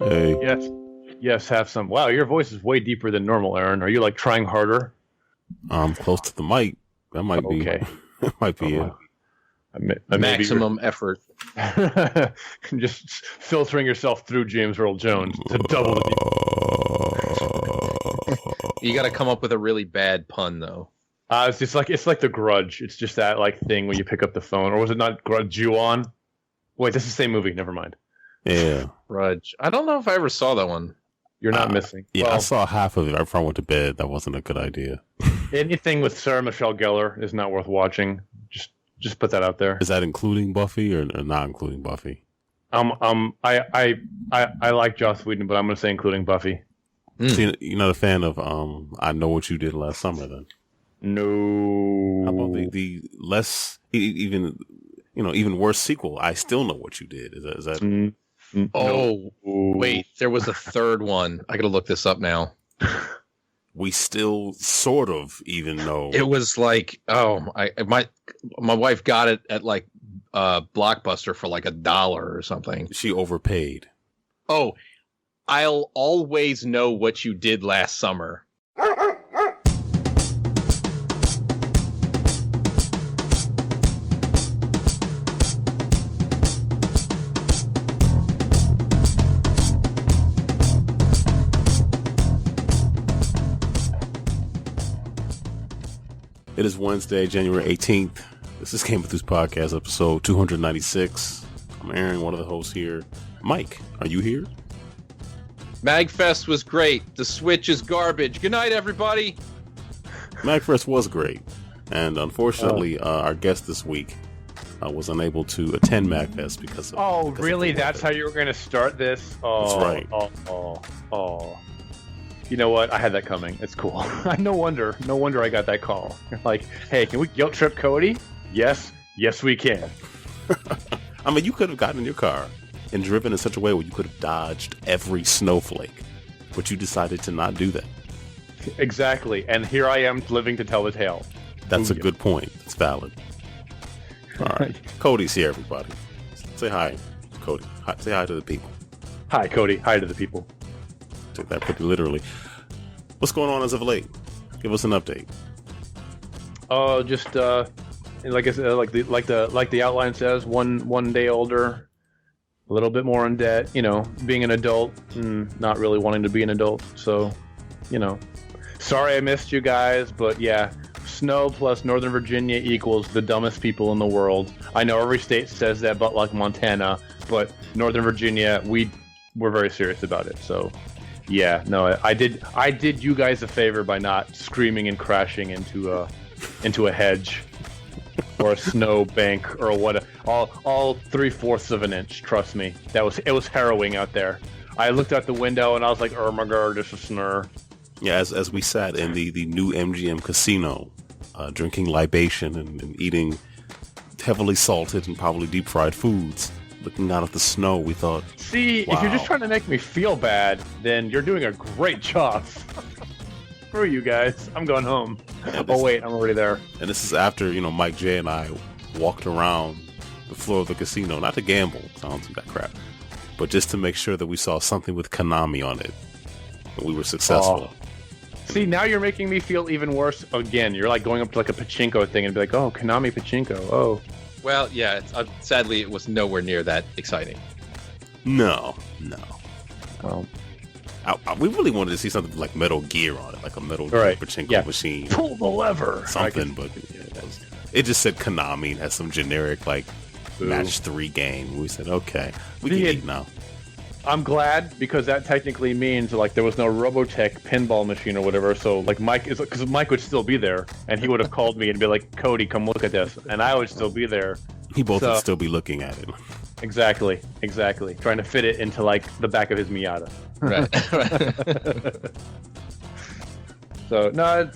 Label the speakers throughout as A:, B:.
A: Hey.
B: Yes, have some. Wow, your voice is way deeper than normal, Aaron. Are you like trying harder?
A: I'm close to the mic. That might be.
B: Okay.
A: That might be it.
C: Maximum effort.
B: Just filtering yourself through James Earl Jones to double the.
C: You got to come up with a really bad pun, though.
B: It's like The Grudge. It's just that like thing when you pick up the phone, or was it not Grudge you on? Wait, this is the same movie. Never mind.
A: Yeah.
C: Grudge. I don't know if I ever saw that one.
B: You're not missing.
A: Yeah, well, I saw half of it right before I went to bed. That wasn't a good idea.
B: Anything with Sarah Michelle Gellar is not worth watching. Just put that out there.
A: Is that including Buffy or not including Buffy?
B: I like Joss Whedon, but I'm going to say including Buffy.
A: So you're not a fan of I Know What You Did Last Summer, then?
B: No.
A: How about the less even worse sequel? I Still Know What You Did. Is that?
C: Oh, wait, there was a third one. I got to look this up now.
A: We still sort of even know.
C: It was like, my wife got it at like Blockbuster for like $1 or something.
A: She overpaid.
C: Oh, I'll always know what you did last summer.
A: It is Wednesday, January 18th. This is GameEnthus Podcast, episode 296. I'm Aaron, one of the hosts here. Mike, are you here?
C: MAGfest was great. The Switch is garbage. Good night, everybody.
A: MAGfest was great. And unfortunately, our guest this week was unable to attend MAGfest because of...
B: really? That's how you were going to start this?
A: That's right.
B: Oh. You know what? I had that coming. It's cool. No wonder I got that call. Like, hey, can we guilt trip Cody? Yes, we can.
A: I mean, you could have gotten in your car and driven in such a way where you could have dodged every snowflake, but you decided to not do that.
B: Exactly. And here I am living to tell the tale.
A: That's a good point. It's valid. All right. Cody's here, everybody. Say hi, Cody. Say hi to the people.
B: Hi, Cody. Hi to the people.
A: Took that pretty literally. What's going on as of late? Give us an update.
B: Just like I said, like the outline says, one day older, a little bit more in debt. You know, being an adult and not really wanting to be an adult. So, sorry I missed you guys, but yeah, snow plus Northern Virginia equals the dumbest people in the world. I know every state says that, but like Montana, but Northern Virginia, we're very serious about it. So. Yeah, no, I did you guys a favor by not screaming and crashing into a hedge or a snow bank or what, all 3/4 of an inch. Trust me, it was harrowing out there. I looked out the window and I was like, oh my god, this is snur.
A: Yeah, as we sat in the new MGM casino, drinking libation and eating heavily salted and probably deep fried foods. Looking out at the snow, we thought,
B: see,
A: wow.
B: If you're just trying to make me feel bad, then you're doing a great job. Screw you guys. I'm going home. Wait, I'm already there.
A: And this is after, Mike J and I walked around the floor of the casino, not to gamble, I don't do that crap, but just to make sure that we saw something with Konami on it. And we were successful.
B: See, now you're making me feel even worse again. You're like going up to like a pachinko thing and be like, oh, Konami pachinko, oh.
C: Well, yeah, sadly, it was nowhere near that exciting.
A: No.
B: Well,
A: we really wanted to see something like Metal Gear on it, like a Metal Gear pachinko machine.
B: Pull the lever.
A: Something, but it just said Konami and had some generic, like, Match 3 game. We said, okay, we can eat now.
B: I'm glad, because that technically means, like, there was no Robotech pinball machine or whatever, so, like, because Mike would still be there, and he would have called me and be like, Cody, come look at this, and I would still be there.
A: He both would still be looking at it.
B: Exactly. Trying to fit it into, like, the back of his Miata.
C: Right.
B: So, no,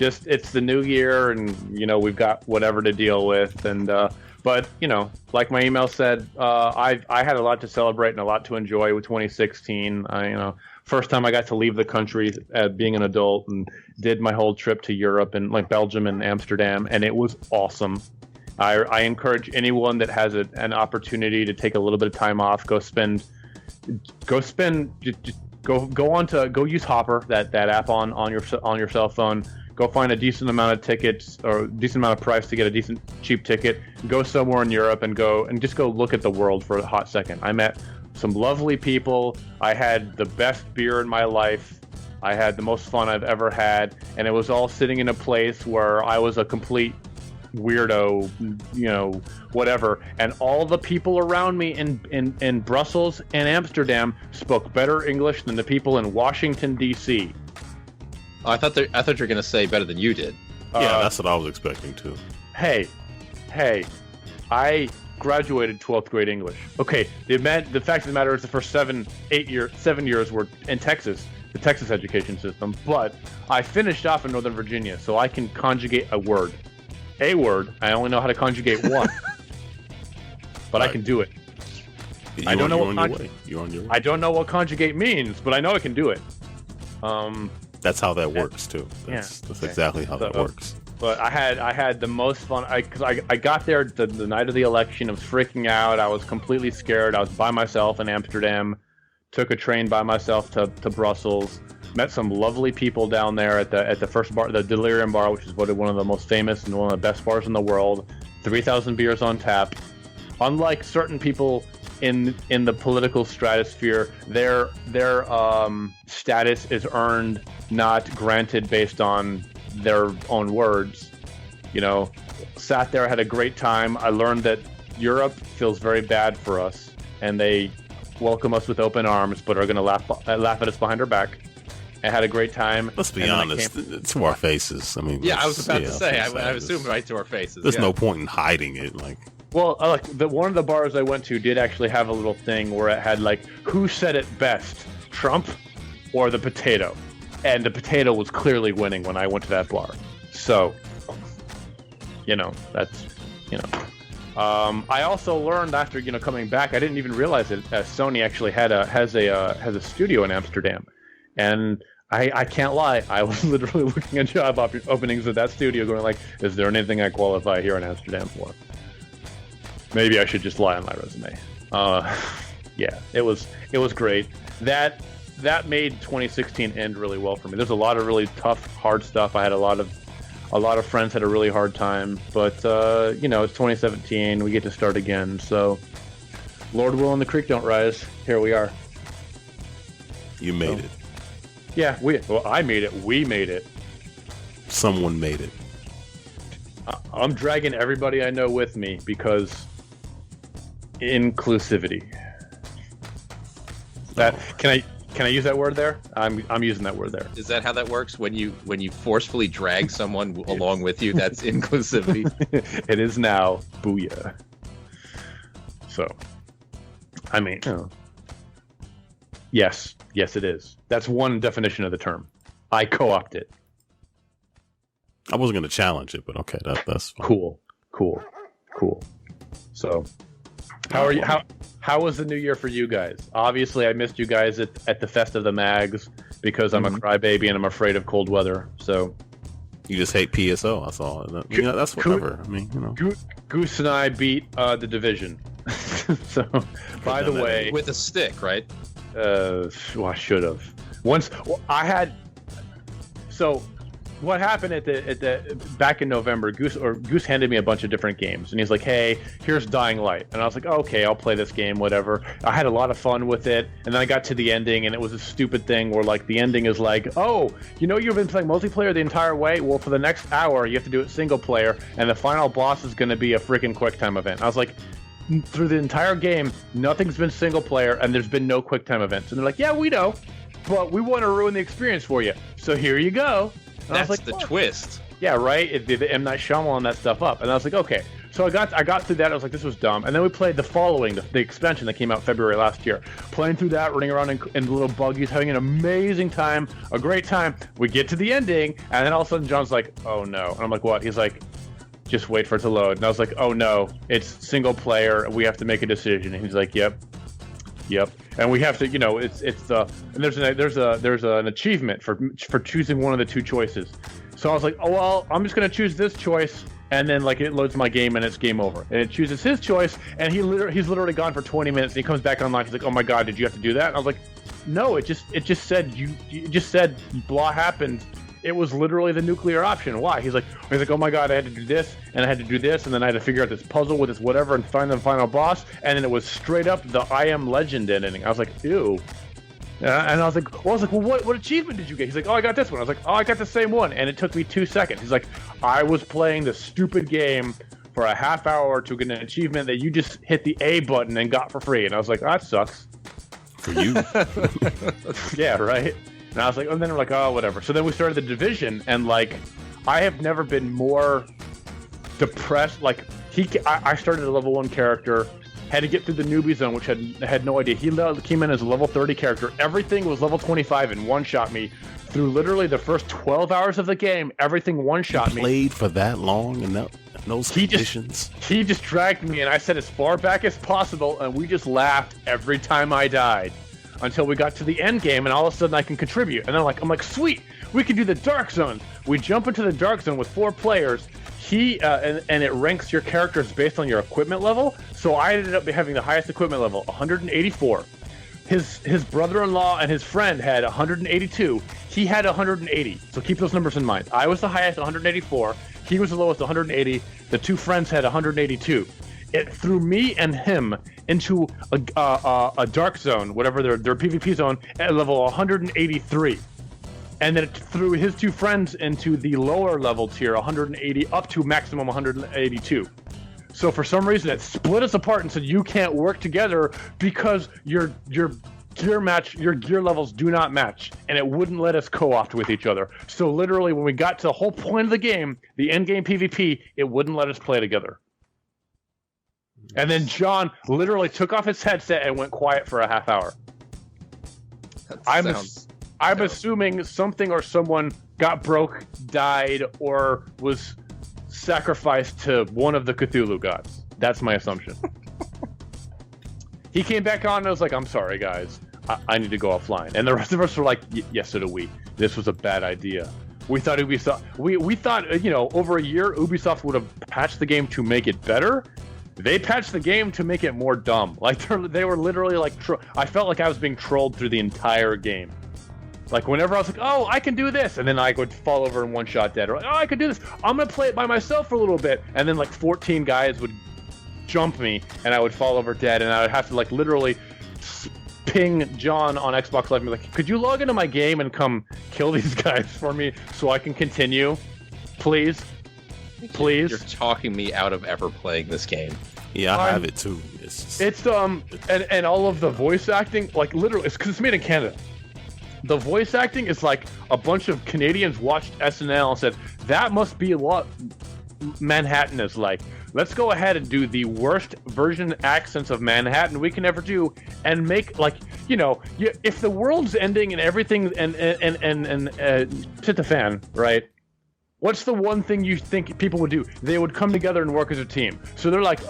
B: it's the new year, and, we've got whatever to deal with, and, but, like my email said, I had a lot to celebrate and a lot to enjoy with 2016. First time I got to leave the country being an adult and did my whole trip to Europe and like Belgium and Amsterdam, and it was awesome. I encourage anyone that has an opportunity to take a little bit of time off, go spend go spend. Go use Hopper, that app on your cell phone. Go find a decent amount of tickets or a decent amount of price to get a decent cheap ticket. Go somewhere in Europe and just go look at the world for a hot second. I met some lovely people. I had the best beer in my life. I had the most fun I've ever had, and it was all sitting in a place where I was a complete weirdo, whatever. And all the people around me in Brussels and Amsterdam spoke better English than the people in Washington, D.C.
C: Oh, I thought you were going to say better than you did.
A: Yeah, that's what I was expecting too.
B: Hey, I graduated 12th grade English. Okay, the fact of the matter is the first 7 years were in Texas, the Texas education system, but I finished off in Northern Virginia, so I can conjugate a word. I only know how to conjugate one. But right. I can do it. I don't know what
A: You're on your way.
B: I don't know what conjugate means, but I know I can do it.
A: That's how that works too. That's exactly how that works.
B: But I had the most fun. I got there the night of the election. I was freaking out. I was completely scared. I was by myself in Amsterdam. Took a train by myself to Brussels. Met some lovely people down there at the first bar, the Delirium Bar, which is one of the most famous and one of the best bars in the world. 3,000 beers on tap. Unlike certain people in the political stratosphere, their status is earned, not granted based on their own words. Sat there, had a great time. I learned that Europe feels very bad for us, and they welcome us with open arms, but are going to laugh at us behind our back. I had a great time.
A: Let's be honest, to our faces. I mean,
C: I was about to say, I assume right to our faces.
A: There's no point in hiding it.
B: Well, one of the bars I went to did actually have a little thing where it had who said it best, Trump or the potato? And the potato was clearly winning when I went to that bar. So, that's, I also learned after, coming back, I didn't even realize it. Sony actually has a studio in Amsterdam. And I can't lie, I was literally looking at job openings at that studio going is there anything I qualify here in Amsterdam for? Maybe I should just lie on my resume. Yeah, it was great. That made 2016 end really well for me. There's a lot of really tough, hard stuff. I had a lot of friends had a really hard time, but it's 2017. We get to start again. So, Lord willing, the creek don't rise. Here we are.
A: You made it.
B: Yeah, I made it. We made it.
A: Someone made it.
B: I'm dragging everybody I know with me because inclusivity. Can I use that word there? I'm using that word there.
C: Is that how that works? When you forcefully drag someone along with you, that's inclusivity.
B: It is now. Booyah. So, I mean, yes, it is. That's one definition of the term. I co-opt it.
A: I wasn't going to challenge it, but okay, that's fine.
B: Cool. So, how are you? How was the new year for you guys? Obviously, I missed you guys at the Fest of the Mags because I'm a crybaby and I'm afraid of cold weather. So,
A: you just hate PSO. That's all. That's whatever. I mean,
B: Goose and I beat the Division. So, by the way,
C: with a stick, right?
B: I should have. So, what happened at the back in November? Goose handed me a bunch of different games, and he's like, "Hey, here's Dying Light," and I was like, "Okay, I'll play this game, whatever." I had a lot of fun with it, and then I got to the ending, and it was a stupid thing where the ending is "Oh, you've been playing multiplayer the entire way. Well, for the next hour, you have to do it single player, and the final boss is going to be a freaking QuickTime event." I was like, through the entire game, nothing's been single player, and there's been no QuickTime events. And they're like, "Yeah, we know, but we want to ruin the experience for you. So here you go." And
C: that's the twist.
B: Yeah, right? The M. Night Shyamalan that stuff up. And I was like, okay. So I got through that. I was like, this was dumb. And then we played the expansion that came out February last year. Playing through that, running around in little buggies, having an amazing time, a great time. We get to the ending, and then all of a sudden John's like, oh no. And I'm like, what? He's like, just wait for it to load. And I was like, oh no, it's single player. We have to make a decision. And he's like, yep. And we have to, and there's an achievement for choosing one of the two choices. So I was like, oh well, I'm just gonna choose this choice, and then like it loads my game and it's game over. And it chooses his choice, and he's literally gone for 20 minutes. And he comes back online. He's like, "Oh my god, did you have to do that?" And I was like, "No, it just said you just said blah happened." It was literally the nuclear option. Why? He's like, "Oh my god, I had to do this, and I had to do this, and then I had to figure out this puzzle with this whatever and find the final boss." And then it was straight up the I Am Legend ending. I was like, "Ew." And I was like, well, what achievement did you get? He's like, "Oh, I got this one." I was like, "Oh, I got the same one." And it took me 2 seconds. He's like, "I was playing this stupid game for a half hour to get an achievement that you just hit the A button and got for free." And I was like, "That sucks."
A: For you.
B: Yeah, right? And I was like, and then we're like, "Oh, whatever." So then we started the Division, and like, I have never been more depressed. Like, I started a level 1 character, had to get through the newbie zone, which had no idea. He came in as a level 30 character. Everything was level 25 and one-shot me through literally the first 12 hours of the game. Everything one-shot me.
A: Played for that long in those conditions?
B: He just dragged me, and I said as far back as possible, and we just laughed every time I died. Until we got to the end game, and all of a sudden I can contribute. And I'm like, sweet, we can do the Dark Zone. We jump into the Dark Zone with 4 players. And it ranks your characters based on your equipment level. So I ended up having the highest equipment level, 184. His brother-in-law and his friend had 182. He had 180. So keep those numbers in mind. I was the highest, 184. He was the lowest, 180. The 2 friends had 182. It threw me and him into a dark zone, whatever their PvP zone, at level 183. And then it threw his 2 friends into the lower level tier, 180, up to maximum 182. So for some reason, it split us apart and said, you can't work together because your gear levels do not match. And it wouldn't let us co-opt with each other. So literally, when we got to the whole point of the game, the end game PvP, it wouldn't let us play together. And then John literally took off his headset and went quiet for a half hour. I'm assuming something or someone got broke, died, or was sacrificed to one of the Cthulhu gods. That's my assumption. He came back on and I was like, "I'm sorry, guys. I need to go offline." And the rest of us were like, "Yes, so do we. This was a bad idea." We thought Ubisoft... We thought, over a year, Ubisoft would have patched the game to make it better. They patched the game to make it more dumb. Like, they were literally like... I felt like I was being trolled through the entire game. Like, whenever I was like, "Oh, I can do this," and then I would fall over and one-shot dead. Or like, "Oh, I can do this. I'm going to play it by myself for a little bit." And then, like, 14 guys would jump me, and I would fall over dead, and I would have to, like, literally ping John on Xbox Live and be like, "Could you log into my game and come kill these guys for me so I can continue? Please? Please?"
C: You're talking me out of ever playing this game.
A: Yeah, I have it too.
B: And all of the voice acting, like, literally, it's because it's made in Canada. The voice acting is like a bunch of Canadians watched SNL and said, "That must be what Manhattan is like. Let's go ahead and do the worst version accents of Manhattan we can ever do, and make, like, if the world's ending and everything and shit the fan, right? What's the one thing you think people would do? They would come together and work as a team. So they're like,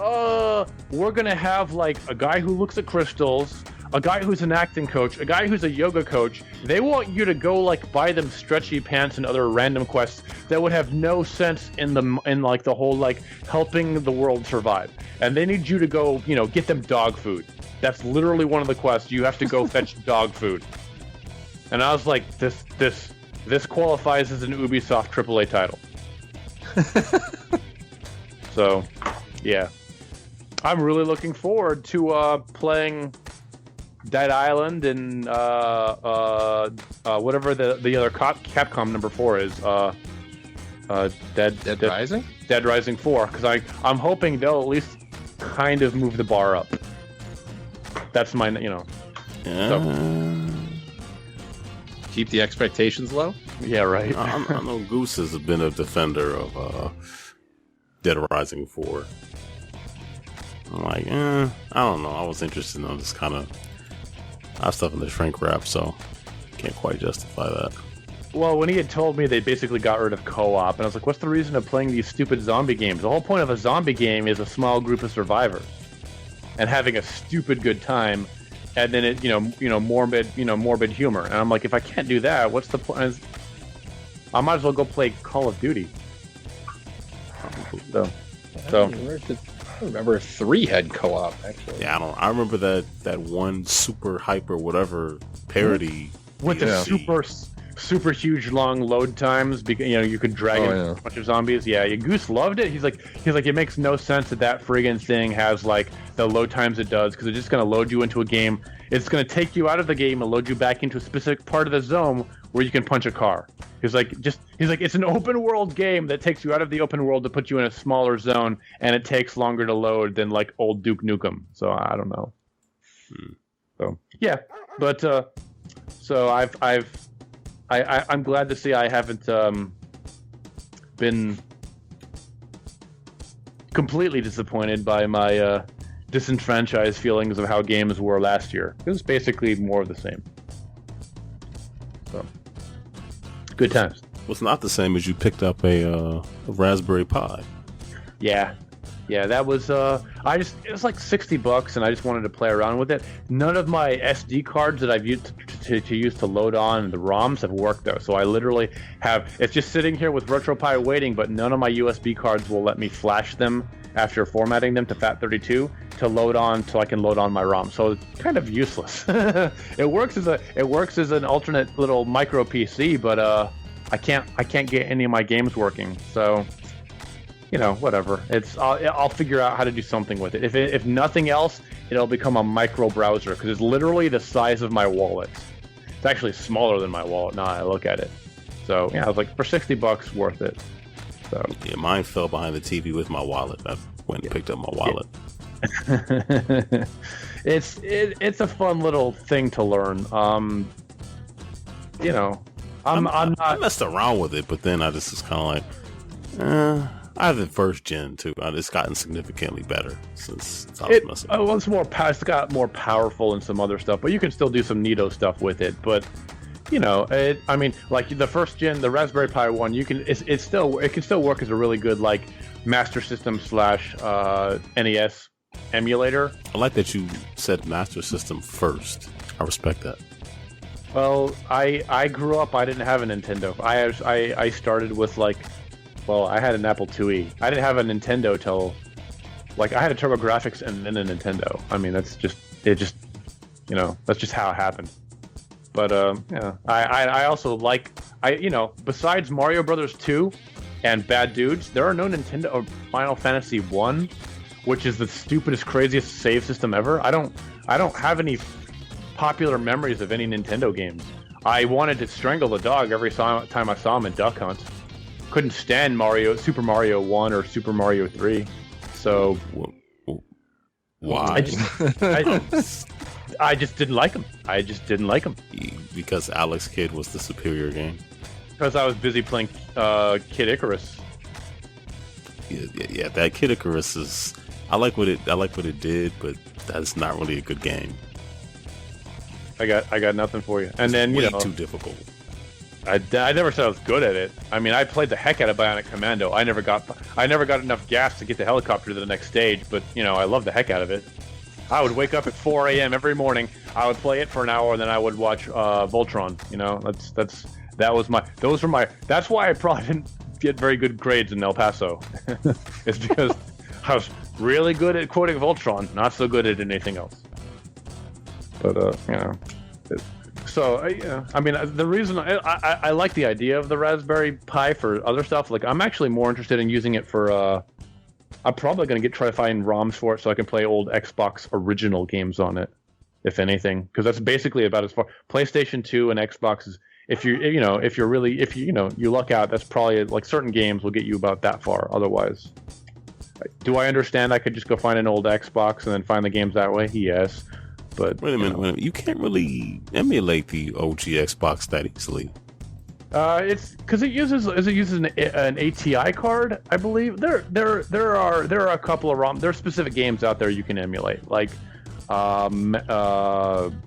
B: we're gonna have like a guy who looks at crystals, a guy who's an acting coach, a guy who's a yoga coach. They want you to go like buy them stretchy pants and other random quests that would have no sense in like the whole like helping the world survive. And they need you to go, get them dog food. That's literally one of the quests. You have to go fetch dog food. And I was like, this qualifies as an Ubisoft AAA title. So, yeah. I'm really looking forward to playing Dead Island and whatever the other Capcom number 4 is. Dead
C: Rising?
B: Dead Rising 4, because I'm hoping they'll at least kind of move the bar up. That's my, So.
C: Keep the expectations low?
B: Yeah, right.
A: I know Goose has been a defender of Dead Rising 4. I'm like, I don't know. I was interested in this kind of... I have stuff in the shrink wrap, so can't quite justify that.
B: Well, when he had told me they basically got rid of co-op, and I was like, what's the reason of playing these stupid zombie games? The whole point of a zombie game is a small group of survivors and having a stupid good time, and then it, morbid humor. And I'm like, if I can't do that, what's the point? I might as well go play Call of Duty. So
C: I remember 3 had co-op actually.
A: Yeah, I remember that one super hyper whatever parody
B: with the super huge long load times because you could drag in a bunch of zombies. Yeah, Goose loved it. He's like it makes no sense that friggin' thing has like the load times it does because it's just gonna load you into a game. It's gonna take you out of the game and load you back into a specific part of the zone where you can punch a car. He's like it's an open world game that takes you out of the open world to put you in a smaller zone, and it takes longer to load than like old Duke Nukem. So I don't know. So yeah, but so I'm glad to see I haven't been completely disappointed by my disenfranchised feelings of how games were last year. It was basically more of the same. So, good times.
A: What's not the same is you picked up a Raspberry Pi.
B: Yeah, that was it was like $60, and I just wanted to play around with it. None of my SD cards that I've used to use to load on the ROMs have worked though. So I literally have it's just sitting here with RetroPie waiting, but none of my USB cards will let me flash them after formatting them to FAT32 to load on so I can load on my ROM. So it's kind of useless. It works as an alternate little micro PC, but I can't get any of my games working. So whatever. I'll figure out how to do something with it. If nothing else, it'll become a micro browser because it's literally the size of my wallet. It's actually smaller than my wallet now I look at it. So I was like, for $60 worth it. So
A: yeah, mine fell behind the TV with my wallet. I went and picked up my wallet.
B: Yeah. It's a fun little thing to learn. I
A: messed around with it, but then I just was kind of like, I have the first gen too. It's gotten significantly better since I was messing.
B: It's got more powerful and some other stuff, but you can still do some neato stuff with it. But like the first gen, the Raspberry Pi one, it can still work as a really good like Master System / NES emulator.
A: I like that you said Master System first. I respect that.
B: Well, I grew up. I didn't have a Nintendo. I started with I had an Apple IIe. I didn't have a Nintendo till I had a TurboGrafx and then a Nintendo. I mean, that's just that's just how it happened. But I also besides Mario Brothers 2 and Bad Dudes, there are no Nintendo or Final Fantasy 1, which is the stupidest, craziest save system ever. I don't have any popular memories of any Nintendo games. I wanted to strangle the dog every time I saw him in Duck Hunt. Couldn't stand Super Mario 1 or Super Mario 3. So
A: why?
B: I just didn't like him.
A: Because Alex Kidd was the superior game.
B: Because I was busy playing Kid Icarus.
A: Yeah, that Kid Icarus is. I like what it did, but that's not really a good game.
B: I got nothing for you. And then
A: way too difficult.
B: I never said I was good at it. I mean, I played the heck out of Bionic Commando. I never got enough gas to get the helicopter to the next stage, but I love the heck out of it. I would wake up at 4 a.m. every morning. I would play it for an hour, and then I would watch Voltron. That's why I probably didn't get very good grades in El Paso. It's because I was really good at quoting Voltron, not so good at anything else. But So, I mean, the reason I like the idea of the Raspberry Pi for other stuff, I'm actually more interested in using it for, I'm probably going to try to find ROMs for it so I can play old Xbox original games on it, if anything, because that's basically about as far. PlayStation 2 and Xbox is, if you luck out, that's probably, certain games will get you about that far, otherwise. Do I understand I could just go find an old Xbox and then find the games that way? Yes. But
A: wait a minute. You can't really emulate the OG Xbox that easily.
B: It's because it uses an ATI card, I believe. There are a couple of ROM. There are specific games out there you can emulate, like MechAssault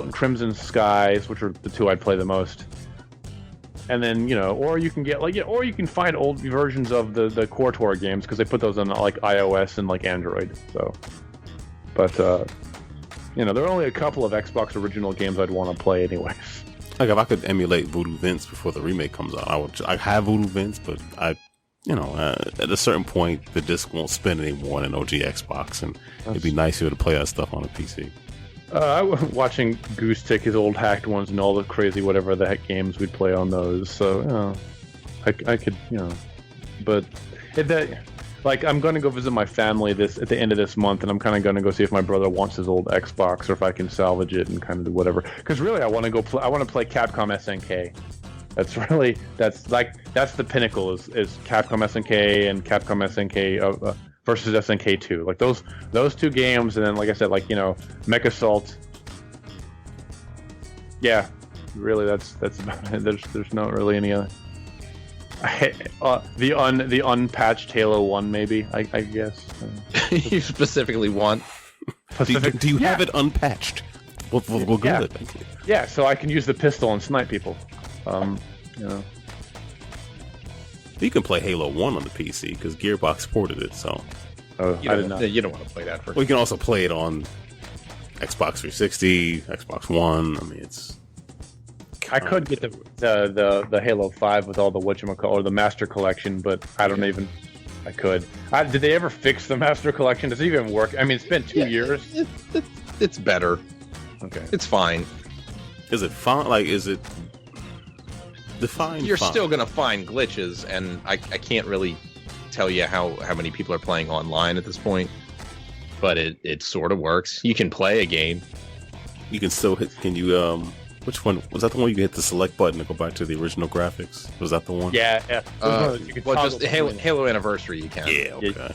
B: and Crimson Skies, which are the two I'd play the most. And then or you can get or you can find old versions of the KOTOR games because they put those on iOS and Android. So. But, there are only a couple of Xbox original games I'd want to play anyways.
A: If I could emulate Voodoo Vince before the remake comes out, I have Voodoo Vince, but I at a certain point, the disc won't spin anymore on an OG Xbox, and it'd be nicer to play that stuff on a PC.
B: I was watching Goose take his old hacked ones and all the crazy whatever the heck games we'd play on those. So, I could, but I'm going to go visit my family at the end of this month, and I'm kind of going to go see if my brother wants his old Xbox or if I can salvage it and kind of do whatever. Because really, I want to play Capcom SNK. That's the pinnacle is Capcom SNK and Capcom SNK versus SNK 2. Like those two games, and then like I said, Mech Assault. Yeah, really, that's about it. There's not really any other. The unpatched Halo 1, maybe, I guess.
C: You specifically want?
A: Do you have it unpatched? We'll get it. Thank you.
B: Yeah, so I can use the pistol and snipe people.
A: You can play Halo 1 on the PC because Gearbox ported it, so.
B: I did not.
C: You don't want to play that first.
A: Well, you can also play it on Xbox 360, Xbox One. I mean, it's.
B: I could get the Halo 5 with all the whatchamacallit, or the Master Collection, but I don't even. I could. Did they ever fix the Master Collection? Does it even work? I mean, it's been 2 years.
C: It's better.
B: Okay.
C: It's fine.
A: Is it fine? Like, is it defined?
C: You're
A: fine?
C: still gonna find glitches, and I can't really tell you how many people are playing online at this point, but it sort of works. You can play a game.
A: You can still hit. Can you Which one was that? The one you hit the select button to go back to the original graphics? Was that the one?
B: Yeah.
C: Well, just Halo Anniversary, you can.
A: Yeah. Okay.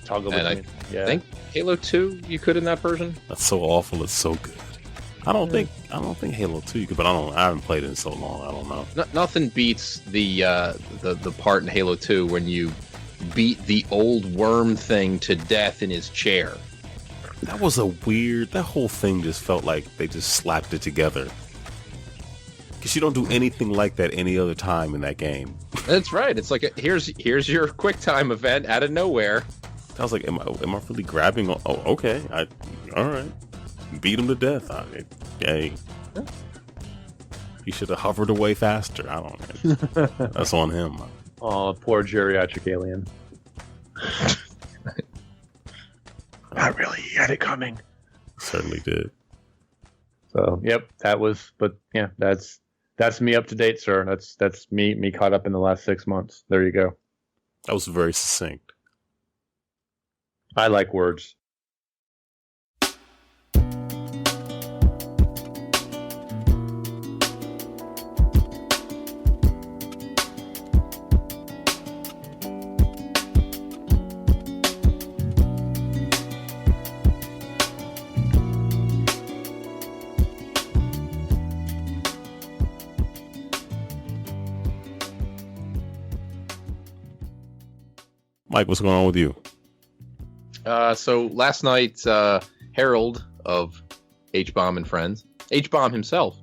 B: Toggle
C: and
B: between.
C: I think Halo 2 you could in that version.
A: That's so awful. It's so good. I don't think Halo 2 you could, but I haven't played it in so long. I don't know.
C: Nothing beats the part in Halo 2 when you beat the old worm thing to death in his chair.
A: That was that whole thing just felt like they just slapped it together. Because you don't do anything like that any other time in that game.
C: That's right. It's like here's your quick time event out of nowhere.
A: I was like, am I really grabbing? Oh, okay. All right. Beat him to death. Yay. Yeah. He should have hovered away faster. I don't know. That's on him.
B: Oh, poor geriatric alien. Not really. He had it coming.
A: Certainly did.
B: So, yep, that's me up to date, sir. That's me caught up in the last 6 months. There you go.
A: That was very succinct.
B: I like words.
A: Mike, what's going on with you?
C: So last night, Harold of Hbomb and Friends, Hbomb himself,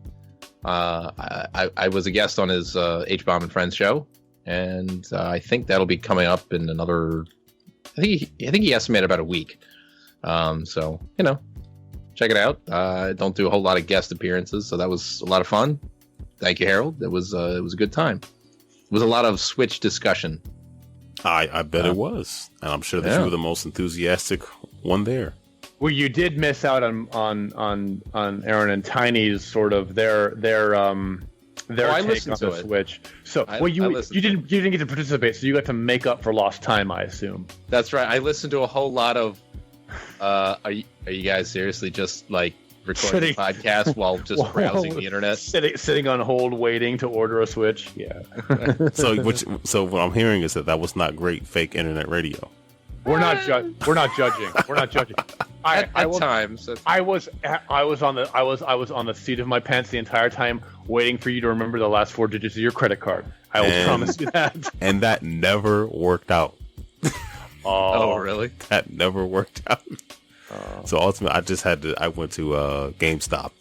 C: I was a guest on his Hbomb and Friends show, and I think that'll be coming up in another. I think he estimated about a week. So check it out. Don't do a whole lot of guest appearances, so that was a lot of fun. Thank you, Harold. It was a good time. It was a lot of Switch discussion.
A: I bet it was, and I'm sure that you were the most enthusiastic one there.
B: Well, you did miss out on Aaron and Tiny's sort of their take on the Switch. So you didn't get to participate, so you got to make up for lost time, I assume.
C: That's right. I listened to a whole lot of. Are you guys seriously just like recording a podcast while just browsing the internet?
B: Sitting on hold waiting to order a Switch. Yeah.
A: So what I'm hearing is that was not great fake internet radio.
B: We're not judging. We're not judging.
C: At times.
B: I was on the seat of my pants the entire time waiting for you to remember the last 4 digits of your credit card. I will promise you that.
A: And that never worked out.
C: Oh, really?
A: That never worked out. So ultimately, I went to GameStop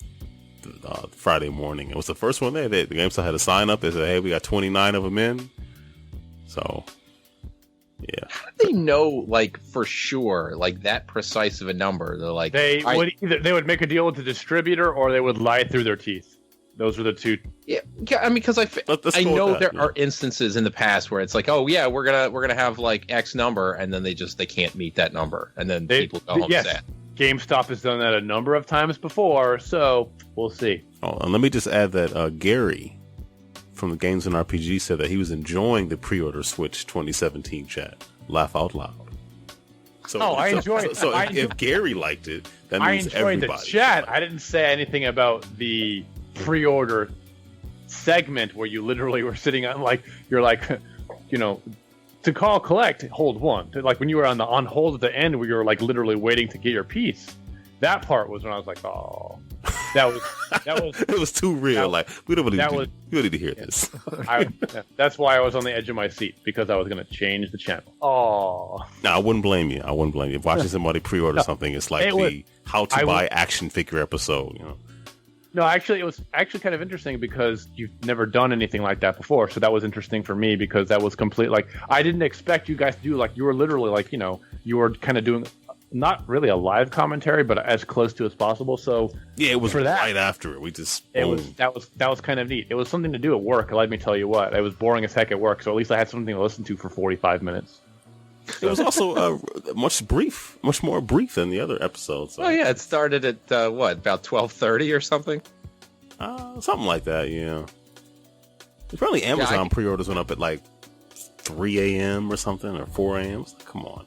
A: Friday morning. It was the first one there. The GameStop had a sign up. They said, "Hey, we got 29 of them in." So, yeah.
C: How do they know, like, for sure, like that precise of a number? They're like
B: they would make a deal with the distributor, or they would lie through their teeth. Those are the two.
C: Yeah, I mean, because I know there are instances in the past where it's like, oh yeah, we're gonna have like X number, and then they can't meet that number, and then people go home sad.
B: GameStop has done that a number of times before, so we'll see.
A: Oh, and let me just add that Gary from the Games and RPG said that he was enjoying the pre-order Switch 2017 chat. Laugh out loud. So,
B: I enjoyed it.
A: So if Gary liked it, that means
B: I enjoyed
A: everybody.
B: The chat. I didn't say anything about the pre-order segment where you literally were sitting on to call collect, hold one. Like when you were on hold at the end where you were like literally waiting to get your piece. That part was when I was like, oh, that was
A: it was too real. We don't need to hear this.
B: That's why I was on the edge of my seat, because I was going to change the channel. Oh,
A: no, I wouldn't blame you. If watching somebody pre-order something, it's like the how to buy action figure episode.
B: No, actually, it was actually kind of interesting because you've never done anything like that before. So that was interesting for me because that was complete. Like, I didn't expect you guys to do, like, you were literally like, you were kind of doing not really a live commentary, but as close to as possible. So
A: yeah, it was for that, right after it. We just
B: that was kind of neat. It was something to do at work. Let me tell you what, it was boring as heck at work. So at least I had something to listen to for 45 minutes.
A: It was also much more brief than the other episodes. So.
C: Oh yeah, it started at about 12:30 or something.
A: Something like that. Yeah. Apparently, Amazon pre-orders went up at like 3 a.m. or something, or 4 a.m. Like, come on.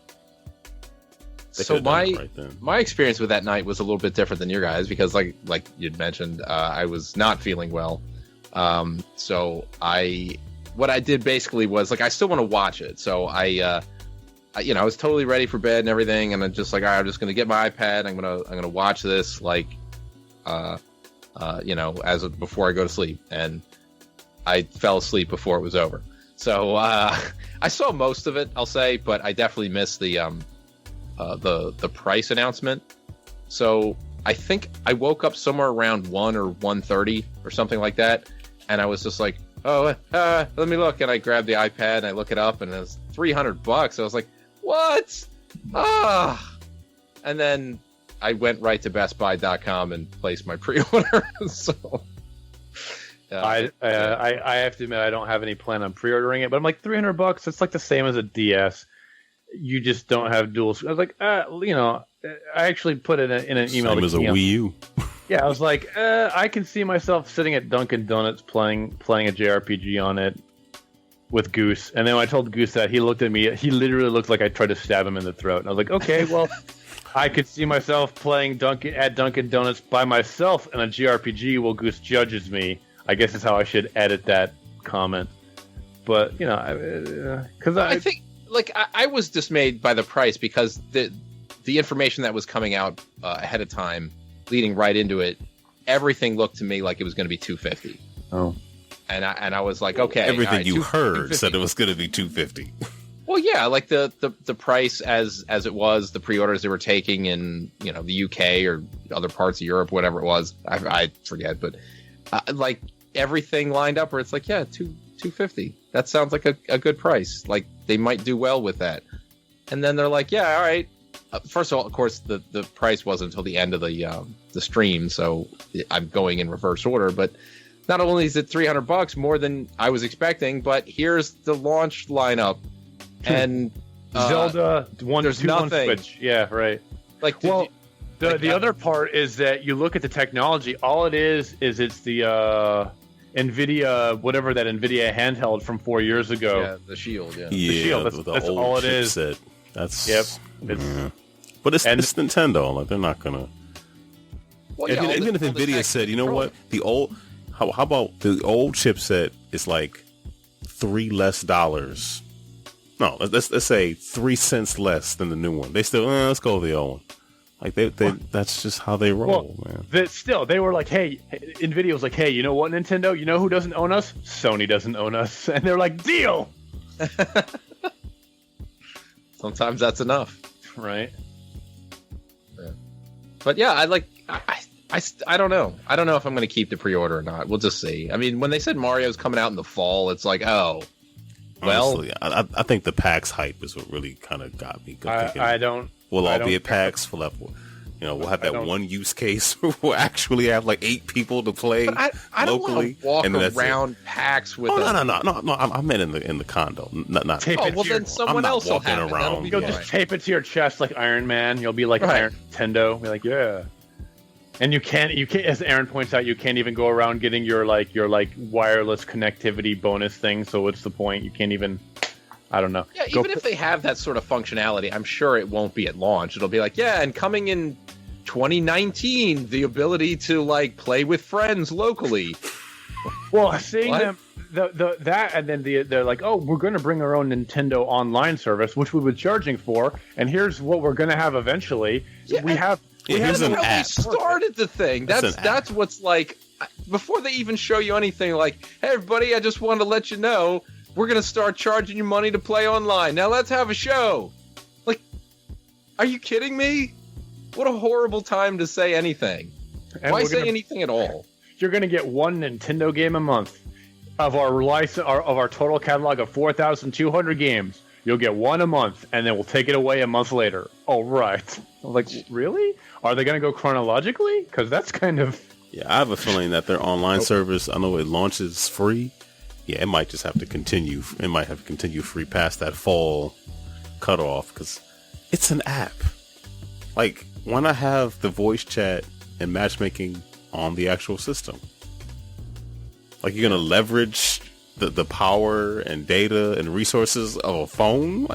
C: So my experience with that night was a little bit different than your guys because, like you'd mentioned, I was not feeling well. So what I did basically was like I still want to watch it. So I was totally ready for bed and everything, and I'm just like, all right, I'm just gonna get my iPad. I'm gonna watch this before I go to sleep, and I fell asleep before it was over. So I saw most of it, I'll say, but I definitely missed the price announcement. So I think I woke up somewhere around 1 or 1:30 or something like that, and I was just like, let me look, and I grabbed the iPad and I look it up, and it was $300. I was like, what? And then I went right to bestbuy.com and placed my pre-order. So
B: I have to admit I don't have any plan on pre-ordering it, but I'm like $300. It's like the same as a DS. You just don't have dual. I was like, I actually put it in an email.
A: Same as a Wii U.
B: Yeah, I was like, I can see myself sitting at Dunkin' Donuts playing a JRPG on it with Goose. And then when I told Goose that, he looked at me. He literally looked like I tried to stab him in the throat. And I was like, okay, well, I could see myself playing at Dunkin' Donuts by myself in a JRPG while Goose judges me. I guess is how I should edit that comment. But because I think.
C: Like I was dismayed by the price because the information that was coming out ahead of time, leading right into it, everything looked to me like it was going to be $250.
B: Oh,
C: and I was like, okay,
A: everything
C: right,
A: you heard said it was going to be $250.
C: Well, yeah, like the price as it was, the pre-orders they were taking in the UK or other parts of Europe, whatever it was, I forget, but like everything lined up where it's like, yeah, $250. That sounds like a good price. Like they might do well with that. And then they're like, yeah, all right. First of all, of course, the price wasn't until the end of the stream, so I'm going in reverse order. But not only is it $300 more than I was expecting, but here's the launch lineup and
B: Zelda 1,
C: there's
B: 2
C: nothing.
B: on Switch. Yeah, right.
C: Like,
B: the other part is that you look at the technology. All it is it's the NVIDIA, whatever that NVIDIA handheld from 4 years ago.
C: Yeah, the Shield. Yeah,
B: the Shield. That's all it is.
A: Set. That's
B: But
A: it's Nintendo. Like they're not gonna. Well, even if NVIDIA said, you know what, how about the old chipset is like $3 less. No, let's say 3 cents less than the new one. They still let's go with the old one. Like that's just how they roll, man.
B: They were like, hey, NVIDIA was like, hey, you know what, Nintendo? You know who doesn't own us? Sony doesn't own us, and they're like, deal.
C: Sometimes that's enough,
B: right?
C: Yeah. But yeah, I don't know. I don't know if I'm going to keep the pre-order or not. We'll just see. I mean, when they said Mario's coming out in the fall, it's like, oh, well.
A: Honestly, I think the PAX hype is what really kind of got me.
B: I don't.
A: We'll all be at PAX. We'll have, We'll have that one use case where we'll actually have like 8 people to play
C: but I don't
A: locally.
C: Walk around packs with.
A: No. I meant in the condo, not.
C: Then someone else will have it.
A: Around.
B: You'll just tape it to your chest like Iron Man. You'll be like Iron Nintendo. Be like, yeah. And you can't. As Aaron points out, you can't even go around getting your wireless connectivity bonus thing. So what's the point? You can't even. I don't know.
C: Yeah, even if they have that sort of functionality, I'm sure it won't be at launch. It'll be like, and coming in 2019, the ability to play with friends locally.
B: Well, seeing them that, and then they're like, oh, we're going to bring our own Nintendo Online service, which we were charging for, and here's what we're going to have eventually.
C: Yeah,
B: we
A: here's an app.
C: We started the thing. That's what's before they even show you anything. Like, hey, everybody, I just wanted to let you know. We're going to start charging you money to play online. Now let's have a show. Are you kidding me? What a horrible time to say anything. And why say anything at all?
B: You're going to get one Nintendo game a month. Of our total catalog of 4,200 games, you'll get one a month, and then we'll take it away a month later. Oh, right. I'm like, really? Are they going to go chronologically? Because that's kind of...
A: Yeah, I have a feeling that their online service, I know it launches free. Yeah, it might just have to continue. It might have to continue free past that fall cutoff because it's an app. Why not have the voice chat and matchmaking on the actual system? You're gonna leverage the power and data and resources of a phone?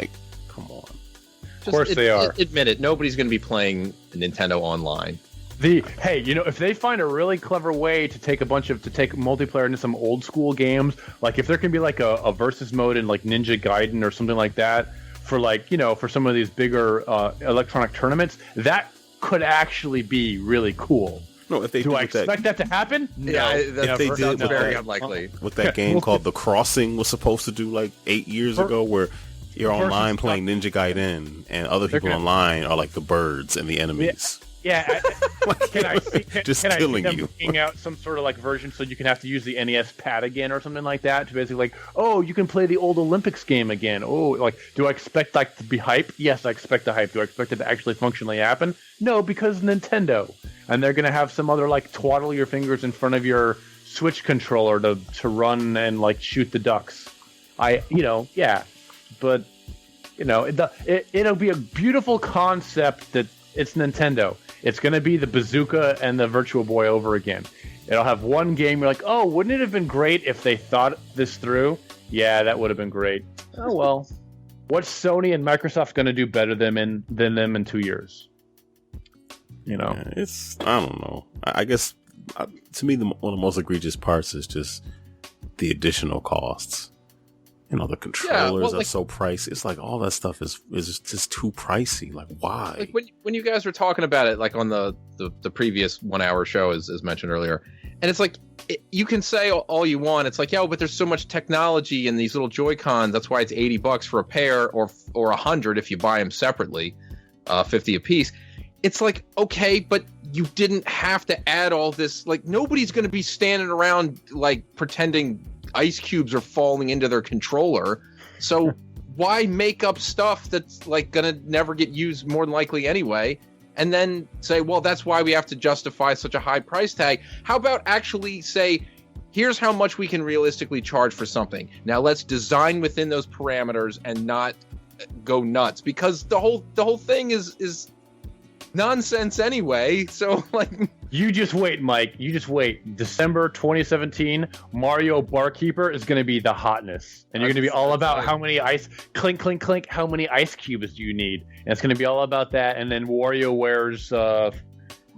A: Come on.
B: Of course they are.
C: Admit it. Nobody's gonna be playing Nintendo Online.
B: If they find a really clever way to take multiplayer into some old school games, if there can be a versus mode in Ninja Gaiden or something like that for for some of these bigger electronic tournaments, that could actually be really cool.
A: No, if they
B: do I expect that to happen? No,
C: if they did, very unlikely.
A: What that game called The Crossing was supposed to do 8 years ago, where you're online playing Ninja Gaiden, and other people online are the birds and the enemies.
B: Yeah, can I see
A: killing
B: them
A: you?
B: Bringing out some sort of version so you can have to use the NES pad again or something like that to basically you can play the old Olympics game again. Oh, do I expect to be hype? Yes, I expect the hype. Do I expect it to actually functionally happen? No, because Nintendo, and they're gonna have some other twaddle your fingers in front of your Switch controller to run and shoot the ducks. But it'll be a beautiful concept that it's Nintendo. It's going to be the Bazooka and the Virtual Boy over again. It'll have one game. You're like, oh, wouldn't it have been great if they thought this through? Yeah, that would have been great. Oh, well. What's Sony and Microsoft going to do better than them in 2 years?
A: Yeah, I don't know. I guess, to me, one of the most egregious parts is just the additional costs. The controllers are so pricey. It's all that stuff is just too pricey. Why?
C: When you guys were talking about it, on the previous 1 hour show, as mentioned earlier, and it's you can say all you want. It's but there's so much technology in these little Joy-Cons. That's why it's $80 for a pair, or $100 if you buy them separately, 50 a piece. It's okay, but you didn't have to add all this. Nobody's going to be standing around pretending ice cubes are falling into their controller, so why make up stuff that's gonna never get used more than likely anyway, and then say, well, that's why we have to justify such a high price tag? How about actually say, here's how much we can realistically charge for something. Now let's design within those parameters and not go nuts, because the whole thing is nonsense anyway. So
B: you just wait, Mike. You just wait. December 2017, Mario Barkeeper is going to be the hotness, and you're going to be all about how many ice clink clink clink. How many ice cubes do you need? And it's going to be all about that. And then WarioWare's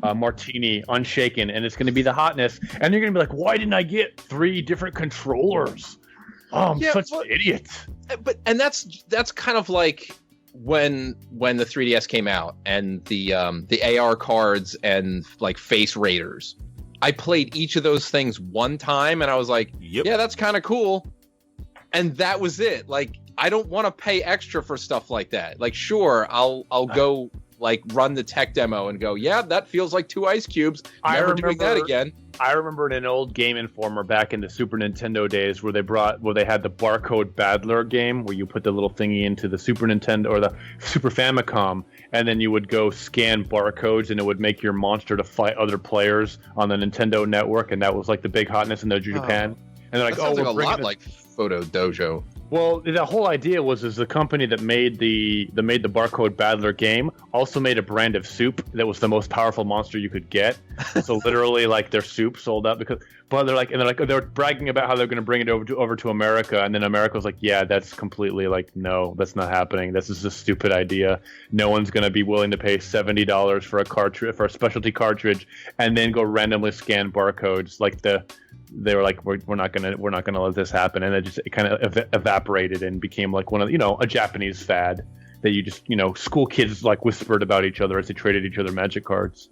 B: Martini Unshaken, and it's going to be the hotness. And you're going to be like, why didn't I get 3 different controllers? Oh, I'm such an idiot.
C: And that's kind of when the 3DS came out and the AR cards and face raiders, I played each of those things one time and I was like,
A: yep.
C: Yeah, that's kind of cool. And that was it. I don't want to pay extra for stuff like that. Sure, I'll go like run the tech demo and go, yeah, that feels like 2 ice cubes. Never doing that again.
B: I remember in an old Game Informer back in the Super Nintendo days where they had the barcode battler game where you put the little thingy into the Super Nintendo or the Super Famicom, and then you would go scan barcodes and it would make your monster to fight other players on the Nintendo network, and that was like the big hotness in Japan. And they're like,
C: that sounds like a lot like Photo Dojo.
B: Well, the whole idea was the company that made the barcode battler game also made a brand of soup that was the most powerful monster you could get. So literally, like their soup sold out they're bragging about how they're going to bring it over to America, and then America was like, yeah, that's completely like, no, that's not happening. This is a stupid idea. No one's going to be willing to pay $70 for a specialty cartridge and then go randomly scan barcodes like they were like, we're not gonna let this happen, and it kind of evaporated and became like one of a Japanese fad that you just school kids like whispered about each other as they traded each other magic cards.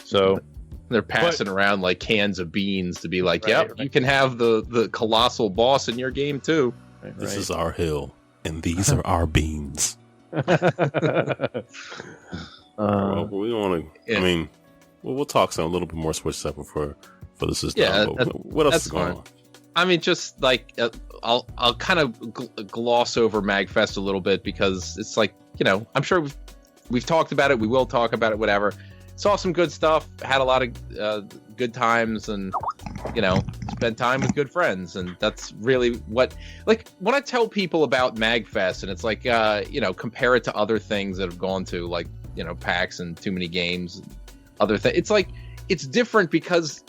B: So
C: they're passing around like cans of beans to be like, yep, you can have the colossal boss in your game too.
A: This is our hill, and these are our beans. Well, we want to. I mean, we'll talk a little bit more Switch stuff before this is done. What else is going on?
C: I mean, just like I'll kind of gloss over MAGfest a little bit because it's like I'm sure we've talked about it. We will talk about it. Whatever. Saw some good stuff. Had a lot of good times, and spent time with good friends, and that's really what. Like when I tell people about MAGfest, and it's like compare it to other things that have gone to like PAX and Too Many Games, and other things. It's like it's different because.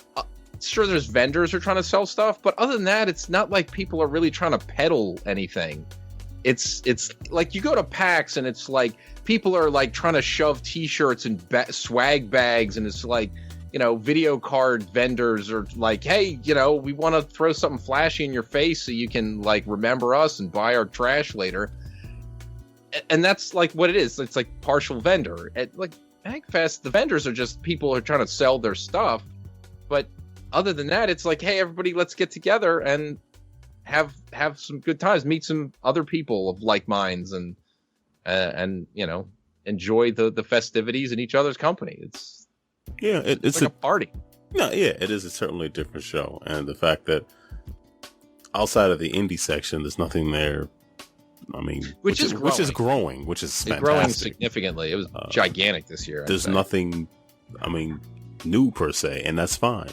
C: Sure, there's vendors who are trying to sell stuff, but other than that, it's not like people are really trying to peddle anything. It's like you go to PAX and it's like people are like trying to shove T-shirts and swag bags, and it's like video card vendors are like, hey, we want to throw something flashy in your face so you can like remember us and buy our trash later. And that's like what it is. It's like partial vendor. At like MAGfest, the vendors are just people who are trying to sell their stuff, but other than that, it's like, hey, everybody, let's get together and have some good times, meet some other people of like minds, and enjoy the festivities in each other's company. It's like a party.
A: No, yeah, it is certainly a different show, and the fact that outside of the indie section, there's nothing there. I mean, which is growing, which is fantastic. It's growing
C: significantly. It was gigantic this year.
A: There's nothing, new per se, and that's fine.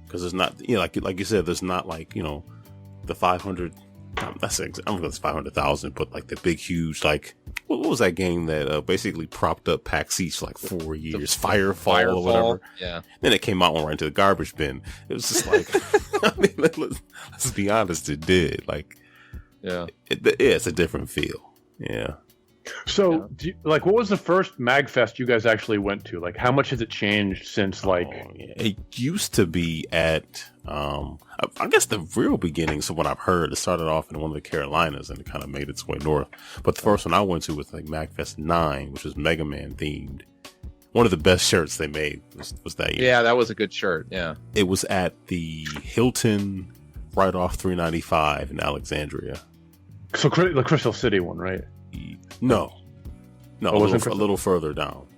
A: Because there's not, like you said, there's not like, the 500, I don't know if it's 500,000, but like the big, huge, like, what was that game that basically propped up PAX East for like 4 years? Firefall or whatever.
C: Yeah.
A: Then it came out and went right into the garbage bin. It was just like, let's be honest, it did. Like, it's a different feel. Yeah.
B: So, what was the first MAGfest you guys actually went to? Like, how much has it changed since,
A: It used to be at, I guess the real beginning, so what I've heard, it started off in one of the Carolinas and it kind of made its way north. But the first one I went to was like MAGfest 9, which was Mega Man themed. One of the best shirts they made was that year.
C: Yeah, that was a good shirt, yeah.
A: It was at the Hilton right off 395 in Alexandria.
B: So, the Crystal City one, right?
A: No, a little further down.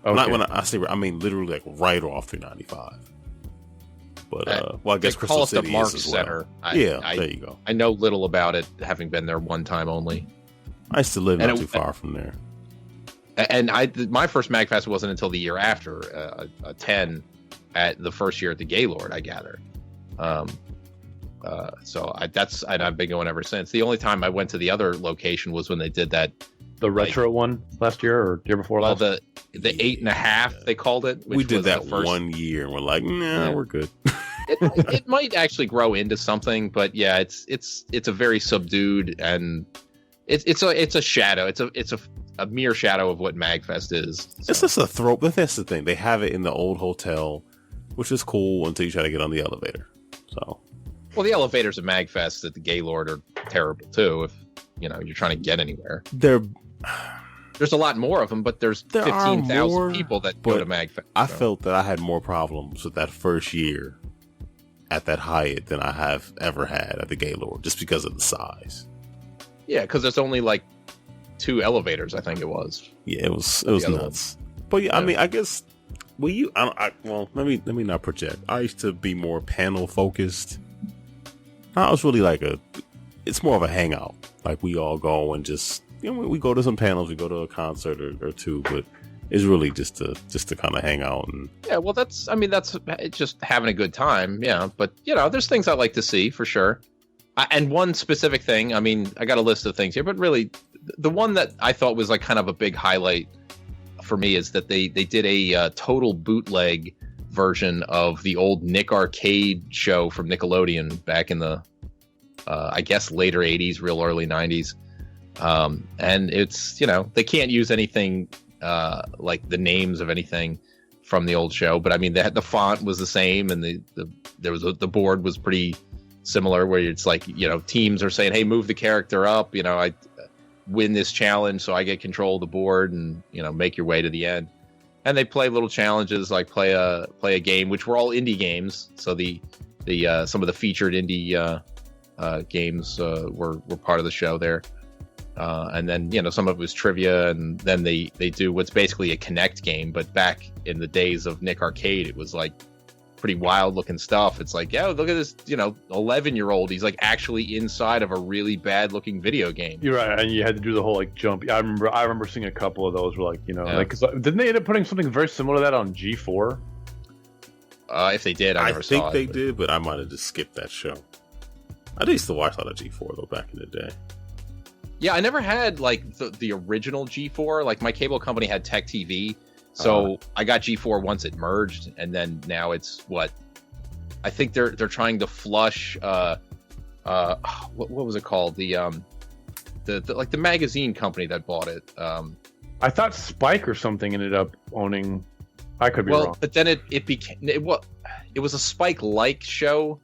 A: Okay. Not when I say, I mean literally like right off 395. But I guess Crystal City
C: the Mark
A: is as
C: Center.
A: Well. There you go.
C: I know little about it, having been there one time only.
A: I used to live not too far from there.
C: And my first MAGfest wasn't until the year after, a 10 at the first year at the Gaylord, I gather. I've been going ever since. The only time I went to the other location was when they did that.
B: The retro one last year or year before last?
C: The 8.5 they called it.
A: We did that 1 year and we're like, we're good.
C: it might actually grow into something, but yeah, it's a very subdued, and it's a shadow. It's a mere shadow of what MAGfest is. So.
A: It's just a throw. But that's the thing. They have it in the old hotel, which is cool until you try to get on the elevator. So.
C: Well, the elevators at MAGfest at the Gaylord are terrible too. If you're trying to get anywhere, there's a lot more of them, but there's 15,000 people that go to MAGfest.
A: I felt that I had more problems with that first year at that Hyatt than I have ever had at the Gaylord, just because of the size.
C: Yeah, because there's only like 2 elevators. I think it was.
A: Yeah, it was nuts. But yeah, I mean, I guess. Well, let me not project. I used to be more panel focused. I was really it's more of a hangout. Like we all go and just, we go to some panels, we go to a concert or two, but it's really just to kind of hang out. And
C: yeah, well, that's it's just having a good time. Yeah, but there's things I like to see for sure. And one specific thing, I mean, I got a list of things here, but really the one that I thought was like kind of a big highlight for me is that they did a total bootleg version of the old Nick Arcade show from Nickelodeon back in the I guess later 80s, real early 90s. And it's, they can't use anything like the names of anything from the old show, but I mean the font was the same, and the board was pretty similar, where it's like, teams are saying, hey, move the character up, I win this challenge, so I get control of the board, and make your way to the end. And they play little challenges, like play a game, which were all indie games. So the some of the featured indie games were part of the show there. And then some of it was trivia, and then they do what's basically a Connect game, but back in the days of Nick Arcade, it was like pretty wild looking stuff. It's like, yeah, look at this 11-year-old, he's like actually inside of a really bad looking video game.
B: You're right, and you had to do the whole like jump. I remember seeing a couple of those where like like, cause didn't they end up putting something very similar to that on G4?
C: If they did, I never saw it.
A: I think they did, but I might have just skipped that show. I used to watch a lot of G4 though back in the day.
C: Yeah, I never had like the original G4. Like my cable company had Tech TV, so I got G4 once it merged, and then now it's what I think they're trying to flush. What was it called? The magazine company that bought it.
B: I thought Spike or something ended up owning. I could be wrong. But
C: then it became it was a Spike-like show,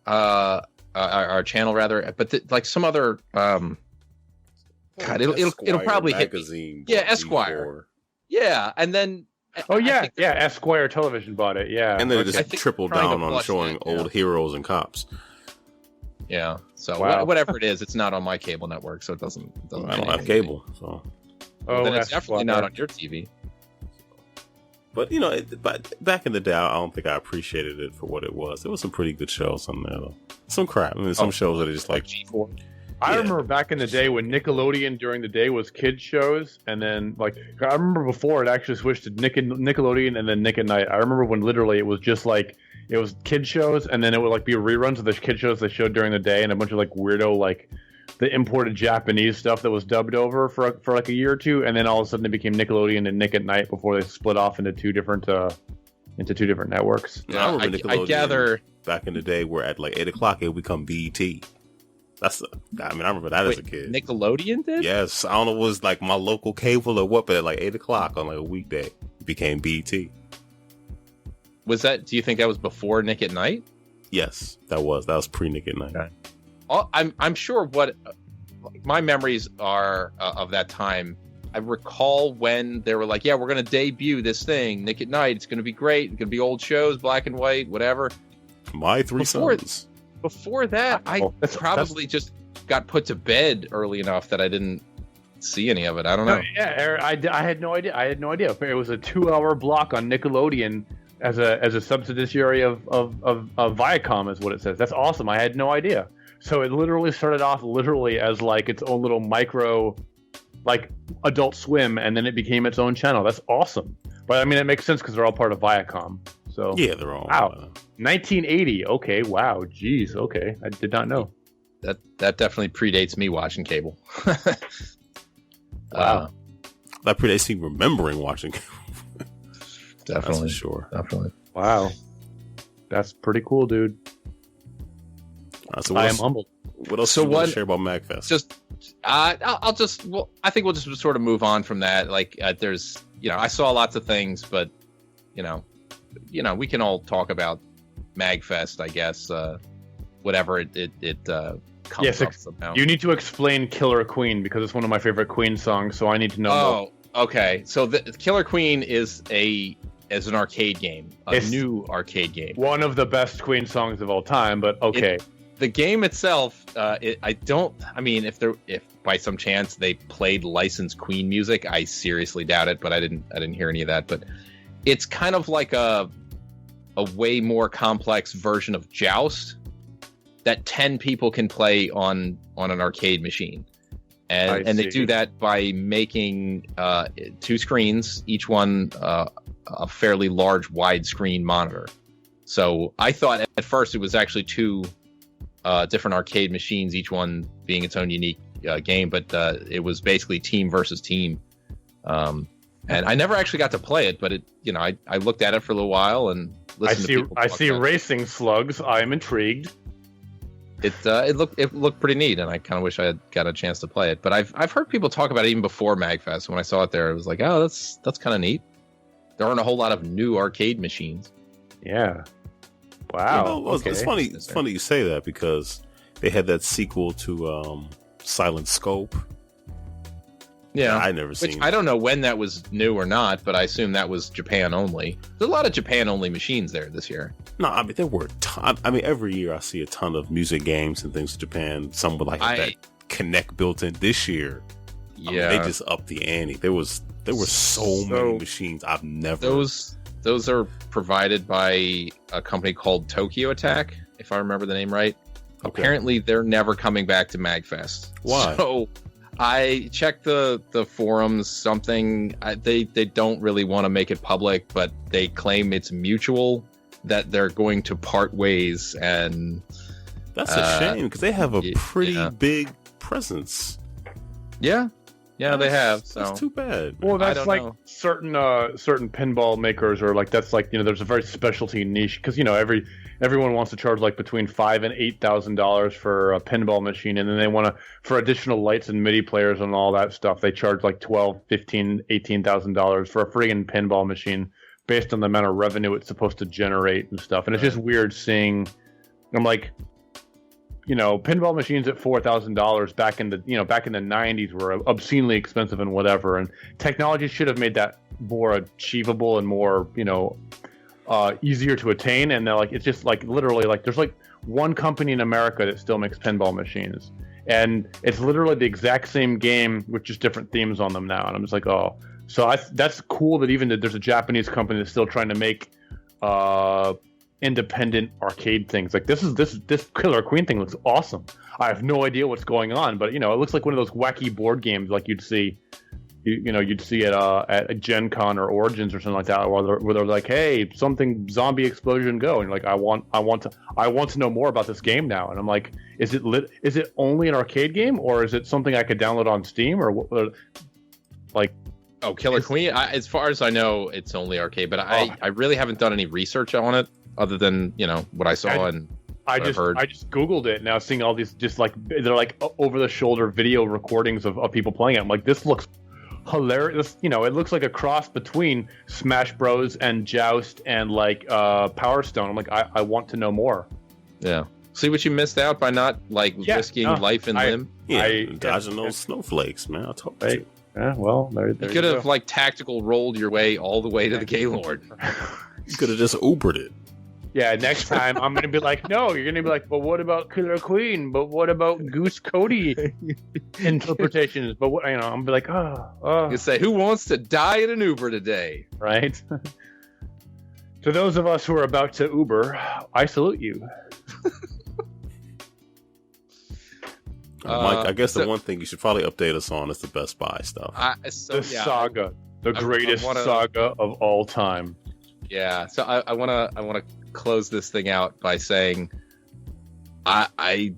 C: our channel rather, but like some other. God, it'll probably
A: magazine
C: hit. Yeah, Esquire. G4. Yeah, and then.
B: Esquire Television bought it. Yeah,
A: and then it just tripled down on showing old heroes and cops.
C: Yeah, so whatever it is, it's not on my cable network, so it doesn't.
A: I don't have cable, so.
C: Then it's definitely not on your TV.
A: But but back in the day, I don't think I appreciated it for what it was. There was some pretty good shows on there, though. Some crap. I mean, some shows that are just like
C: G4.
B: I remember back in the day when Nickelodeon during the day was kids shows, and then like I remember before it actually switched to Nickelodeon and then Nick at Night. I remember when literally it was just like it was kid shows, and then it would like be reruns of the kid shows they showed during the day, and a bunch of like weirdo like the imported Japanese stuff that was dubbed over for like a year or two, and then all of a sudden it became Nickelodeon and Nick at Night before they split off into two different networks.
A: Yeah, I gather back in the day where at like 8 o'clock it would become BET. I remember that as a kid.
C: Nickelodeon did?
A: Yes. I don't know if it was like my local cable or what, but at like 8 o'clock on like a weekday, it became BET.
C: Do you think that was before Nick at Night?
A: Yes, that was pre-Nick at Night.
C: Okay. I'm sure what my memories are of that time. I recall when they were like, yeah, we're going to debut this thing, Nick at Night. It's going to be great. It's going to be old shows, black and white, whatever.
A: My Three Sons.
C: Before that, I probably just got put to bed early enough that I didn't see any of it. I don't know.
B: I had no idea. It was a 2-hour block on Nickelodeon as a subsidiary of Viacom, is what it says. That's awesome. I had no idea. So it literally started off as like its own little micro, like Adult Swim, and then it became its own channel. That's awesome. But I mean, it makes sense because they're all part of Viacom. So
A: yeah, they're all.
B: Wow. 1980. Okay. Wow. Jeez. Okay. I did not know.
C: That definitely predates me watching cable.
B: Wow.
A: That predates me remembering watching cable.
C: Definitely.
A: That's for sure.
C: Definitely.
B: Wow. That's pretty cool, dude. I am humbled.
A: What else do you want to share about MAGfest?
C: I think we'll just sort of move on from that. Like, there's, I saw lots of things, but, we can all talk about MAGfest, I guess, whatever it comes up somehow. You
B: need to explain Killer Queen because it's one of my favorite Queen songs, so I need to know more.
C: Okay. So the Killer Queen is an arcade game, new arcade game.
B: One of the best Queen songs of all time, but okay.
C: the game itself, I mean, if by some chance they played licensed Queen music, I seriously doubt it, but I didn't hear any of that. But it's kind of like a way more complex version of Joust that 10 people can play on an arcade machine. And they do that by making 2 screens, each one a fairly large widescreen monitor. So I thought at first it was actually 2 different arcade machines, each one being its own unique game, but it was basically team versus team. And I never actually got to play it, but I looked at it for a little while and listened to people.
B: I see racing slugs. I am intrigued.
C: It looked pretty neat, and I kind of wish I had got a chance to play it. But I've heard people talk about it even before MAGfest. When I saw it there, it was like, oh, that's kind of neat. There aren't a whole lot of new arcade machines.
B: Yeah. Wow.
A: Okay. It's funny. It's funny you say that because they had that sequel to Silent Scope.
C: Yeah,
A: I never seen.
C: Which I don't know when that was new or not, but I assume that was Japan only. There's a lot of Japan only machines there this year.
A: No, I mean there were a ton. I mean every year I see a ton of music games and things in Japan. Some with like that Connect built in. This year,
C: yeah,
A: they just upped the ante. There were so many machines I've never.
C: Those are provided by a company called Tokyo Attack, if I remember the name right. Okay. Apparently, they're never coming back to MAGfest.
A: Why?
C: So I checked the forums. They don't really want to make it public, but they claim it's mutual that they're going to part ways, and
A: that's a shame because they have a pretty big presence.
C: Yeah, they have. So
A: that's too bad.
B: Well, that's like certain pinball makers, or like that's like there's a very specialty niche because everyone wants to charge like between $5,000 and $8,000 for a pinball machine, and then they want to for additional lights and MIDI players and all that stuff. They charge like $12,000, $15,000, $18,000 for a friggin' pinball machine based on the amount of revenue it's supposed to generate and stuff. And it's just weird seeing. I'm like, pinball machines at $4,000 back in the 90s were obscenely expensive and whatever. And technology should have made that more achievable and more, easier to attain. And they're like, it's just like literally like there's like one company in America that still makes pinball machines, and it's literally the exact same game with just different themes on them now. And I'm just like, oh, so that's cool that even that there's a Japanese company that's still trying to make independent arcade things. Like this Killer Queen thing looks awesome. I have no idea what's going on, but it looks like one of those wacky board games like you'd see at a Gen Con or Origins or something like that, where they're like, hey, something zombie explosion go, and you're like, I want to know more about this game now. And I'm like, is it only an arcade game, or is it something I could download on Steam, or what? Like,
C: oh, Killer Queen. As far as I know, it's only arcade, but I really haven't done any research on it other than what I saw and what I've heard.
B: I just Googled it, now seeing all these just like they're like over the shoulder video recordings of people playing it. I'm like, this looks hilarious. It looks like a cross between Smash Bros and Joust and like Power Stone. I'm like, I want to know more.
C: Yeah. See what you missed out by not risking life and limb.
A: Yeah, dodging those snowflakes, man. I told you.
B: Yeah, well, there
C: you could have tactical rolled your way all the way to the Gaylord.
A: You could have just Ubered it.
B: Yeah, next time I'm gonna be like, no, you're gonna be like, but what about Killer Queen? But what about Goose Cody interpretations? But what, I'm gonna be like,
C: You say, who wants to die in an Uber today?
B: Right. To those of us who are about to Uber, I salute you.
A: Mike, I guess the one thing you should probably update us on is the Best Buy stuff.
B: Saga, the greatest saga of all time.
C: Yeah, so I want to close this thing out by saying I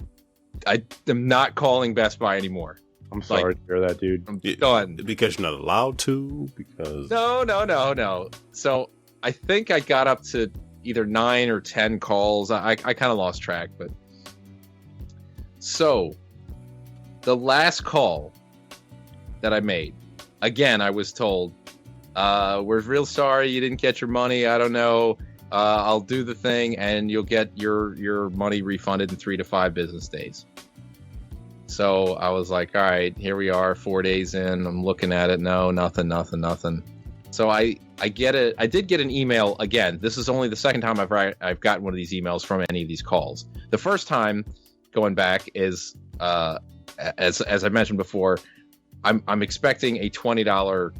C: am not calling Best Buy anymore.
B: I'm sorry to hear that, dude.
C: I'm done.
A: Because you're not allowed to? Because
C: No. So I think I got up to either 9 or 10 calls. I kind of lost track, but so the last call that I made, again, I was told, we're real sorry you didn't get your money. I don't know. I'll do the thing and you'll get your money refunded in 3 to 5 business days. So I was like, all right, here we are, 4 days in. I'm looking at it. No, nothing. So I get it. I did get an email again. This is only the second time I've gotten one of these emails from any of these calls. The first time going back is as I mentioned before, I'm expecting a $20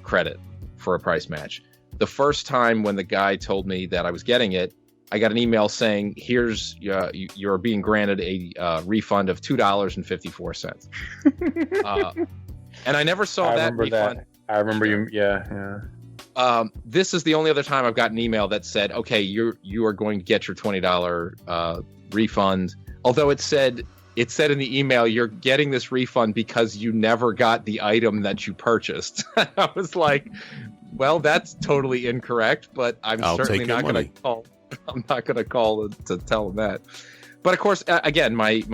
C: credit for a price match. The first time when the guy told me that I was getting it, I got an email saying, "Here's you're being granted a refund of $2.54." And I never saw that refund.
B: I remember you. Yeah.
C: This is the only other time I've got an email that said, "Okay, you are going to get your $20 refund." Although it said in the email, "You're getting this refund because you never got the item that you purchased." I was like, "Well, that's totally incorrect," but I'll certainly not going to call. I'm not going to call to tell them that. But of course, again, my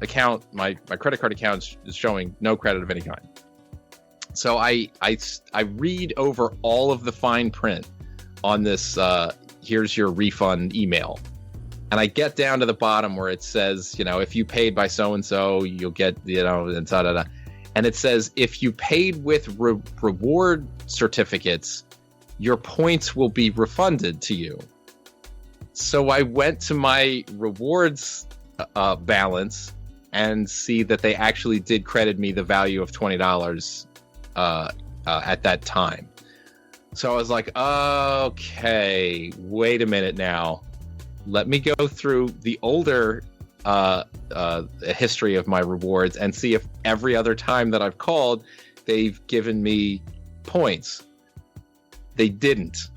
C: account, my credit card account is showing no credit of any kind. So I read over all of the fine print on this. Here's your refund email, and I get down to the bottom where it says, if you paid by so and so, you'll get, and da-da-da. And it says if you paid with reward certificates, your points will be refunded to you. So I went to my rewards balance and see that they actually did credit me the value of $20 at that time. So I was like, okay, wait a minute now. Let me go through the older history of my rewards and see if every other time that I've called, they've given me points. They didn't.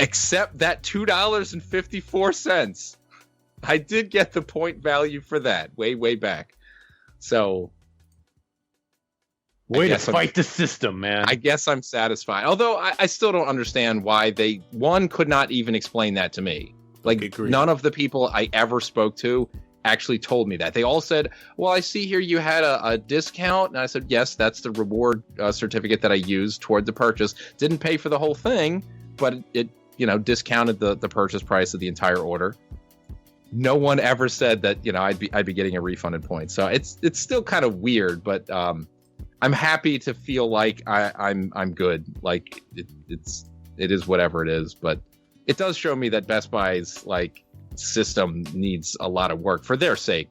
C: Except that $2.54. I did get the point value for that way back. So
B: way to fight the system, man.
C: I guess I'm satisfied. Although I still don't understand why one could not even explain that to me. Like, none of the people I ever spoke to actually told me that. They all said, "Well, I see here you had a discount." And I said, "Yes, that's the reward certificate that I used toward the purchase. Didn't pay for the whole thing, but it discounted the purchase price of the entire order." No one ever said that, I'd be getting a refunded point. So it's still kind of weird, but I'm happy to feel like I'm good. Like it is whatever it is, but it does show me that Best Buy's system needs a lot of work for their sake,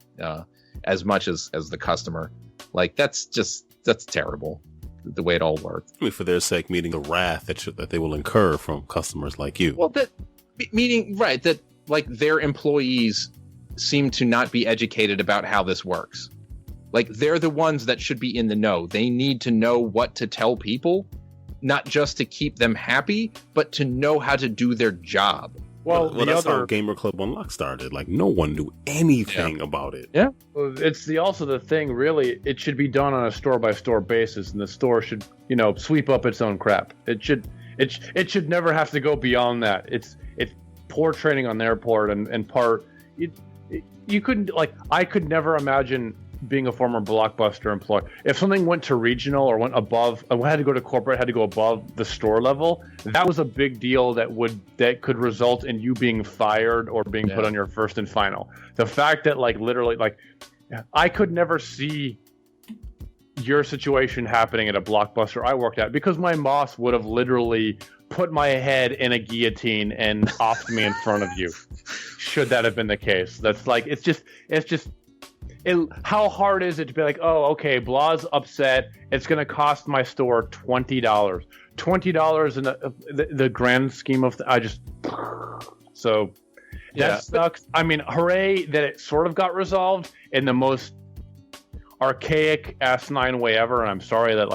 C: as much as the customer. Like that's terrible, the way it all worked.
A: I mean, for their sake, meaning the wrath that they will incur from customers like you.
C: Well, meaning that their employees seem to not be educated about how this works. Like, they're the ones that should be in the know. They need to know what to tell people, not just to keep them happy, but to know how to do their job.
A: Well, that's how Gamer Club Unlocked started. Like, no one knew anything about it.
B: Yeah. Well, it's also the thing, really, it should be done on a store-by-store basis, and the store should, sweep up its own crap. It should never have to go beyond that. It's poor training on their part, and part... You couldn't... I could never imagine being a former Blockbuster employee. If something went to regional or went above... had to go to corporate, had to go above the store level, that was a big deal that could result in you being fired or being put on your first and final. The fact that, literally, I could never see your situation happening at a Blockbuster I worked at, because my boss would have literally put my head in a guillotine and offed me in front of you, should that have been the case. That's how hard is it to be like, oh, okay, Blah's upset, it's going to cost my store $20. $20 in the grand scheme of so that sucks. I mean, hooray that it sort of got resolved in the most archaic asinine way ever, and I'm sorry that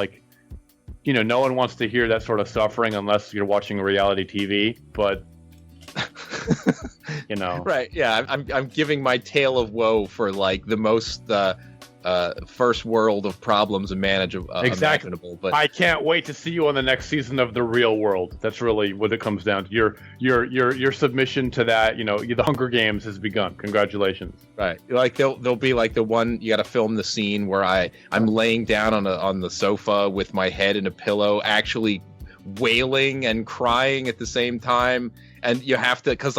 B: no one wants to hear that sort of suffering unless you're watching reality TV, but
C: right, yeah, I'm giving my tale of woe for the most first world of problems imaginable. But
B: I can't wait to see you on the next season of The Real World. That's really what it comes down to. Your submission to that, the Hunger Games has begun. Congratulations.
C: Right, there'll be the one you got to film the scene where I'm laying down on the sofa with my head in a pillow, actually wailing and crying at the same time, and you have to, because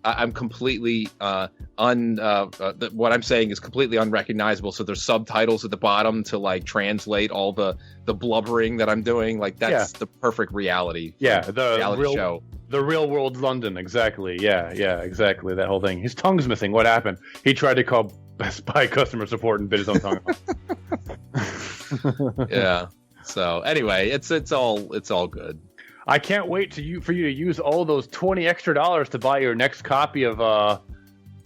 C: I'm completely what I'm saying is completely unrecognizable. So there's subtitles at the bottom to like translate all the blubbering that I'm doing. Like that's the perfect reality.
B: Yeah, the
C: reality show.
B: The real world London, exactly. Yeah, exactly. That whole thing. His tongue's missing. What happened? He tried to call Best Buy customer support and bit his own tongue off.
C: Yeah. So anyway, it's all good.
B: I can't wait for you to use all those $20 extra to buy your next copy of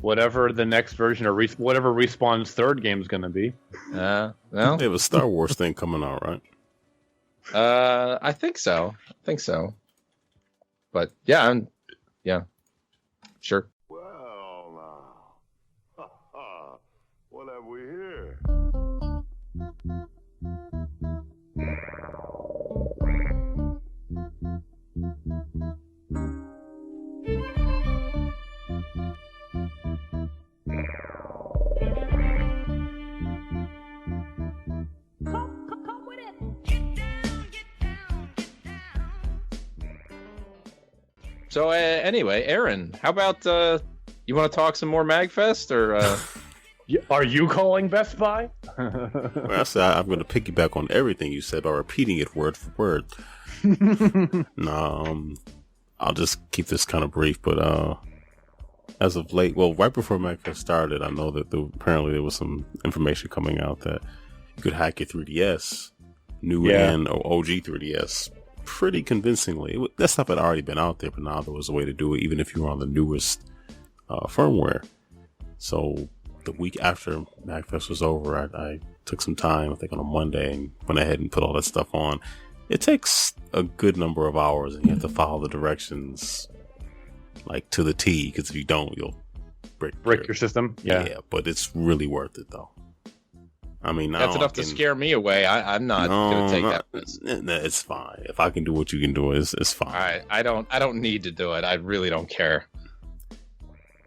B: whatever the next version of whatever Respawn's third game is going to be.
C: Well,
A: they have a Star Wars thing coming out, right?
C: I think so. But yeah, sure.
D: Well, now, what have we here?
E: Come with it. Get down, get down, get down.
C: So anyway, Aaron, how about you want to talk some more MAGfest or?
B: Are you calling Best Buy?
A: Well, I said I'm going to piggyback on everything you said by repeating it word for word. No, I'll just keep this kind of brief. But as of late, well, right before MAGfest started, I know that apparently there was some information coming out that you could hack your 3DS, new and OG 3DS, pretty convincingly. That stuff had already been out there, but now there was a way to do it, even if you were on the newest firmware. So the week after MAGfest was over, I took some time, I think on a Monday, and went ahead and put all that stuff on. It takes a good number of hours, and you have to follow the directions like to the T, because if you don't, you'll break
B: your system.
A: Yeah, but it's really worth it though. I mean,
C: that's enough to scare me away. I'm not going to take that risk.
A: It's fine. If I can do what you can do, it's fine.
C: I don't need to do it. I really don't care.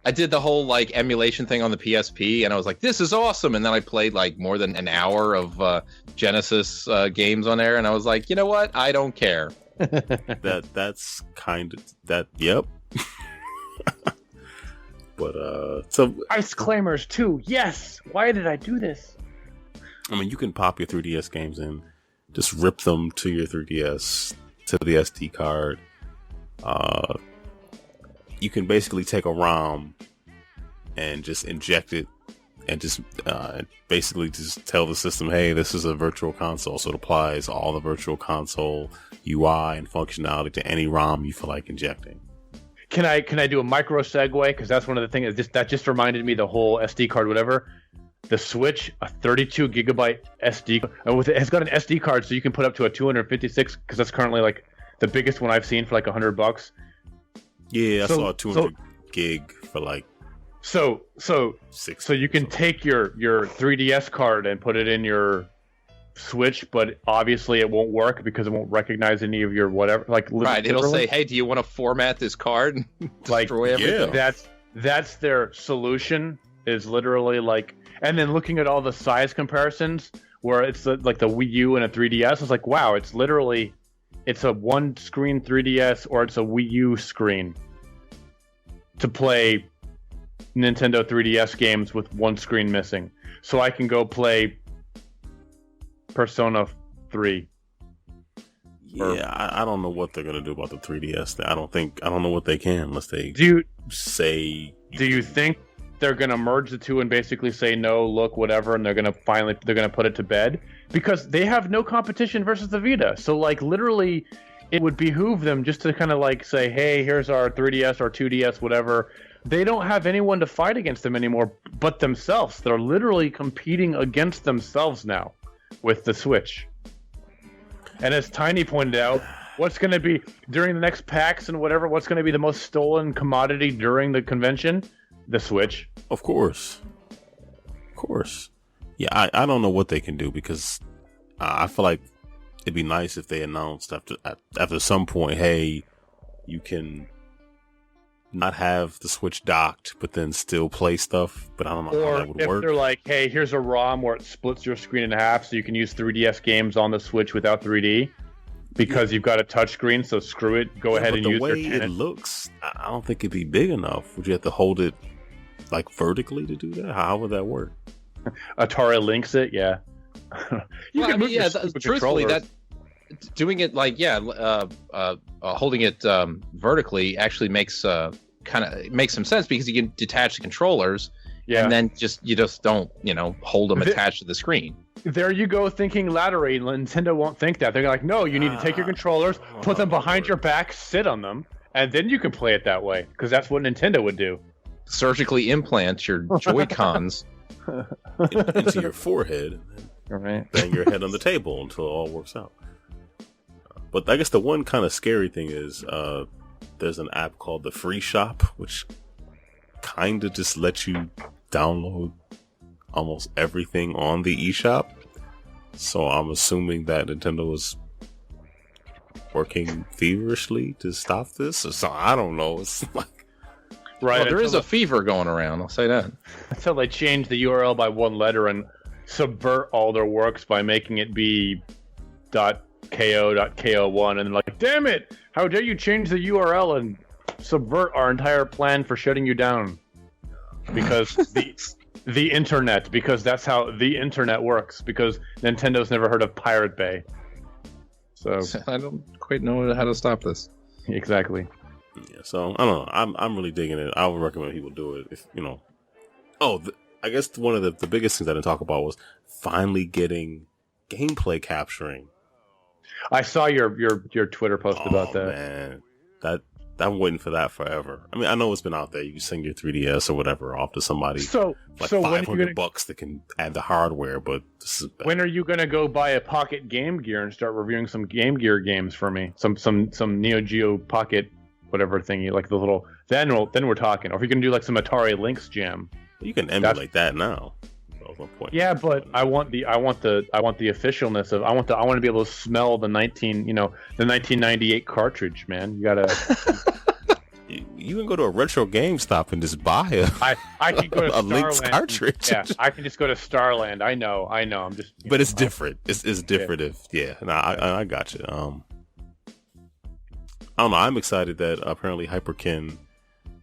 C: I did the whole like emulation thing on the PSP, and I was like, "This is awesome!" And then I played like more than an hour of Genesis games on there, and I was like, "You know what? I don't care."
A: That's kind of that. Yep. But so
B: Ice Claimers 2. Yes. Why did I do this?
A: I mean, you can pop your 3DS games in, just rip them to your 3DS to the SD card. You can basically take a ROM and just inject it and just basically just tell the system, hey, this is a virtual console. So it applies all the virtual console UI and functionality to any ROM you feel like injecting.
B: Can I do a micro segue? Because that's one of the things that just reminded me, the whole SD card, whatever. The Switch, a 32 gigabyte SD, it's got an SD card, so you can put up to a 256, because that's currently like the biggest one I've seen for like $100.
A: Yeah, I saw a 200 gig for like
B: so you can take your 3DS card and put it in your Switch, but obviously it won't work because it won't recognize any of your whatever. Like
C: right, it'll say, "Hey, do you want to format this card?"
B: Like
C: destroy everything.
A: Yeah.
B: That's their solution. Is literally like, and then looking at all the size comparisons, where it's like the Wii U and a 3DS, it's like, wow, it's a one screen 3DS or it's a Wii U screen to play Nintendo 3DS games with one screen missing. So I can go play Persona 3.
A: Yeah, I don't know what they're gonna do about the 3DS. I don't know what they can unless they say.
B: Do you think they're gonna merge the two and basically say no, look, whatever, and they're gonna put it to bed? Because they have no competition versus the Vita. So like literally, it would behoove them just to kind of like say, hey, here's our 3DS or 2DS, whatever. They don't have anyone to fight against them anymore but themselves. They're literally competing against themselves now with the Switch. And as Tiny pointed out, what's going to be, during the next PAX and whatever, what's going to be the most stolen commodity during the convention? The Switch.
A: Of course. Yeah, I don't know what they can do, because I feel like it'd be nice if they announced after some point, hey, you can not have the Switch docked, but then still play stuff. But I don't know how that would work.
B: Or if they're like, hey, here's a ROM where it splits your screen in half so you can use 3DS games on the Switch without 3D. because you've got a touchscreen. So screw it. Go ahead and
A: the
B: use
A: way
B: your
A: it
B: tenant.
A: looks, I don't think it'd be big enough. Would you have to hold it like vertically to do that? How would that work?
B: Atari links it, yeah.
C: Truthfully, that doing it like holding it vertically actually makes some sense because you can detach the controllers, and then you just don't hold them attached to the screen.
B: There you go, thinking laterally. Nintendo won't think that. They're like, no, you need to take your controllers, put them behind your back, sit on them, and then you can play it that way because that's what Nintendo would do.
C: Surgically implant your Joy-Cons
A: into your forehead, and then bang your head on the table until it all works out. But I guess the one kind of scary thing is there's an app called the Free Shop, which kind of just lets you download almost everything on the eShop. So I'm assuming that Nintendo is working feverishly to stop this. So I don't know. It's like,
B: right.
C: Well, there is a fever going around. I'll say that.
B: Until they change the URL by one letter and subvert all their works by making it be .ko.ko1, and like, damn it! How dare you change the URL and subvert our entire plan for shutting you down? Because the internet, because that's how the internet works. Because Nintendo's never heard of Pirate Bay, so
C: I don't quite know how to stop this.
B: Exactly.
A: Yeah, so I don't know. I'm really digging it. I would recommend people do it. If I guess one of the biggest things I didn't talk about was finally getting gameplay capturing.
B: I saw your Twitter post about that.
A: Man, I'm waiting for that forever. I mean, I know it's been out there. You can send your 3DS or whatever off to somebody.
B: So
A: $500 that can add the hardware, but this is bad.
B: When are you gonna go buy a Pocket Game Gear and start reviewing some Game Gear games for me? Some Neo Geo Pocket whatever thingy, like the little. Then we're talking. Or if you're gonna do like some Atari Lynx Jam.
A: You can emulate that now. That was my point.
B: Yeah, but I want the officialness of I want to be able to smell the 1998 cartridge, man. You gotta.
A: You can go to a retro GameStop and just buy
B: I can go to
A: a Lynx cartridge.
B: Yeah, I can just go to Starland. I know. I'm just.
A: But it's different. It's different. I got you. I don't know. I'm excited that apparently Hyperkin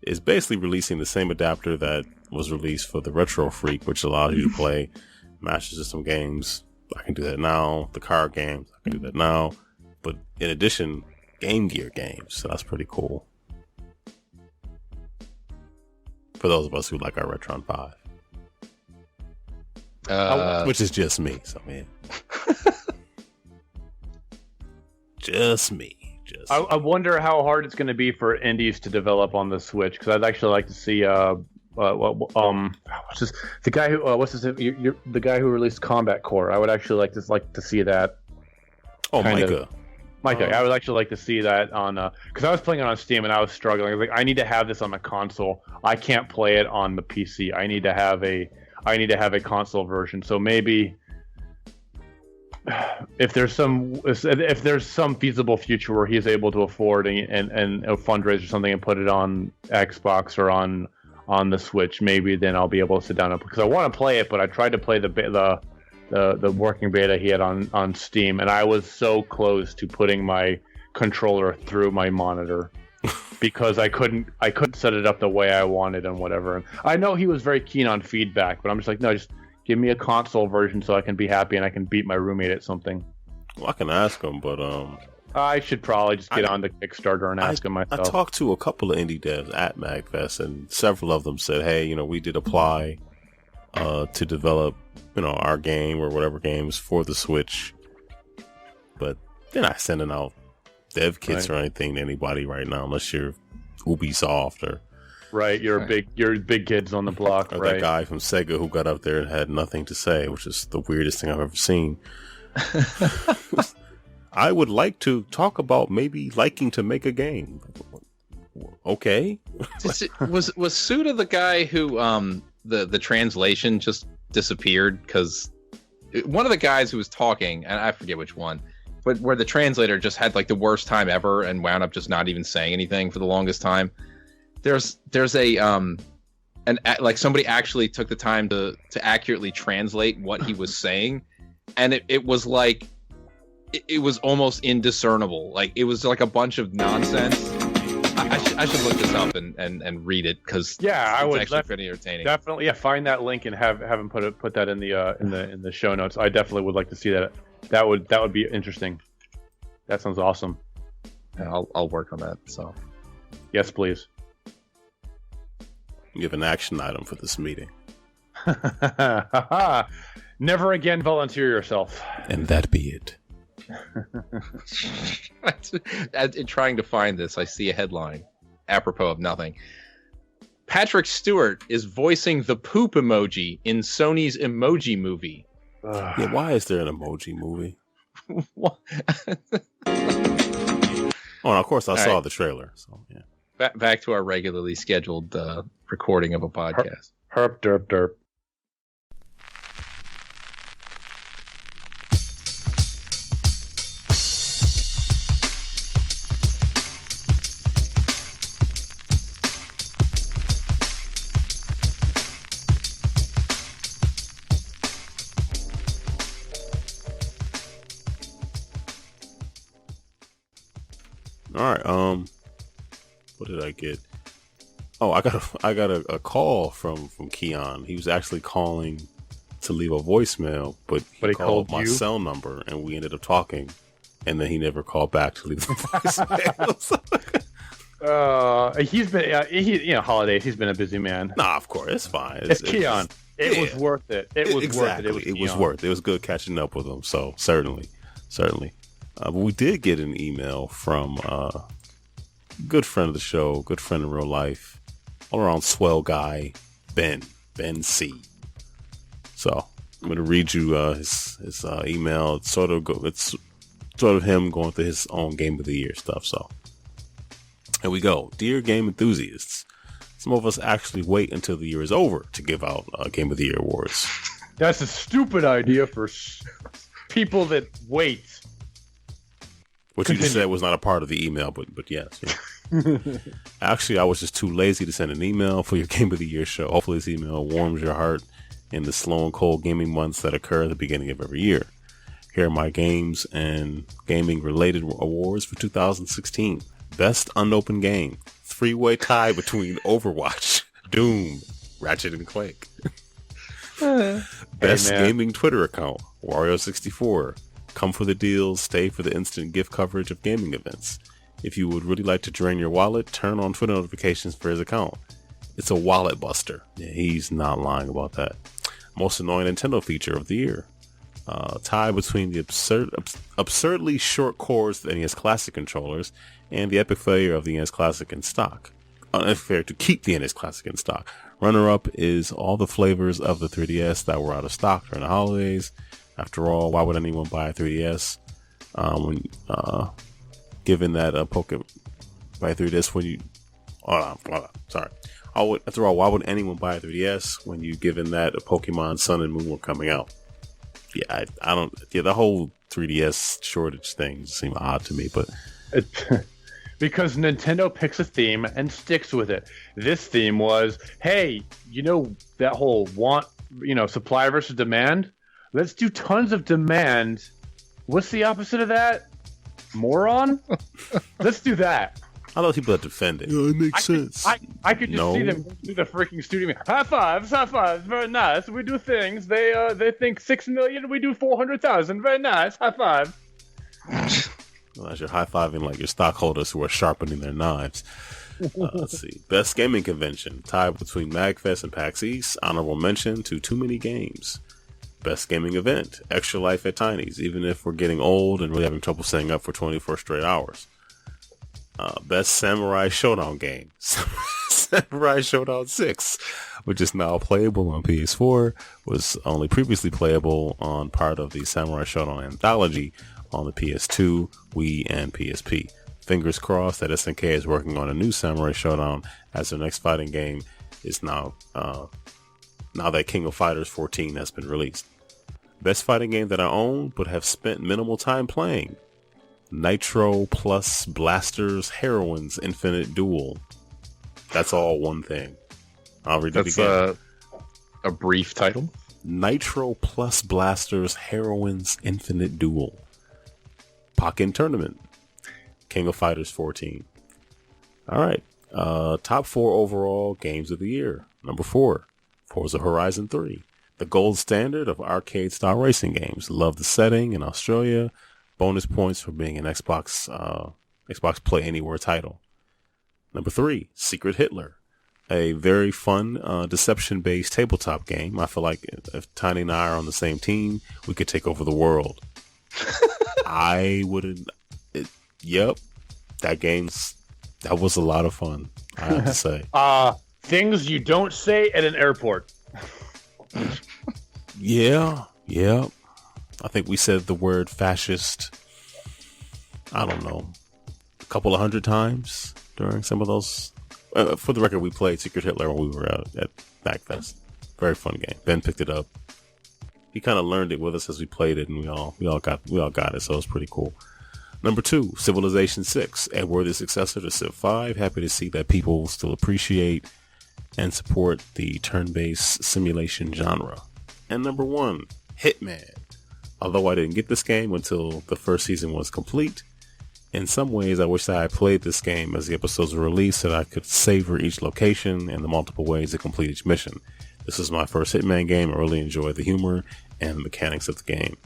A: is basically releasing the same adapter that was released for the Retro Freak, which allows you to play Master System games. I can do that now. The card games, I can do that now. But in addition, Game Gear games. So that's pretty cool. For those of us who like our Retron 5. Which is just me. So, man. Just me.
B: I wonder how hard it's going to be for indies to develop on the Switch, because I'd actually like to see what's this, the guy who the guy who released Combat Core. I would actually like to see that.
A: Oh, Micah.
B: I would actually like to see that on because I was playing it on Steam and I was struggling. I was like, I need to have this on my console. I can't play it on the PC. I need to have a console version. So maybe if there's some feasible future where he's able to afford and fundraise or something and put it on Xbox or on the Switch, maybe then I'll be able to sit down because I want to play it. But I tried to play the working beta he had on Steam, and I was so close to putting my controller through my monitor because I couldn't set it up the way I wanted and whatever. And I know he was very keen on feedback, but I'm just like, no, just give me a console version so I can be happy and I can beat my roommate at something.
A: Well, I can ask him, but
B: I should probably just get on the Kickstarter and ask him myself.
A: I talked to a couple of indie devs at MAGfest, and several of them said, "Hey, we did apply to develop, our game or whatever games for the Switch, but they're not sending out dev kits or anything to anybody right now, unless you're Ubisoft or."
B: Right, you're big kids on the block,
A: or
B: right?
A: That guy from Sega who got up there and had nothing to say, which is the weirdest thing I've ever seen. I would like to talk about maybe liking to make a game. Okay.
C: was Suda the guy who the translation just disappeared because one of the guys who was talking, and I forget which one, but where the translator just had like the worst time ever and wound up just not even saying anything for the longest time. There's a like somebody actually took the time to accurately translate what he was saying, and it was like it was almost indiscernible. Like it was like a bunch of nonsense. I should look this up and read it because
B: I would
C: actually pretty entertaining.
B: Definitely, find that link and have him put that in the show notes. I definitely would like to see that. That would be interesting. That sounds awesome.
C: Yeah, I'll work on that. So,
B: yes, please.
A: You have an action item for this meeting.
B: Never again volunteer yourself.
A: And that be it.
C: In trying to find this, I see a headline apropos of nothing. Patrick Stewart is voicing the poop emoji in Sony's Emoji Movie.
A: Yeah, why is there an emoji movie?
C: What?
A: Oh, and of course I saw the trailer. So yeah.
C: Back to our regularly scheduled recording of a podcast.
B: Herp derp derp.
A: All right. What did I get? Oh, I got a call from Keon. He was actually calling to leave a voicemail, but he called my cell number, and we ended up talking. And then he never called back to leave the voicemail.
B: He's been holidays. He's been a busy man.
A: Nah, of course, it's fine.
B: It's Keon. It was worth it. It was
A: exactly.
B: worth it.
A: It was worth it. It was good catching up with him. So certainly. But we did get an email from a good friend of the show, good friend in real life, all around swell guy, Ben C. So I'm going to read you his email. It's sort of him going through his own Game of the Year stuff. So here we go. Dear game enthusiasts, some of us actually wait until the year is over to give out Game of the Year awards.
B: That's a stupid idea for people that wait.
A: Which you just said was not a part of the email, but yes. Yeah. Actually, I was just too lazy to send an email for your Game of the Year show. Hopefully this email warms your heart in the slow and cold gaming months that occur at the beginning of every year. Here are my games and gaming related awards for 2016. Best unopened game. 3-way tie between Overwatch, Doom, Ratchet and Clank. Best gaming Twitter account. Wario64. Come for the deals, stay for the instant gift coverage of gaming events. If you would really like to drain your wallet, turn on Twitter notifications for his account. It's a wallet buster. Yeah, he's not lying about that. Most annoying Nintendo feature of the year. Tie between the absurdly short cords of the NES Classic controllers and the epic failure of the NES Classic in stock. Unfair to keep the NES Classic in stock. Runner-up is all the flavors of the 3DS that were out of stock during the holidays. After all, why would anyone buy a 3DS given that Pokemon buy a 3DS when you... Hold on, sorry. After all, why would anyone buy a 3DS when you given that Pokemon Sun and Moon were coming out? Yeah, I don't... Yeah, the whole 3DS shortage thing seemed odd to me, but...
B: Because Nintendo picks a theme and sticks with it. This theme was, hey, that whole supply versus demand? Let's do tons of demand. What's the opposite of that? Moron? Let's do that.
A: I love people that defend it. Yeah, it makes sense.
B: I could just see them do the freaking studio. High fives, very nice. We do things. They think 6 million, we do 400,000. Very nice. High five.
A: Well, as you're high-fiving like your stockholders who are sharpening their knives. Let's see. Best gaming convention. Tied between MAGfest and PAX East. Honorable mention to Too Many Games. Best gaming event. Extra Life at Tiny's. Even if we're getting old and really having trouble staying up for 24 straight hours. Best Samurai Showdown game. Samurai Showdown 6, which is now playable on PS4, was only previously playable on part of the Samurai Showdown anthology on the PS2, Wii, and PSP. Fingers crossed that SNK is working on a new Samurai Showdown as their next fighting game is now that King of Fighters 14 has been released. Best fighting game that I own but have spent minimal time playing. Nitro plus Blasters Heroines Infinite Duel. That's all one thing. I'll read it again.
C: That's a brief title.
A: Nitro plus Blasters Heroines Infinite Duel. Pokken Tournament, King of Fighters 14. All right. Top 4 overall games of the year. Number 4, Forza Horizon 3. The gold standard of arcade-style racing games. Love the setting in Australia. Bonus points for being an Xbox Play Anywhere title. Number 3, Secret Hitler. A very fun, deception-based tabletop game. I feel like if Tiny and I are on the same team, we could take over the world. I wouldn't. Yep, that was a lot of fun. I have to say.
B: Things you don't say at an airport.
A: Yeah. I think we said the word fascist, I don't know, a couple of 100 times during some of those. For the record, we played Secret Hitler when we were out at MAGfest. Very fun game. Ben picked it up. He kind of learned it with us as we played it, and we all got it. So it was pretty cool. Number 2, Civilization 6, a worthy successor to Civ 5. Happy to see that people still appreciate and support the turn-based simulation genre. And number 1, Hitman. Although I didn't get this game until the first season was complete, in some ways I wish that I played this game as the episodes were released so that I could savor each location and the multiple ways to complete each mission. This is my first Hitman game. I really enjoy the humor and the mechanics of the game.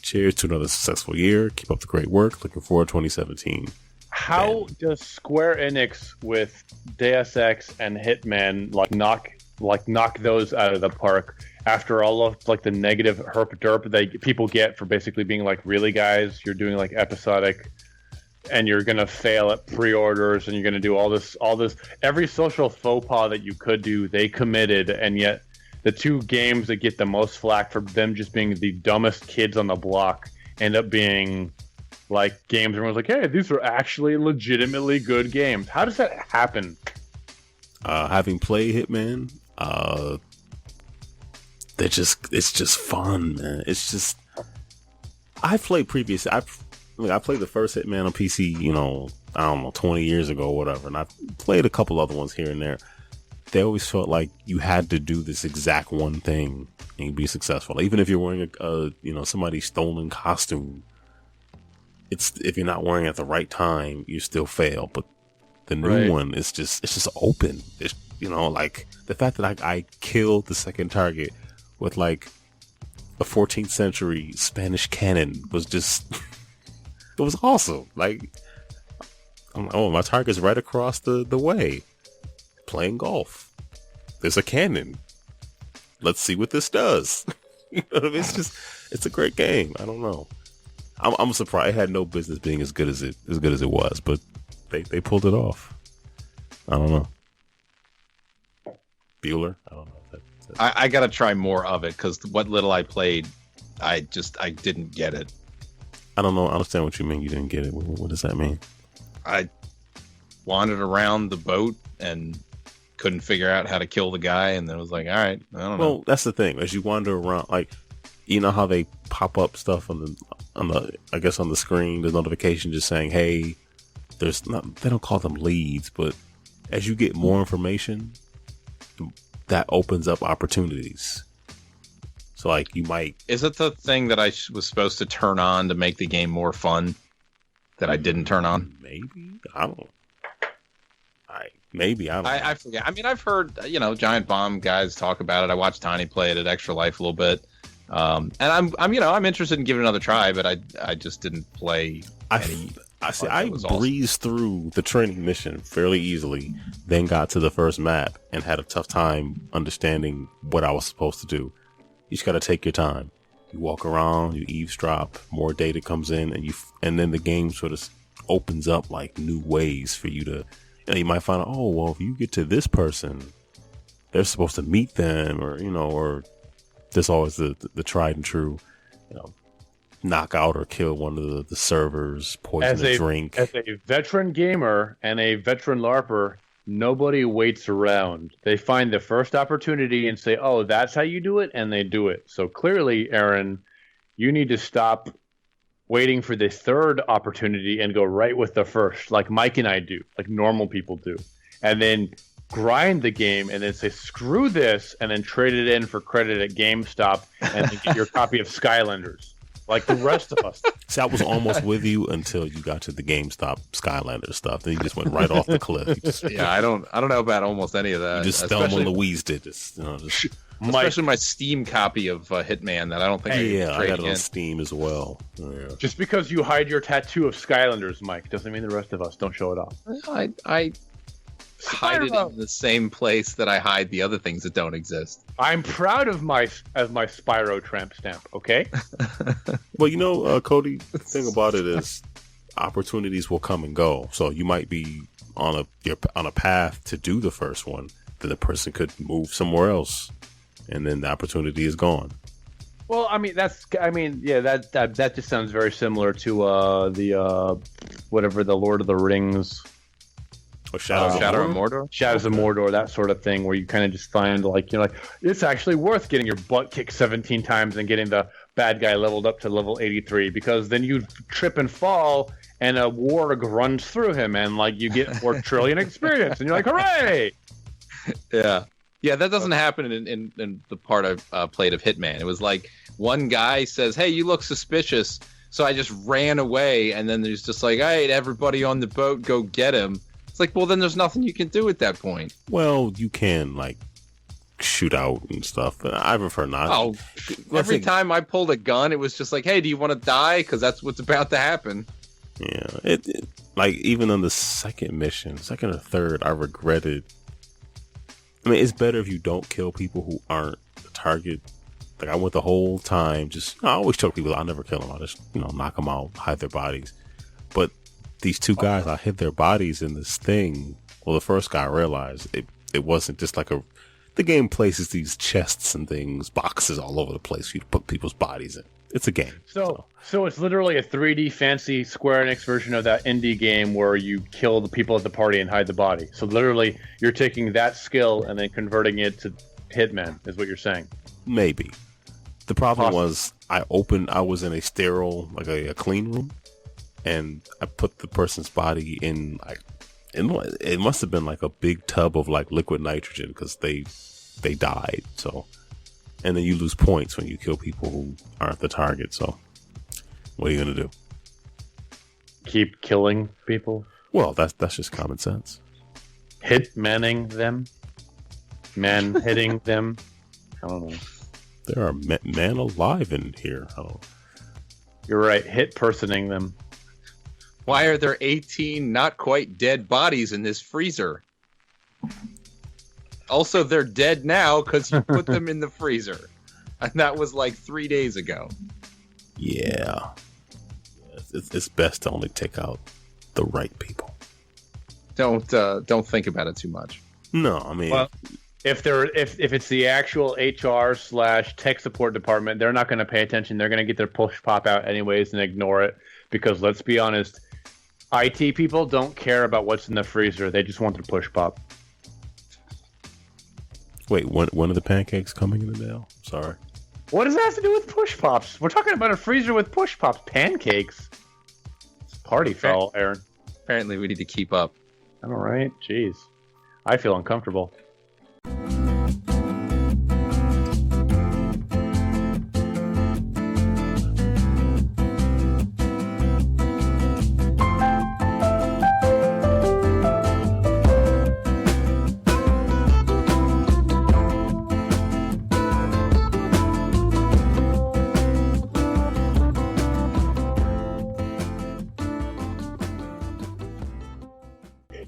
A: Cheers to another successful year. Keep up the great work. Looking forward to 2017.
B: How does Square Enix with Deus Ex and Hitman knock those out of the park after all of like the negative herp derp people get for basically being like, really guys, you're doing like episodic and you're gonna fail at pre-orders and you're gonna do all this every social faux pas that you could do, they committed, and yet the 2 games that get the most flack for them just being the dumbest kids on the block end up being like games everyone's like, hey, these are actually legitimately good games. How does that happen?
A: Having played Hitman, it's just fun, man. It's just, I played the first Hitman on PC, I don't know, 20 years ago or whatever, and I played a couple other ones here and there. They always felt like you had to do this exact one thing and be successful. Even if you're wearing somebody's stolen costume, if you're not wearing it at the right time, you still fail. But the new one is just open. It's, like the fact that I killed the second target with like a 14th century Spanish cannon was just, it was awesome. Like, my target's right across the way, playing golf. There's a cannon. Let's see what this does. It's a great game. I don't know. I'm surprised. It had no business being as good as it was, but they pulled it off. I don't know. Bueller? I don't know.
C: I gotta try more of it because what little I played, I didn't get it.
A: I don't know. I understand what you mean. You didn't get it. What does that mean?
C: I wandered around the boat and couldn't figure out how to kill the guy, and then was like, all right, I don't know.
A: Well, that's the thing. As you wander around, like, you know how they pop up stuff on the screen, the notification just saying, hey, they don't call them leads, but as you get more information, that opens up opportunities. So like you might...
C: Is it the thing that I was supposed to turn on to make the game more fun that I didn't turn on?
A: Maybe. I don't know. Maybe. I don't know.
C: I forget. I mean, I've heard, Giant Bomb guys talk about it. I watched Tiny play it at Extra Life a little bit. And I'm interested in giving it another try, but I just didn't play any.
A: I breezed through the training mission fairly easily, then got to the first map and had a tough time understanding what I was supposed to do. You just got to take your time. You walk around, you eavesdrop, more data comes in, and then the game sort of opens up like new ways for you to. You might find out, oh well, if you get to this person, they're supposed to meet them, or there's always the tried and true, knock out or kill one of the servers, poison a drink.
B: As a veteran gamer and a veteran LARPer, nobody waits around. They find the first opportunity and say, oh, that's how you do it, and they do it. So clearly, Aaron, you need to stop waiting for the third opportunity and go right with the first, like Mike and I do, like normal people do. And then grind the game and then say, screw this, and then trade it in for credit at GameStop and then get your copy of Skylanders. like the rest of us.
A: See, I was almost with you until you got to the GameStop Skylander stuff. Then you just went right off the cliff. You just,
C: Yeah, I don't know about almost any of that.
A: you just Thelma and Louise did this.
C: Especially my Steam copy of Hitman that I don't think
A: I got it on Steam as well. Yeah.
B: Just because you hide your tattoo of Skylanders, Mike, doesn't mean the rest of us don't show it off.
C: I hide it in the same place that I hide the other things that don't exist.
B: I'm proud of my Spyro tramp stamp. Okay.
A: Well, Cody, the thing about it is opportunities will come and go. So you might be on a path to do the first one, then the person could move somewhere else, and then the opportunity is gone.
B: Well, that just sounds very similar to the whatever the Lord of the Rings.
C: Shadow of Mordor?
B: Shadows of Mordor, that sort of thing, where you kind of just find, it's actually worth getting your butt kicked 17 times and getting the bad guy leveled up to level 83, because then you trip and fall, and a warg runs through him, and, you get 4 trillion experience, and you're like, hooray!
C: Yeah. Yeah, that doesn't happen in the part I've played of Hitman. It was like, one guy says, hey, you look suspicious, so I just ran away, and then there's just like, hey, everybody on the boat, go get him. It's like, well, then there's nothing you can do at that point.
A: Well, you can shoot out and stuff. I prefer not.
C: Oh, every time I pulled a gun, it was just like, hey, do you want to die? Because that's what's about to happen.
A: Yeah, even on the second or third, I regretted. I mean, it's better if you don't kill people who aren't the target. I went the whole time I always tell people I never kill them. I just knock them out, hide their bodies. But these two guys, I hid their bodies in this thing. Well, the first guy realized it wasn't just the game places these chests and things, boxes all over the place for you to put people's bodies in. It's a game.
B: So it's literally a 3D fancy Square Enix version of that indie game where you kill the people at the party and hide the body. So literally, you're taking that skill and then converting it to Hitman, is what you're saying. Maybe.
A: The problem was I was in a sterile, a clean room, and I put the person's body in it must have been a big tub of liquid nitrogen, because they died. So, and then you lose points when you kill people who aren't the target. So, what are you gonna do?
B: Keep killing people?
A: Well, that's just common sense.
B: Hitmanning them, man hitting them. I don't know.
A: There are men alive in here.
B: You're right. Hit personing them.
C: Why are there 18 not quite dead bodies in this freezer? Also, they're dead now because you put them in the freezer. And that was 3 days ago.
A: Yeah. It's best to only take out the right people.
C: Don't think about it too much.
A: No, I mean...
B: Well, if it's the actual HR/tech support department, they're not going to pay attention. They're going to get their push pop out anyways and ignore it. Because let's be honest, IT people don't care about what's in the freezer. They just want their push pop.
A: Wait, when are the pancakes coming in the mail? Sorry.
B: What does that have to do with push pops? We're talking about a freezer with push pops. Pancakes. It's party foul, Aaron.
C: Apparently we need to keep up.
B: All right. Jeez. I feel uncomfortable.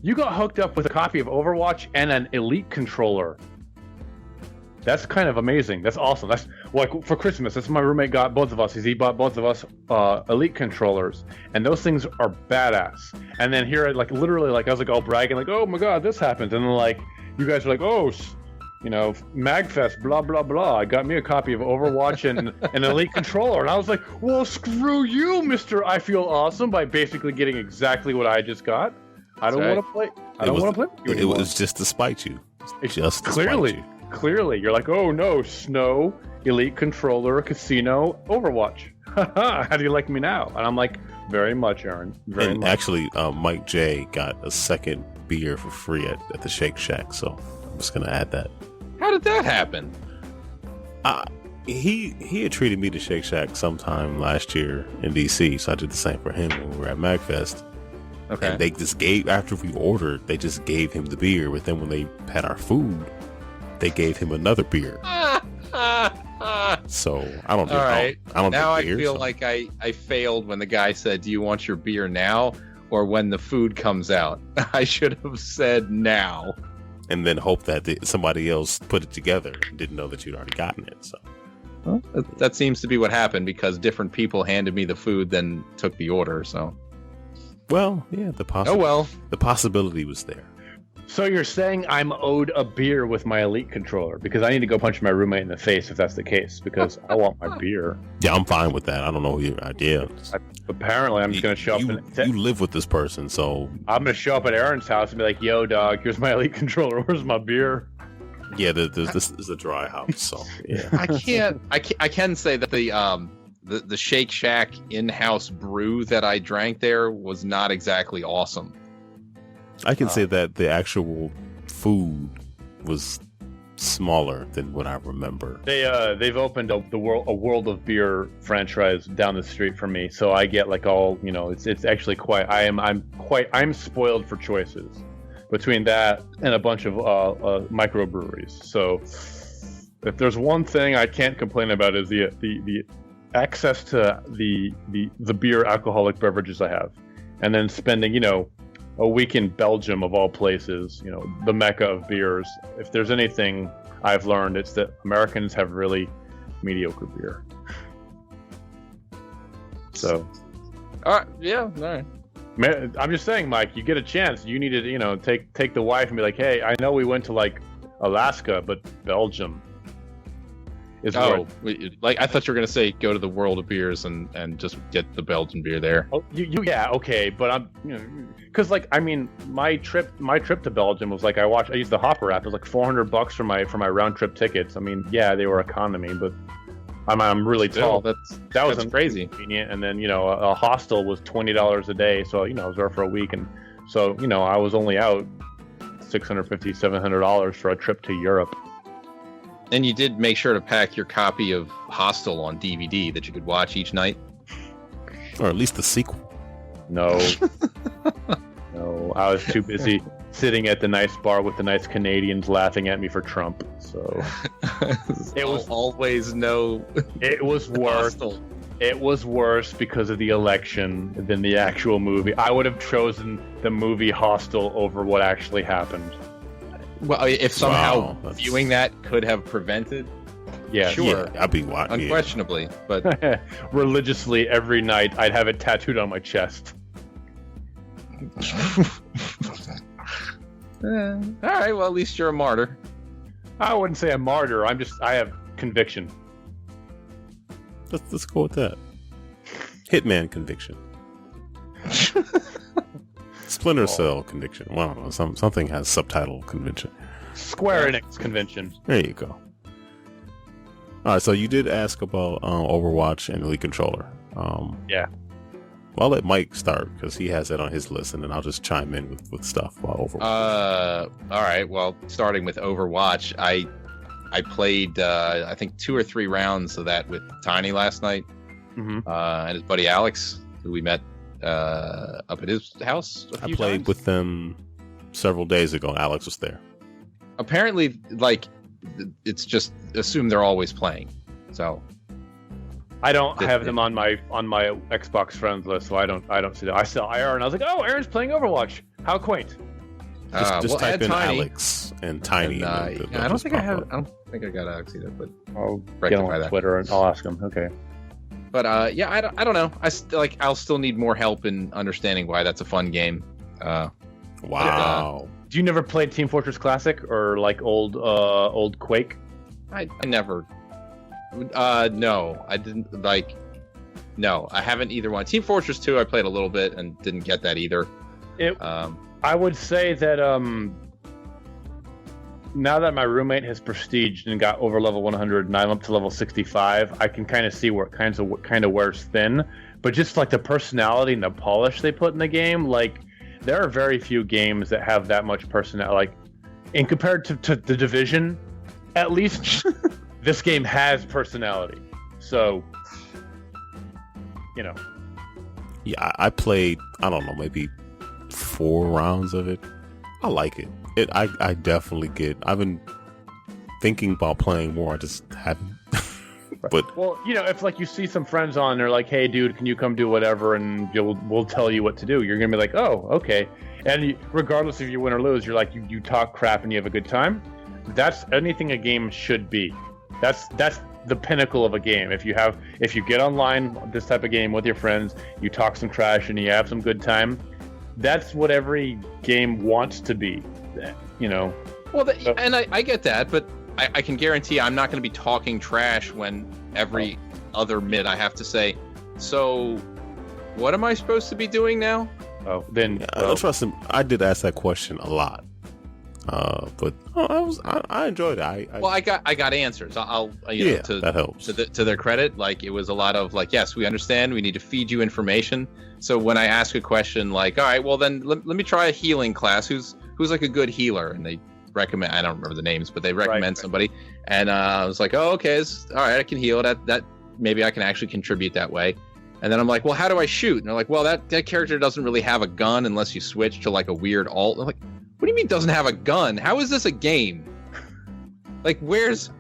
B: You got hooked up with a copy of Overwatch and an Elite controller. That's kind of amazing. That's awesome. That's for Christmas. That's what my roommate got both of us. He bought both of us Elite controllers, and those things are badass. And then here, literally, I was all bragging, oh my god, this happened. And then you guys are oh, MAGfest, blah blah blah. I got me a copy of Overwatch and an Elite controller, and I was like, well, screw you, Mister. I feel awesome by basically getting exactly what I just got. I don't want to play. I don't want to play with you anymore.
A: It was just to spite you.
B: It's just clearly. You're oh no, Snow, Elite controller, casino, Overwatch. How do you like me now? And I'm very much, Aaron. Very much.
A: Actually, Mike J got a second beer for free at the Shake Shack, so I'm just gonna add that.
C: How did that happen?
A: he had treated me to Shake Shack sometime last year in DC, so I did the same for him when we were at MAGfest.
C: Okay.
A: And they just gave, after we ordered, they just gave him the beer. But then when they had our food, they gave him another beer. So I don't.
C: All right.
A: I don't.
C: Now I
A: beer,
C: feel
A: so.
C: like I failed when the guy said, "Do you want your beer now or when the food comes out?" I should have said now.
A: And then hope that somebody else put it together and didn't know that you'd already gotten it. So
C: Well, that seems to be what happened because different people handed me the food than took the order. So.
A: well, yeah, the possibility was there.
B: So you're saying I'm owed a beer with my Elite controller because I need to go punch my roommate in the face if that's the case because I want my beer.
A: Yeah, I'm fine with that. I don't know your idea.
B: Apparently, I'm just going to show up.
A: You live with this person, so
B: I'm going to show up at Aaron's house and be like, "Yo, dog, here's my Elite controller. Where's my beer?"
A: yeah, this is a dry house, so yeah.
C: I can say that the Shake Shack in-house brew that I drank there was not exactly awesome.
A: I can say that the actual food was smaller than what I remember.
B: They've opened up a World of Beer franchise down the street from me, so I get like all it's actually quite. I'm spoiled for choices between that and a bunch of microbreweries. So if there's one thing I can't complain about is the access to the beer alcoholic beverages I have, and then spending a week in Belgium of all places, the mecca of beers. If there's anything I've learned, it's that Americans have really mediocre beer. So,
C: All right.
B: I'm just saying, Mike, you get a chance. You need to, take the wife and be like, "Hey, I know we went to like Alaska, but Belgium is where."
C: I thought you were gonna say go to the World of Beers and just get the Belgian beer there.
B: Oh, yeah, okay, but I'm, because my trip to Belgium was like I used the Hopper app. It was like $400 for my round trip tickets. Yeah, they were economy, but I'm really tall. That was
C: crazy.
B: Inconvenient. And then a hostel was $20 a day, so I was there for a week, and so I was only out $650-$700 for a trip to Europe.
C: And you did make sure to pack your copy of Hostel on DVD that you could watch each night?
A: Or at least the sequel.
B: No. No, I was too busy sitting at the nice bar with the nice Canadians laughing at me for Trump. So
C: it was always no.
B: It was worse.
C: Hostel.
B: It was worse because of the election than the actual movie. I would have chosen the movie Hostel over what actually happened.
C: Well, if somehow viewing that could have prevented,
B: yeah,
C: sure,
A: I'd be watching.
C: Unquestionably, but
B: religiously every night I'd have it tattooed on my chest.
C: All right, well, at least you're a martyr.
B: I wouldn't say a martyr. I have conviction.
A: Let's go with that. Hitman conviction. Splinter Cell conviction. Well, I don't know, something has subtitle convention.
B: Square Enix convention.
A: There you go. All right, so you did ask about Overwatch and Elite Controller.
B: Yeah.
A: Well, I'll let Mike start because he has that on his list, and then I'll just chime in with stuff about Overwatch.
C: All right. Well, starting with Overwatch, I played I think 2 or 3 rounds of that with Tiny last night, and his buddy Alex, who we met up at his house.
A: I played with them several days ago. Alex was there.
C: Apparently, it's just assume they're always playing. So
B: I don't have them on my Xbox friends list, so I don't see that. I saw Aaron, and I was like, "Oh, Aaron's playing Overwatch. How quaint!"
A: Just type in
C: Tiny.
A: Alex and Tiny.
C: I don't think I got Alex either, but
B: I'll get him on Twitter and I'll ask him. Okay.
C: But I don't know. I'll still need more help in understanding why that's a fun game.
A: Wow.
B: Do you never play Team Fortress Classic or like old Quake?
C: I never. No, I didn't like. No, I haven't either one. Team Fortress 2, I played a little bit and didn't get that either.
B: I would say that now that my roommate has prestiged and got over level 100 and I'm up to level 65, I can kind of see where it kind of wears thin. But just like the personality and the polish they put in the game, like there are very few games that have that much personality. Like, in compared to the Division, at least this game has personality. So,
A: Yeah, I played, I don't know, maybe 4 rounds of it. I like it. I definitely I've been thinking about playing more. I just haven't. But
B: well, if like you see some friends on, they're like, "Hey, dude, can you come do whatever?" And we'll tell you what to do. You're gonna be like, "Oh, okay." And regardless if you win or lose, you're like, you talk crap and you have a good time. That's anything a game should be. That's the pinnacle of a game. If you get online this type of game with your friends, you talk some trash and you have some good time. That's what every game wants to be.
C: Well, and I get that, but I can guarantee I'm not going to be talking trash when every other mid I have to say, so what am I supposed to be doing now?
B: Oh, then
A: trust him. I did ask that question a lot, but I enjoyed it.
C: I got answers.
A: That helps.
C: To their credit, like it was a lot of like, yes, we understand. We need to feed you information. So when I ask a question like, all right, well then let me try a healing class. Who's like a good healer? And they recommend, I don't remember the names, but they recommend somebody, and I was like, oh, okay, all right, I can heal. That maybe I can actually contribute that way. And then I'm like, well, how do I shoot? And they're like, well, that character doesn't really have a gun unless you switch to like a weird alt. I'm like, what do you mean doesn't have a gun? How is this a game? Like, where's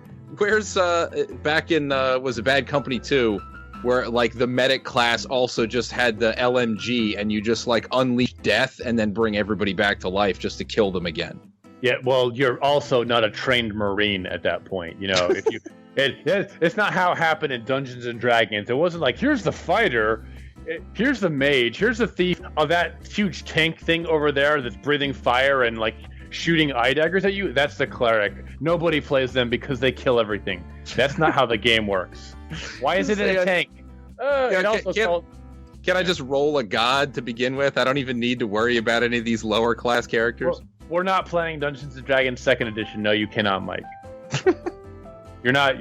C: back in was it Bad Company 2, where like the medic class also just had the LMG and you just like unleash death and then bring everybody back to life just to kill them again.
B: Yeah, well, you're also not a trained Marine at that point. If you, it's not how it happened in Dungeons and Dragons. It wasn't like, here's the fighter, here's the mage, here's the thief. Oh, that huge tank thing over there that's breathing fire and like shooting eye daggers at you. That's the cleric. Nobody plays them because they kill everything. That's not how the game works. Why is it in a tank?
C: Can I just roll a god to begin with? I don't even need to worry about any of these lower class characters.
B: Well, we're not playing Dungeons and Dragons 2nd Edition. No, you cannot, Mike. You're not.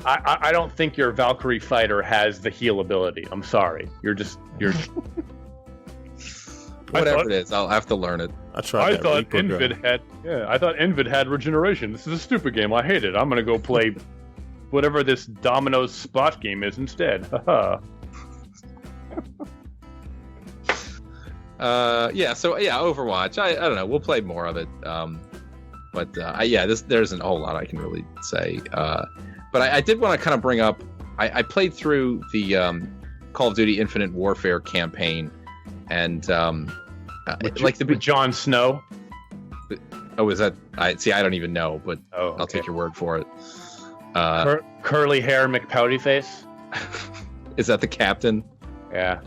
B: I don't think your Valkyrie fighter has the heal ability. I'm sorry. You're.
C: Whatever it is, I'll have to learn it.
B: I thought Invid had regeneration. This is a stupid game. I hate it. I'm gonna go play whatever this Domino's spot game is instead. Haha.
C: Overwatch. I don't know. We'll play more of it. There isn't a whole lot I can really say. But I did want to kind of bring up. I played through the Call of Duty Infinite Warfare campaign, and
B: with Jon Snow.
C: Oh, is that? I don't even know, but I'll take your word for it.
B: Curly hair, McPouty face.
C: Is that the captain?
B: Yeah.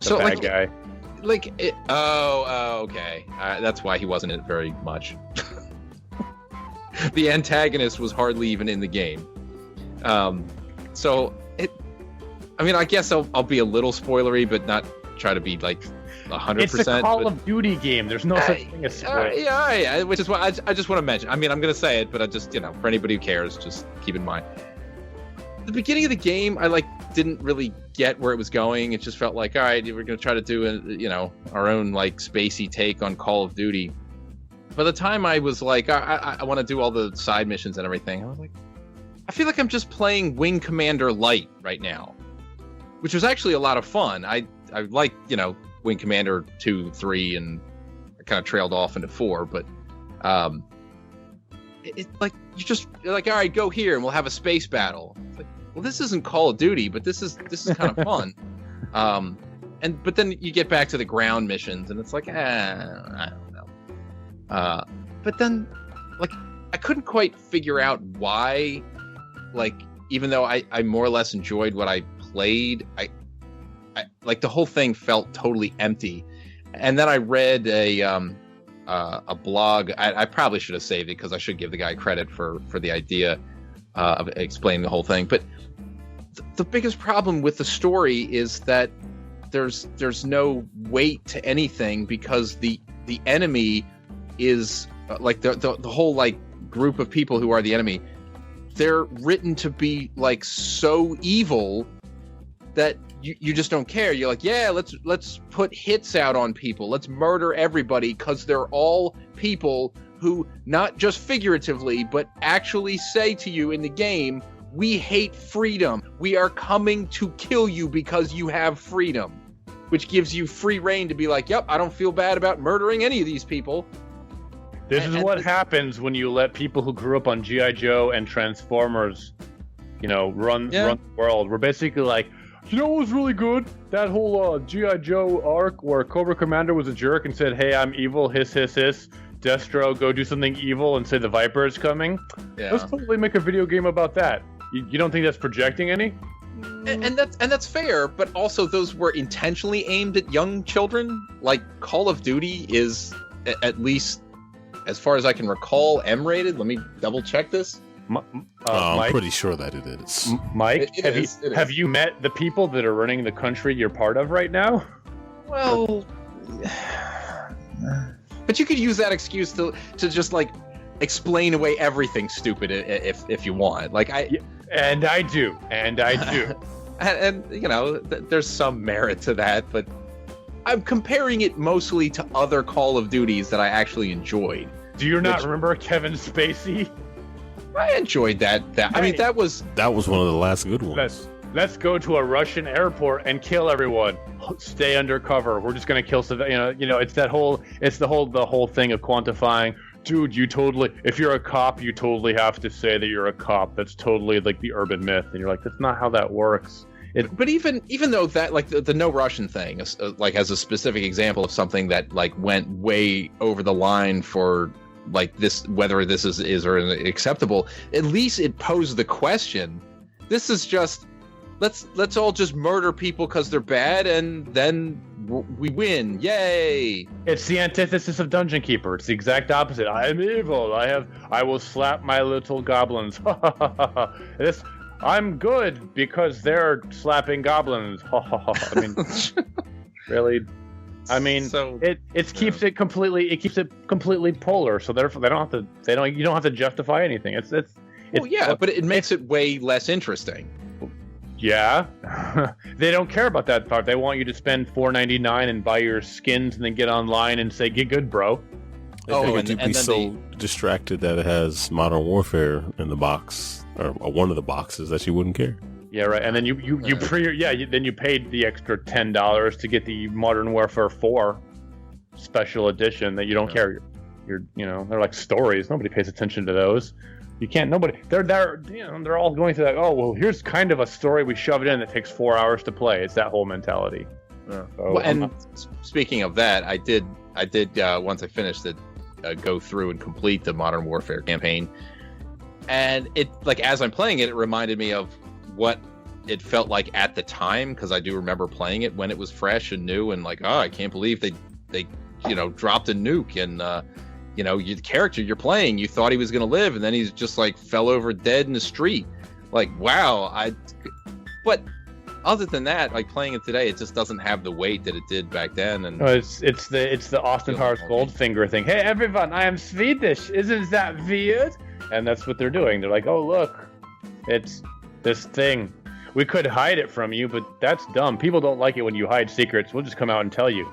C: So
B: bad guy.
C: Okay. That's why he wasn't in it very much. The antagonist was hardly even in the game. I guess I'll be a little spoilery, but not try to be like 100%.
B: It's a Call of Duty game. There's no such thing as spoiler.
C: Yeah. Which is what I just want to mention. I'm going to say it, but I just, for anybody who cares, just keep in mind. The beginning of the game, I didn't really get where it was going. It just felt like, all right, we're going to try to do our own spacey take on Call of Duty. By the time I was like, I want to do all the side missions and everything, I was like, I feel like I'm just playing Wing Commander Light right now, which was actually a lot of fun. I like Wing Commander 2, 3, and I kind of trailed off into 4, but it's like you're like, all right, go here and we'll have a space battle. It's like, well, this isn't Call of Duty, but this is kind of fun. But then you get back to the ground missions and it's like, I don't know. But then I couldn't quite figure out why, even though I more or less enjoyed what I played, I the whole thing felt totally empty. And then I read a blog. I probably should have saved it because I should give the guy credit for the idea of explaining the whole thing. But the biggest problem with the story is that there's no weight to anything because the enemy is the whole group of people who are the enemy. They're written to be so evil that you just don't care. You're like, yeah, let's put hits out on people. Let's murder everybody because they're all people who not just figuratively, but actually say to you in the game, we hate freedom. We are coming to kill you because you have freedom, which gives you free reign to be like, yep, I don't feel bad about murdering any of these people.
B: This is what happens when you let people who grew up on G.I. Joe and Transformers, run the world. We're basically like, what was really good? That whole G.I. Joe arc where Cobra Commander was a jerk and said, hey, I'm evil, hiss, hiss, hiss. Destro, go do something evil and say the Viper is coming. Yeah. Let's totally make a video game about that. You don't think that's projecting any?
C: And that's fair, but also those were intentionally aimed at young children. Like, Call of Duty is, at least as far as I can recall, M-rated. Let me double check this.
A: I'm pretty sure that it is.
B: Mike, have you met the people that are running the country you're part of right now?
C: Well, but you could use that excuse to just like explain away everything stupid if you want. Like I do. And there's some merit to that, but I'm comparing it mostly to other Call of Duties that I actually enjoyed.
B: Do you not remember Kevin Spacey?
C: I enjoyed that. I mean, that was
A: one of the last good ones.
B: Let's go to a Russian airport and kill everyone. Stay undercover. We're just gonna kill civilians. It's the whole thing of quantifying. Dude, if you're a cop, you totally have to say that you're a cop. That's totally like the urban myth, and you're like, that's not how that works.
C: But even though that, like the no Russian thing, like as a specific example of something that like went way over the line for like this, whether this is or acceptable, at least it posed the question. This is just let's all just murder people because they're bad, and then we win. Yay!
B: It's the antithesis of Dungeon Keeper. It's the exact opposite. I am evil. I will slap my little goblins. I'm good because they're slapping goblins. I mean, really. I mean, so, it keeps it completely polar. So therefore, you don't have to justify anything.
C: But it makes it way less interesting.
B: Yeah, they don't care about that part. They want you to spend $4.99 and buy your skins, and then get online and say, "Get good, bro."
A: And you'd be so distracted that it has Modern Warfare in the box or one of the boxes that you wouldn't care.
B: Yeah, right. And then you paid the extra $10 to get the Modern Warfare 4 special edition that you don't care. They're like stories. Nobody pays attention to those. You can't. Nobody. They're all going through that. Oh well, here's kind of a story. We shove it in that takes 4 hours to play. It's that whole mentality.
C: Speaking of that, I did once I finished it, go through and complete the Modern Warfare campaign, and it like as I'm playing it, it reminded me of what it felt like at the time, because I do remember playing it when it was fresh and new, and like, oh, I can't believe they dropped a nuke, and the character you're playing, you thought he was gonna live, and then he's just like fell over dead in the street. Like, wow. But other than that, like playing it today, it just doesn't have the weight that it did back then. And
B: it's the Austin Powers Goldfinger thing. Hey everyone, I am Swedish. Isn't that weird? And that's what they're doing. They're like, oh look, it's this thing. We could hide it from you, but that's dumb. People don't like it when you hide secrets. We'll just come out and tell you.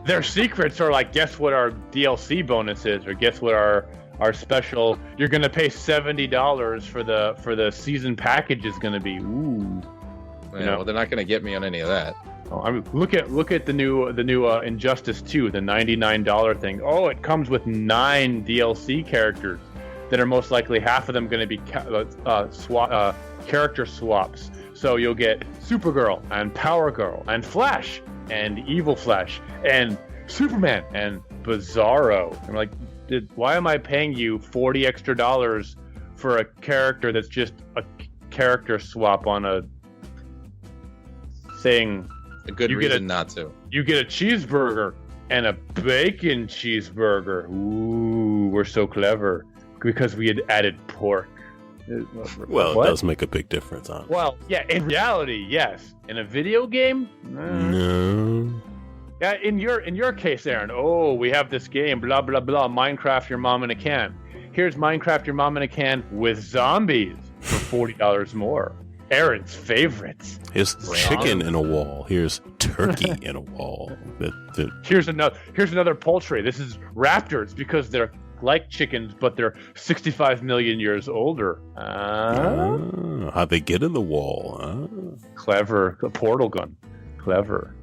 B: Their secrets are like, guess what our DLC bonus is, or guess what our special. You're gonna pay $70 for the season package is gonna be. Ooh.
C: Well, they're not gonna get me on any of that.
B: Oh, I mean, look at the new Injustice 2, the $99 thing. Oh, it comes with 9 DLC characters that are most likely half of them going to be character swaps. So you'll get Supergirl and Power Girl and Flash and Evil Flash and Superman and Bizarro. I'm like, why am I paying you $40 extra for a character that's just a character swap on a thing?
C: A good reason not to.
B: You get a cheeseburger and a bacon cheeseburger. Ooh, we're so clever because we had added pork.
A: Well, what? It does make a big difference, honestly.
B: Well, yeah, in reality, yes. In a video game,
A: no.
B: Yeah, in your case, Aaron. Oh, we have this game, blah blah blah. Minecraft Your Mom in a Can. Here's Minecraft Your Mom in a Can with zombies for $40 more. Aaron's favorites.
A: Here's chicken in a wall. Here's turkey in a wall.
B: Here's another poultry. This is raptors because they're like chickens, but they're 65 million years older.
A: How'd they get in the wall?
B: Clever. A portal gun. Clever.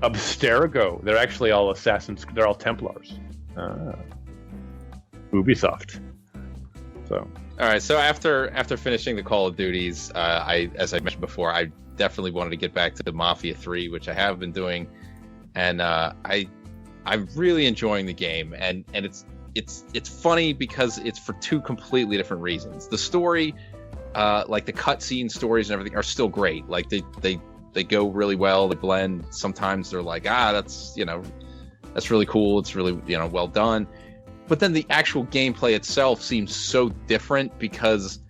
B: Abstergo. They're actually all assassins. They're all Templars. Ubisoft. So.
C: All right. So after finishing the Call of Duties, as I mentioned before, I definitely wanted to get back to the Mafia 3, which I have been doing, and I'm really enjoying the game, and it's funny because it's for two completely different reasons. The story, like the cutscene stories and everything, are still great. Like they go really well. They blend. Sometimes they're like, that's really cool. It's really well done. But then the actual gameplay itself seems so different because,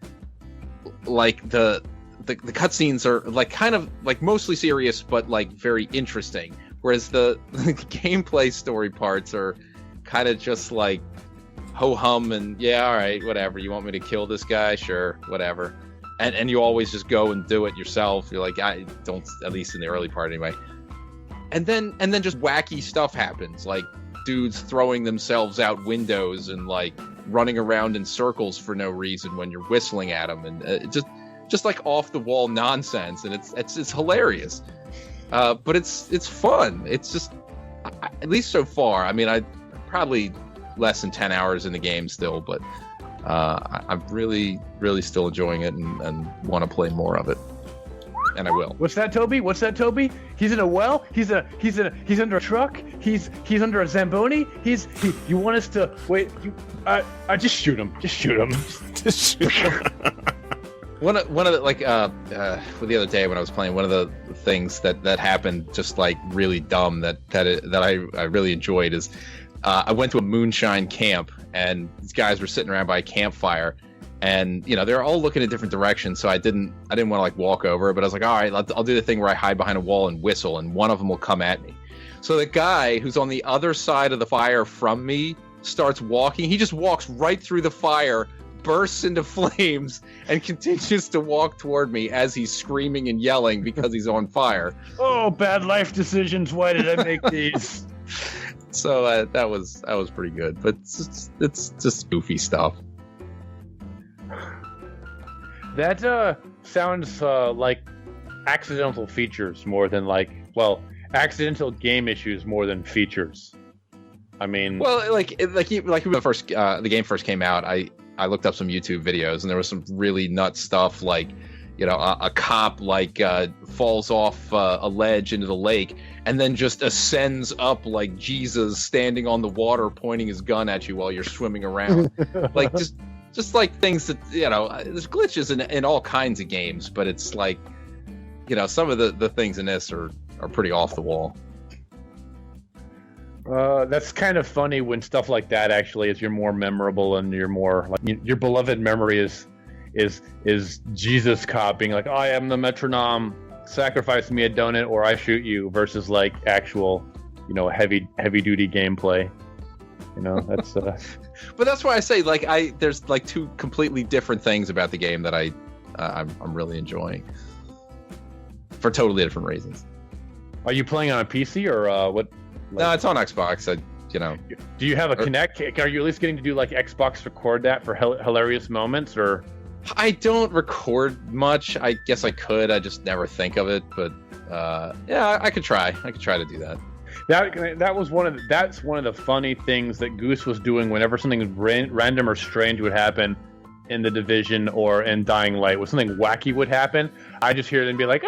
C: like the cutscenes are like kind of like mostly serious, but like very interesting. Whereas the gameplay story parts are kind of just like ho-hum and yeah, all right, whatever. You want me to kill this guy? Sure, whatever. And you always just go and do it yourself. You're like, I don't, at least in the early part anyway. And then just wacky stuff happens, like dudes throwing themselves out windows and like running around in circles for no reason when you're whistling at them, and just like off the wall nonsense, and it's hilarious. But it's fun. It's just, at least so far. I mean, I probably less than 10 hours in the game still, but I'm really, really still enjoying it and want to play more of it. And I will.
B: What's that, Toby? He's in a well. He's under a truck. He's under a Zamboni. You want us to wait? I just shoot him. Just shoot him.
C: One of the like for the other day when I was playing, one of the things that happened just like really dumb that I really enjoyed is I went to a moonshine camp, and these guys were sitting around by a campfire, and they're all looking in different directions, so I didn't want to like walk over, but I was like, all right, I'll do the thing where I hide behind a wall and whistle, and one of them will come at me. So the guy who's on the other side of the fire from me starts walking. He just walks right through the fire, bursts into flames, and continues to walk toward me as he's screaming and yelling because he's on fire.
B: Oh, bad life decisions. Why did I make these?
C: So that was pretty good, but it's just goofy stuff.
B: That sounds like accidental features more than accidental game issues more than features. I mean, well, like when
C: the game first came out, I looked up some YouTube videos, and there was some really nuts stuff, like a cop falls off a ledge into the lake and then just ascends up like Jesus, standing on the water, pointing his gun at you while you're swimming around. Like just like things that there's glitches in all kinds of games, but it's like some of the things in this are pretty off the wall.
B: That's kind of funny when stuff like that actually is your more memorable, and your more your beloved memory is Jesus cop being like, I am the metronome, sacrifice me a donut or I shoot you, versus like actual heavy duty gameplay. That's
C: but that's why I say there's like two completely different things about the game that I'm really enjoying for totally different reasons.
B: Are you playing on a PC or what?
C: No, it's on Xbox.
B: Do you have a Kinect? Are you at least getting to do like Xbox record that for hilarious moments, or?
C: I don't record much. I guess I could. I just never think of it. But yeah, I could try. I could try to do that.
B: That's one of the funny things that Goose was doing whenever something random or strange would happen in The Division or in Dying Light. When something wacky would happen, I just hear them be like,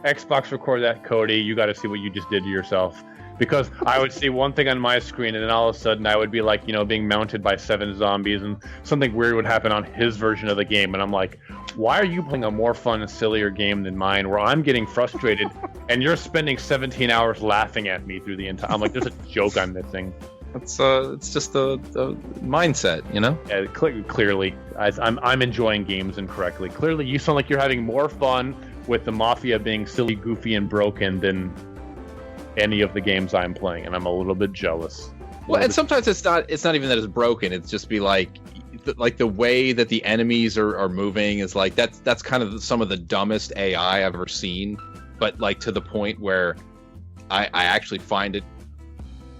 B: Xbox record that, Cody. You got to see what you just did to yourself. Because I would see one thing on my screen, and then all of a sudden I would be like, being mounted by 7 zombies, and something weird would happen on his version of the game. And I'm like, why are you playing a more fun and sillier game than mine, where I'm getting frustrated and you're spending 17 hours laughing at me through the entire... I'm like, there's a joke I'm missing.
C: It's just a mindset,
B: Yeah, clearly. I'm enjoying games incorrectly. Clearly, you sound like you're having more fun with the Mafia being silly, goofy, and broken than any of the games I'm playing, and I'm a little bit jealous.
C: Well, and sometimes it's not even that it's broken. It's just be like the way that the enemies are moving is like that's kind of some of the dumbest AI I've ever seen, but like to the point where I actually find it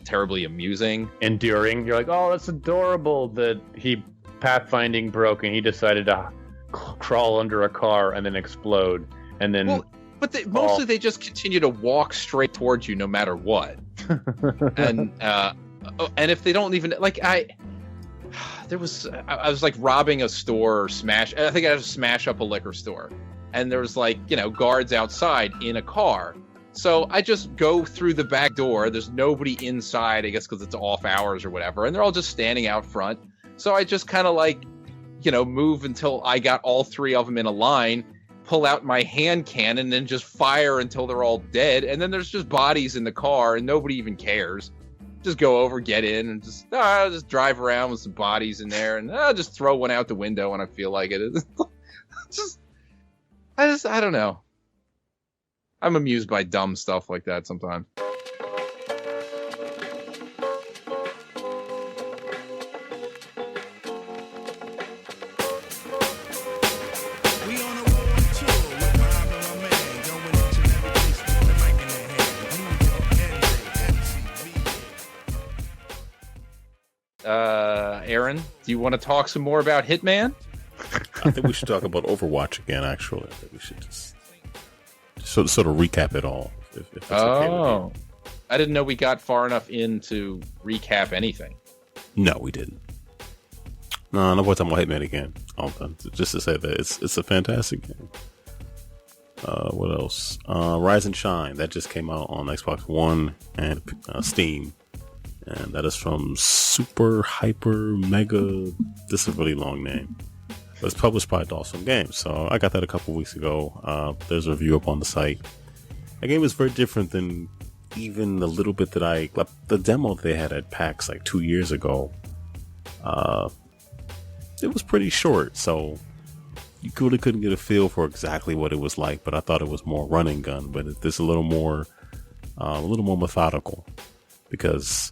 C: terribly amusing.
B: Enduring. You're like, oh, that's adorable that he pathfinding broke and he decided to crawl under a car and then explode and then.
C: Well, but mostly they just continue to walk straight towards you no matter what. And if they don't even like I was like robbing a store or I think I had to smash up a liquor store, and there was like, you know, guards outside in a car. So I just go through the back door. There's nobody inside, I guess, because it's off hours or whatever, and they're all just standing out front. So I just kind of like, you know, move until I got all three of them in a line, pull out my hand cannon, and just fire until they're all dead. And then there's just bodies in the car, and nobody even cares. Just go over, get in, and just drive around with some bodies in there, and I'll just throw one out the window when I feel like it. I don't know. I'm amused by dumb stuff like that sometimes. Aaron, do you want to talk some more about Hitman?
A: I think we should talk about Overwatch again, actually. I think we should just sort of recap it all. If that's okay with you.
C: I didn't know we got far enough in to recap anything.
A: No, we didn't. No, no more talking about Hitman again. Just to say that it's a fantastic game. What else? Rise and Shine. That just came out on Xbox One and Steam. And that is from Super Hyper Mega. This is a really long name. But it's published by Dawson Games. So I got that a couple weeks ago. There's a review up on the site. The game is very different than even the little bit that the demo they had at PAX like 2 years ago. It was pretty short, so you really couldn't get a feel for exactly what it was like. But I thought it was more run and gun, but it's a little more methodical, because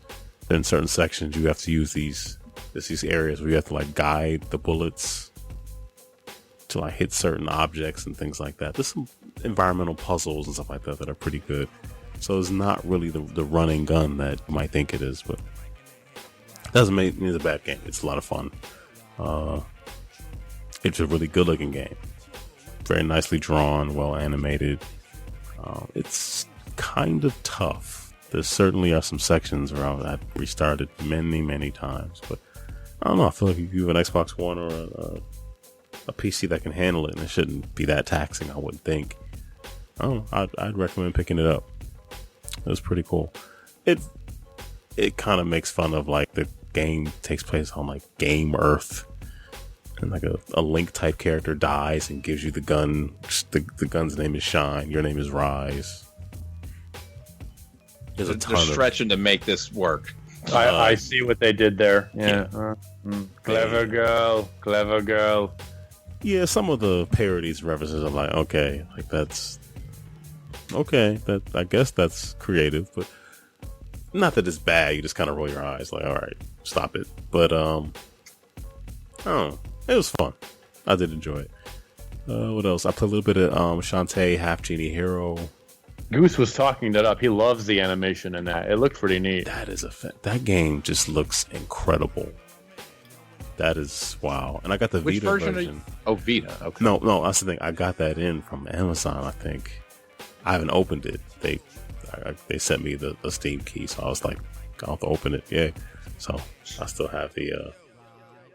A: in certain sections you have to use these areas where you have to like guide the bullets to like hit certain objects and things like that. There's some environmental puzzles and stuff like that that are pretty good. So it's not really the run and gun that you might think it is, but it doesn't make it a bad game. It's a lot of fun. It's a really good looking game. Very nicely drawn, well animated. It's kind of tough. There certainly are some sections where I've restarted many times, but I don't know. I feel like if you have an Xbox One or a PC that can handle it, and it shouldn't be that taxing, I wouldn't think. I don't know. I'd recommend picking it up. It was pretty cool. It kind of makes fun of like the game takes place on like Game Earth, and like a Link type character dies and gives you the gun. The gun's name is Shine. Your name is Rise. There's a ton
C: They're stretching to make this work.
B: I see what they did there. Yeah. Clever girl.
A: Yeah, some of the parodies references are like, okay, like that's okay. That I guess that's creative, but not that it's bad. You just kind of roll your eyes, like, all right, stop it. But oh, it was fun. I did enjoy it. What else? I played a little bit of Shantae, Half Genie Hero.
B: Goose was talking that up. He loves the animation in that. It looked pretty neat.
A: That is that game just looks incredible. That is wow. And I got the
C: Which
A: Vita version.
C: Oh, Vita. Okay.
A: No, that's the thing. I got that in from Amazon, I think. I haven't opened it. They sent me the Steam key, so I was like, I'll have to open it. Yeah. So I still have the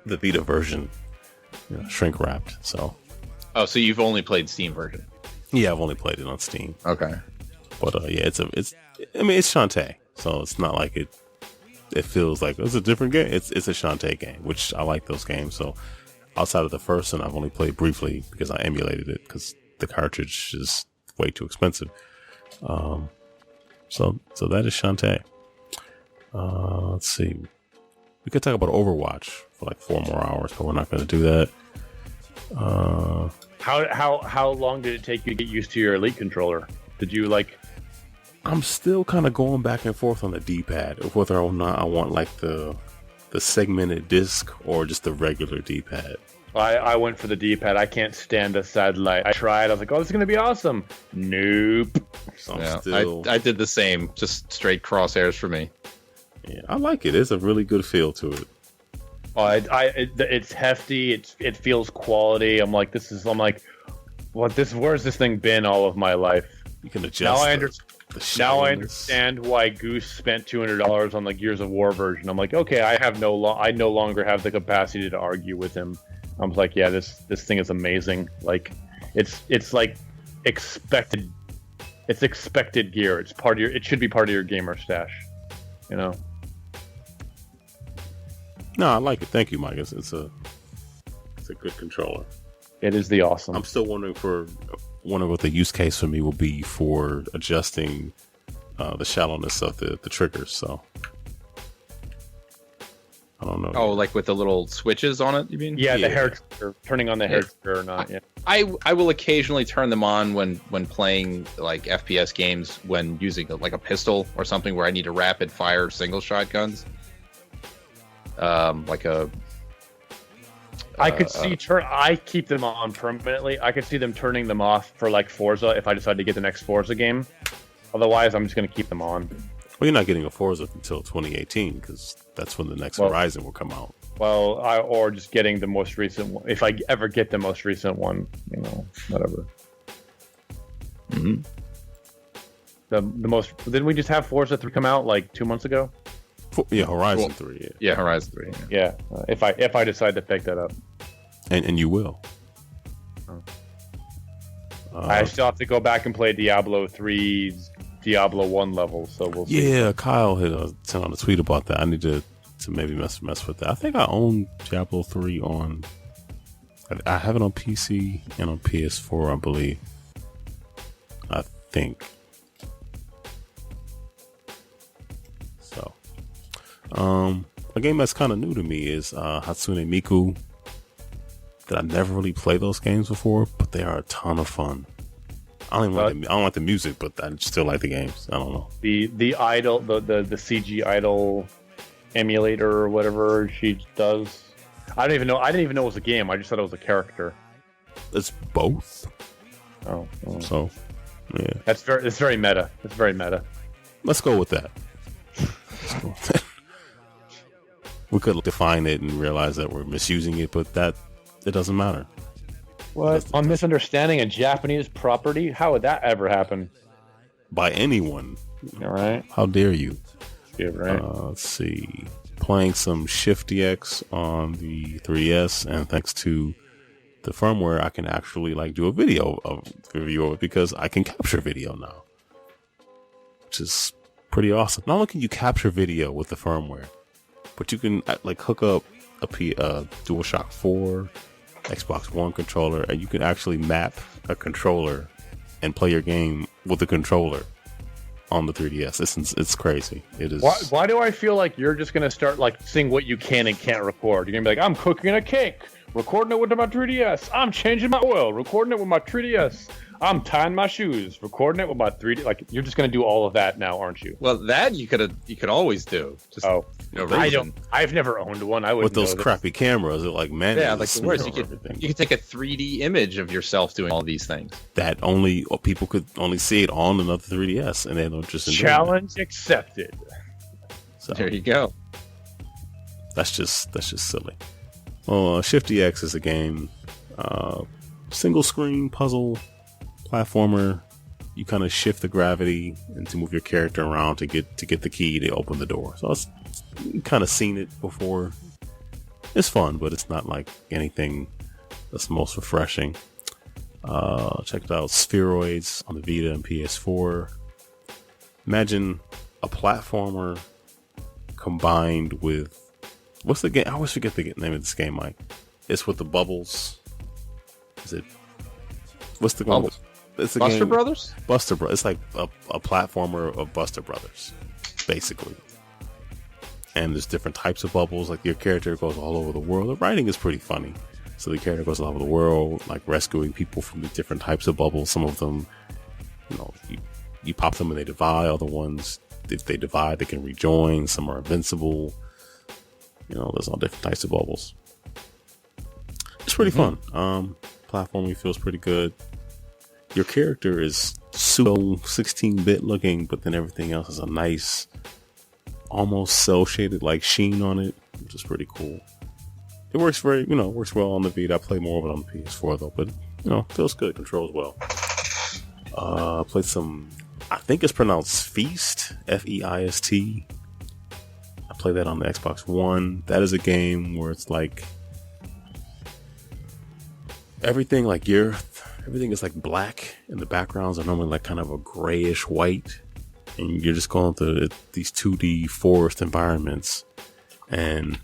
A: Vita version, shrink wrapped. So.
C: Oh, so you've only played Steam version?
A: Yeah, I've only played it on Steam.
C: Okay.
A: But yeah, it's Shantae, so it's not like it feels like it's a different game. It's a Shantae game, which I like those games. So outside of the first one, I've only played briefly because I emulated it because the cartridge is way too expensive. So that is Shantae. Let's see. We could talk about Overwatch for like 4 more hours, but we're not going to do that.
B: How long did it take you to get used to your Elite controller? Did you like?
A: I'm still kind of going back and forth on the D-pad of whether or not I want like the the segmented disc or just the regular D-pad?
B: I went for the D-pad. I can't stand a satellite. I tried. I was like, oh, this is going to be awesome. Nope.
A: So I'm
C: Yeah,
A: still,
C: I did the same. Just straight crosshairs for me.
A: yeah, I like it. It's a really good feel to it.
B: Oh, it's hefty. It feels quality. I'm like, where's this thing been all of my life?
A: You can adjust.
B: Now I
A: the
B: Now I
A: shallowness.
B: understand why Goose spent $200 on the Gears of War version. I'm like, okay, I no longer have the capacity to argue with him. I was like, yeah, this thing is amazing. Like, it's like expected. It's expected gear. It's part of your. It should be part of your gamer stash. You know.
A: No, I like it. Thank you, Mike. It's a good controller.
B: It is the awesome.
A: I'm still wondering what the use case for me will be for adjusting the shallowness of the triggers. So I don't know.
C: Oh, like with the little switches on it, you mean?
B: yeah,
A: yeah.
B: the hair trigger, turning on the hair trigger or not. Yeah.
C: I will occasionally turn them on when playing like FPS games when using like a pistol or something where I need to rapid fire single shotguns. Like a.
B: I could see I keep them on permanently. I could see them turning them off for like Forza if I decide to get the next Forza game. Otherwise, I'm just going to keep them on.
A: Well, you're not getting a Forza until 2018 because that's when the next Horizon will come out.
B: Well, or just getting the most recent one. If I ever get the most recent one, you know, whatever.
C: Mm-hmm.
B: The most. Didn't we just have Forza 3 come out like 2 months ago?
A: Yeah, Horizon 3. Yeah,
C: Yeah, Horizon 3.
B: Yeah. If I decide to pick that up,
A: and you will.
B: I still have to go back and play Diablo 3's Diablo 1 level. So we'll see.
A: Yeah, Kyle had sent out a tweet about that. I need to maybe mess with that. I think I own Diablo 3 on. I have it on PC and on PS4, I believe. I think. So, a game that's kind of new to me is Hatsune Miku. That I never really played those games before, but they are a ton of fun. I don't like the music, but I still like the games. I don't know.
B: The idol, the CG idol emulator or whatever she does. I didn't even know it was a game. I just thought it was a character.
A: It's both.
B: Oh.
A: So, yeah.
B: It's very meta. It's very meta.
A: Let's go with that. We could define it and realize that we're misusing it, but it doesn't matter.
B: What? On misunderstanding a Japanese property? How would that ever happen?
A: By anyone.
B: All right.
A: How dare you?
B: Yeah, right.
A: Let's see. Playing some Shift DX on the 3DS, and thanks to the firmware, I can actually do a video review of it because I can capture video now, which is pretty awesome. Not only can you capture video with the firmware, but you can hook up a DualShock 4, Xbox One controller, and you can actually map a controller and play your game with the controller on the 3DS. It's crazy. It is.
B: Why do I feel like you're just gonna start seeing what you can and can't record? You're gonna be like, I'm cooking a cake, recording it with my 3DS. I'm changing my oil, recording it with my 3DS. I'm tying my shoes, recording it with my 3D. You're just gonna do all of that now, aren't you?
C: Well, that you could always do. Just,
B: I've never owned one. I would
A: with those crappy cameras. Man,
C: yeah, the worst. You could take a 3D image of yourself doing all these things.
A: That people could only see it on another 3DS, and they don't just
B: challenge accepted.
A: So
C: there you go.
A: That's just silly. Well, Shift X is a game, single screen puzzle platformer. You kind of shift the gravity and to move your character around to get the key to open the door. So you've kind of seen it before. It's fun, but it's not like anything that's most refreshing. Check it out, Spheroids on the Vita and PS4. Imagine a platformer combined with what's the game? I always forget the name of this game, Mike. It's with the bubbles. Is it? What's the
C: Bubbles?
A: It's a
C: Buster
A: game.
C: Brothers?
A: Buster Brothers. It's like a platformer of Buster Brothers, basically. And there's different types of bubbles. Like your character goes all over the world. The writing is pretty funny. So the character goes all over the world, rescuing people from the different types of bubbles. Some of them, you pop them and they divide. Other ones, if they divide, they can rejoin. Some are invincible. there's all different types of bubbles. It's pretty fun. Platforming feels pretty good. Your character is pseudo 16-bit looking, but then everything else is a nice, almost cell shaded like sheen on it, which is pretty cool. It works works well on the Vita. I play more of it on the PS4 though, but feels good. Controls well. Played some, I think it's pronounced Feist, Feist. I played that on the Xbox One. That is a game where it's like everything is like black, and the backgrounds are normally like kind of a grayish white, and you're just going through these 2D forest environments, and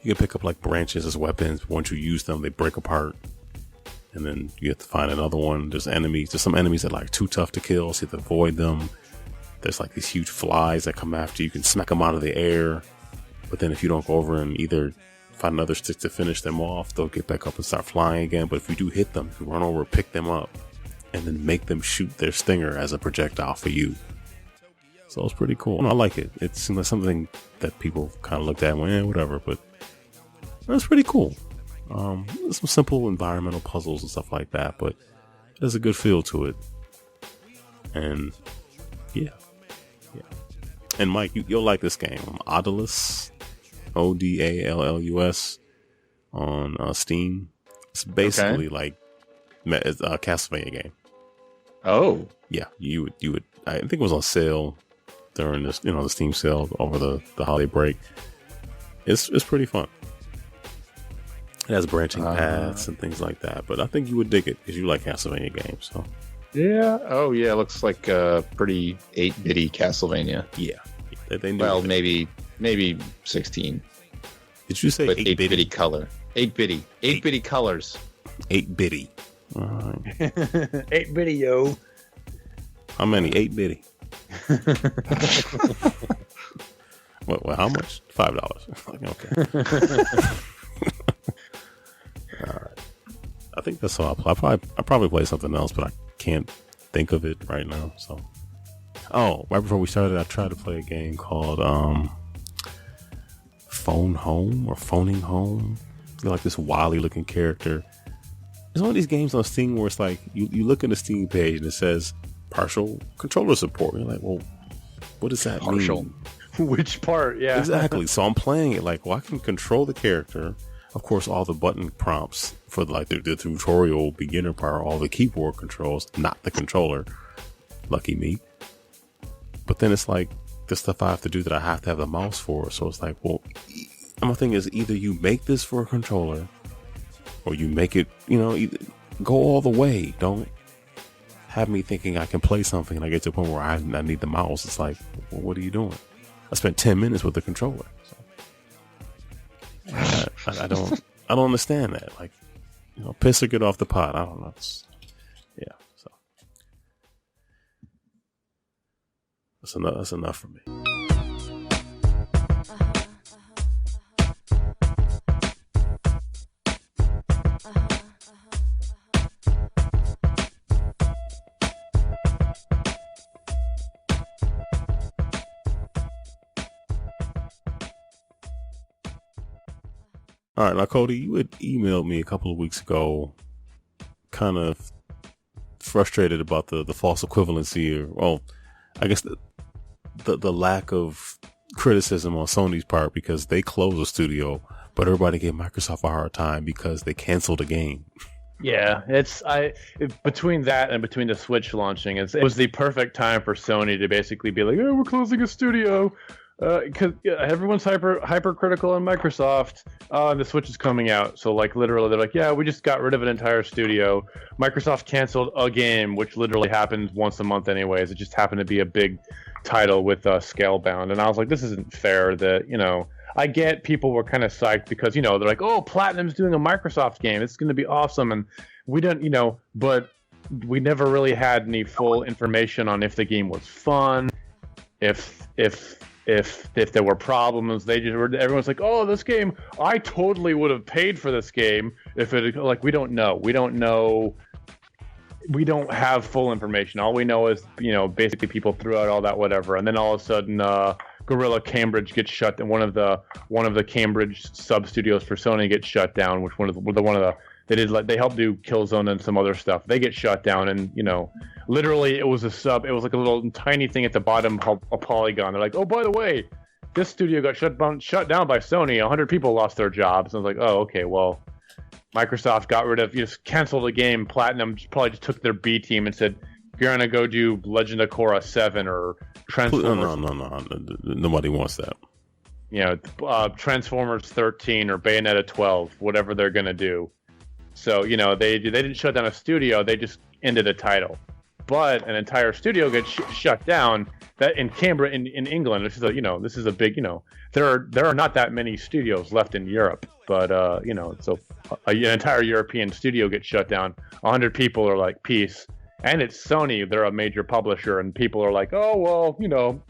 A: you can pick up like branches as weapons. Once you use them, they break apart, and then you have to find another one. There's some enemies that are like too tough to kill, so you have to avoid them. There's like these huge flies that come after you. You can smack them out of the air, but then if you don't go over and either find another stick to finish them off, they'll get back up and start flying again. But if you do hit them, you run over, pick them up, and then make them shoot their stinger as a projectile for you. So it's pretty cool. I like it. It seems like something that people kind of looked at and went, whatever, but it's pretty cool. There's some simple environmental puzzles and stuff like that, but there's a good feel to it. And yeah. And Mike, you'll like this game. Odallus, Odallus on Steam. It's basically like a Castlevania game.
C: Oh,
A: yeah. You would. I think it was on sale during this, the Steam sale over the holiday break. It's pretty fun. It has branching paths and things like that, but I think you would dig it because you like Castlevania games. So
C: yeah. Oh, yeah. It looks like a pretty 8-bitty Castlevania.
A: Yeah. They knew
C: well,
A: it.
C: maybe 16.
A: Did you say
C: 8-bitty color? 8-bitty colors.
A: 8-bitty.
B: 8-bitty, yo.
A: How many? 8-bitty. What? How much? $5. Okay. All right. I think that's all. I probably play something else, but I can't think of it right now. So, right before we started, I tried to play a game called Phone Home or Phoning Home. You're like this wily looking character. It's one of these games on Steam where it's like you look at the Steam page and it says partial controller support. You're like, well, what does that mean?
B: Which part? Yeah,
A: exactly. So I'm playing it like, well, I can control the character. Of course, all the button prompts for like the tutorial beginner part, all the keyboard controls, not the controller. Lucky me. But then it's like the stuff I have to do that I have to have the mouse for. So it's like, well, my thing is either you make this for a controller or you make it, either go all the way. Don't have me thinking I can play something and I get to a point where I need the mouse. It's like, well, what are you doing? I spent 10 minutes with the controller. So. I don't understand that. Like, piss or get off the pot. I don't know. So that's enough for me. All right, now Cody, you had emailed me a couple of weeks ago, kind of frustrated about the false equivalency, or well, I guess the lack of criticism on Sony's part because they closed the studio, but everybody gave Microsoft a hard time because they canceled a game.
B: Yeah, between that and between the Switch launching, it was the perfect time for Sony to basically be like, "Oh, we're closing a studio." Because everyone's hypercritical on Microsoft, and the Switch is coming out. So, like, literally, they're like, yeah, we just got rid of an entire studio. Microsoft canceled a game, which literally happens once a month anyways. It just happened to be a big title with Scalebound. And I was like, this isn't fair that, I get people were kind of psyched because, they're like, oh, Platinum's doing a Microsoft game. It's going to be awesome. And we don't, but we never really had any full information on if the game was fun, if there were problems. Everyone's like, oh, this game, I totally would have paid for this game if it, like, we don't know, we don't have full information. All we know is, basically people threw out all that whatever, and then all of a sudden Guerrilla Cambridge gets shut, and one of the Cambridge sub studios for Sony gets shut down, which one of the they helped do Killzone and some other stuff. They get shut down, and literally it was like a little tiny thing at the bottom called a polygon. They're like, oh, by the way, this studio got shut down by Sony. 100 people lost their jobs. And I was like, oh, okay, well, Microsoft just canceled the game. Platinum probably just took their B team and said, you're gonna go do Legend of Korra 7 or Transformers.
A: No. Nobody wants that.
B: Transformers 13 or Bayonetta 12, whatever they're gonna do. So they didn't shut down a studio; they just ended a title. But an entire studio gets shut down. That in Cambridge, in England, this is a big there are not that many studios left in Europe, but so an entire European studio gets shut down. 100 people are like, peace. And it's Sony, they're a major publisher, and people are like, oh, well,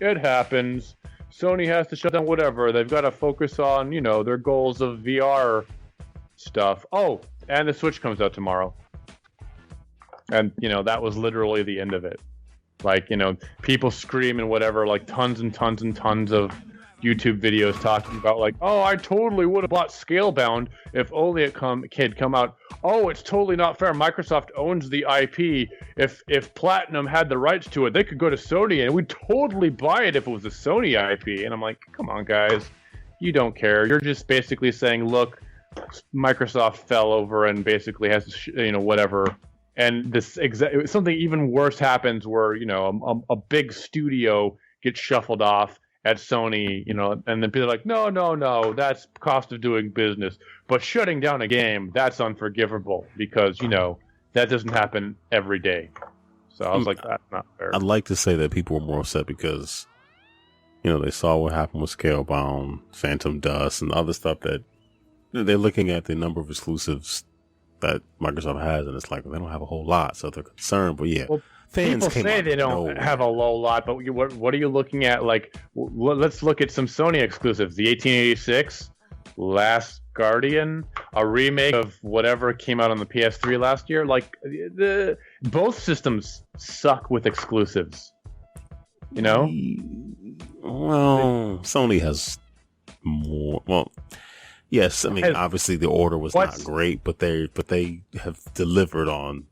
B: it happens. Sony has to shut down whatever. They've got to focus on, their goals of VR stuff. Oh, and the Switch comes out tomorrow. And, that was literally the end of it. Like, people scream and whatever, like tons and tons and tons of YouTube videos talking about like, oh, I totally would have bought Scalebound if only it come out. Oh, it's totally not fair. Microsoft owns the IP. If Platinum had the rights to it, they could go to Sony and we'd totally buy it if it was a Sony IP. And I'm like, come on, guys, you don't care. You're just basically saying, look, Microsoft fell over and basically has to, whatever. And something even worse happens where a big studio gets shuffled off at Sony, and then people are like, no, that's cost of doing business. But shutting down a game, that's unforgivable because, that doesn't happen every day. So I was like, that's not fair.
A: I'd like to say that people were more upset because, they saw what happened with Scalebound, Phantom Dust, and other stuff that they're looking at the number of exclusives that Microsoft has, and it's like, they don't have a whole lot, so they're concerned. But yeah.
B: Well,
A: fans
B: people say they don't have a low lot, but what are you looking at? Like, let's look at some Sony exclusives. The 1886, Last Guardian, a remake of whatever came out on the PS3 last year. Like, both systems suck with exclusives.
A: Well, Sony has more. Well, yes, I mean, obviously the order was not great, but they have delivered on.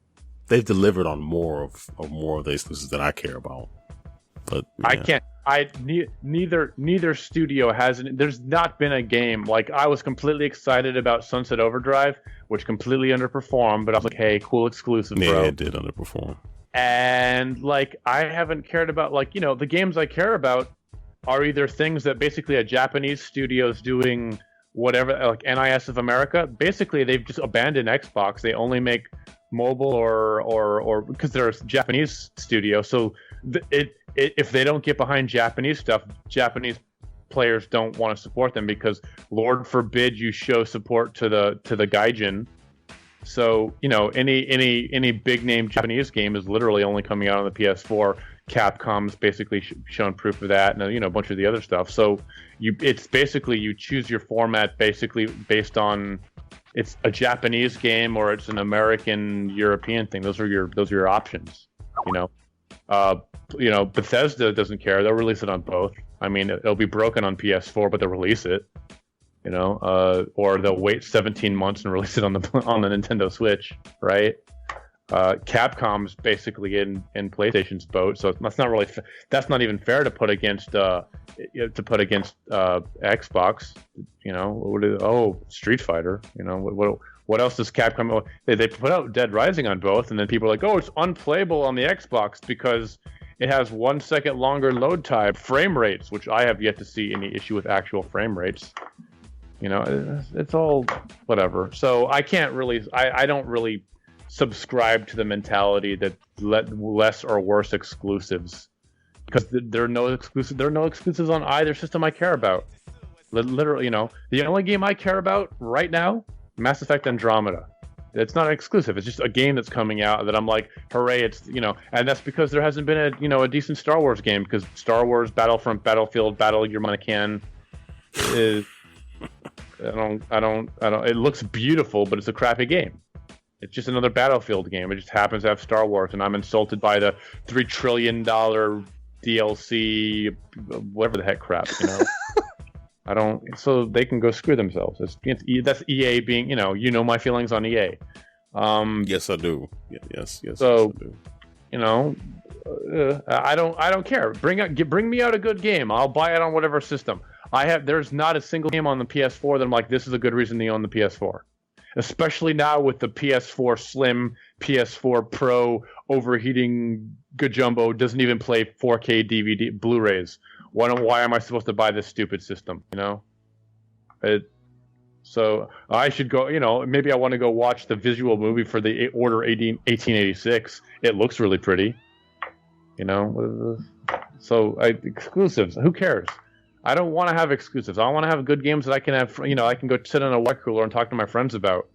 A: They've delivered on more of the exclusives that I care about. But yeah. Neither studio has. There's not been a game like I was completely excited about Sunset Overdrive, which completely underperformed. But I was like, hey, cool exclusive, bro. Yeah, it did underperform.
B: And like I haven't cared about the games I care about are either things that basically a Japanese studio's doing whatever, like NIS of America. Basically, they've just abandoned Xbox. They only make mobile or because they're a Japanese studio, so if they don't get behind Japanese stuff, Japanese players don't want to support them because Lord forbid you show support to the gaijin. So any big name Japanese game is literally only coming out on the PS4. Capcom's basically shown proof of that, and a bunch of the other stuff. So it's basically you choose your format basically based on it's a Japanese game or it's an American European thing. Those are your options. Bethesda doesn't care. They'll release it on both. I mean, it'll be broken on PS4, but they'll release it. Or they'll wait 17 months and release it on the Nintendo Switch, right? Capcom's basically in PlayStation's boat, so that's not even fair to put against Xbox. Street Fighter. What else does Capcom? They put out Dead Rising on both, and then people are like, oh, it's unplayable on the Xbox because it has 1 second longer load time, frame rates, which I have yet to see any issue with actual frame rates. It's all whatever. So I can't really, I don't really subscribe to the mentality that less or worse exclusives, because there are no exclusives on either system I care about. Literally, the only game I care about right now, Mass Effect Andromeda. It's not exclusive. It's just a game that's coming out that I'm like, hooray! It's and that's because there hasn't been a decent Star Wars game, because Star Wars Battlefront, Battlefield, Battle Your Mannequin is I don't. It looks beautiful, but it's a crappy game. It's just another Battlefield game. It just happens to have Star Wars, and I'm insulted by the $3 trillion DLC, whatever the heck crap, you know. I don't. So they can go screw themselves. That's EA being, you know my feelings on EA.
A: Yes, I do. Yes,
B: So,
A: I do.
B: you know, I don't care. Bring me out a good game. I'll buy it on whatever system. There's not a single game on the PS4 that I'm like, this is a good reason to own the PS4. Especially now with the PS4 Slim, PS4 Pro overheating good jumbo, doesn't even play 4K DVD Blu-rays. Why am I supposed to buy this stupid system? You know, so I should go. You know, maybe I want to go watch the visual movie for the Order 1886. It looks really pretty. You know, so exclusives. Who cares? I don't want to have exclusives. I want to have good games that I can have. You know, I can go sit in a water cooler and talk to my friends about.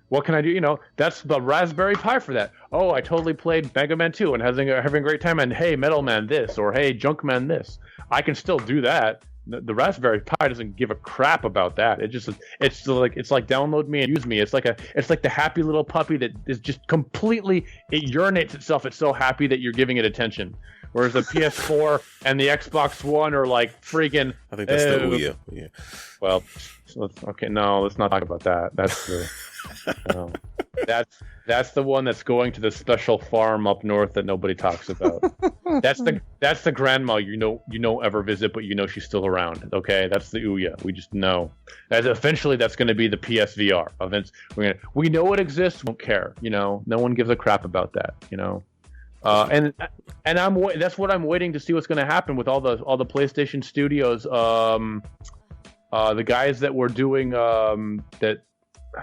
B: What can I do? You know, that's the Raspberry Pi for that. Oh, I totally played Mega Man 2 and having a great time. And hey, Metal Man this, or hey, Junk Man this. I can still do that. The Raspberry Pi doesn't give a crap about that. It's like download me and use me. It's like the happy little puppy that is just completely, it urinates itself. It's so happy that you're giving it attention. Whereas the PS4 and the Xbox One are like freaking.
A: I think that's the Ouya. Yeah.
B: Well, let's not talk about that. That's the. That's the one that's going to the special farm up north that nobody talks about. That's the grandma you know ever visit, but you know she's still around. Okay, that's the Ouya. We just know. Eventually that's going to be the PSVR. We know it exists. Won't care. You know, no one gives a crap about that. You know. And that's what I'm waiting to see what's going to happen with all the PlayStation Studios. The guys that were doing that.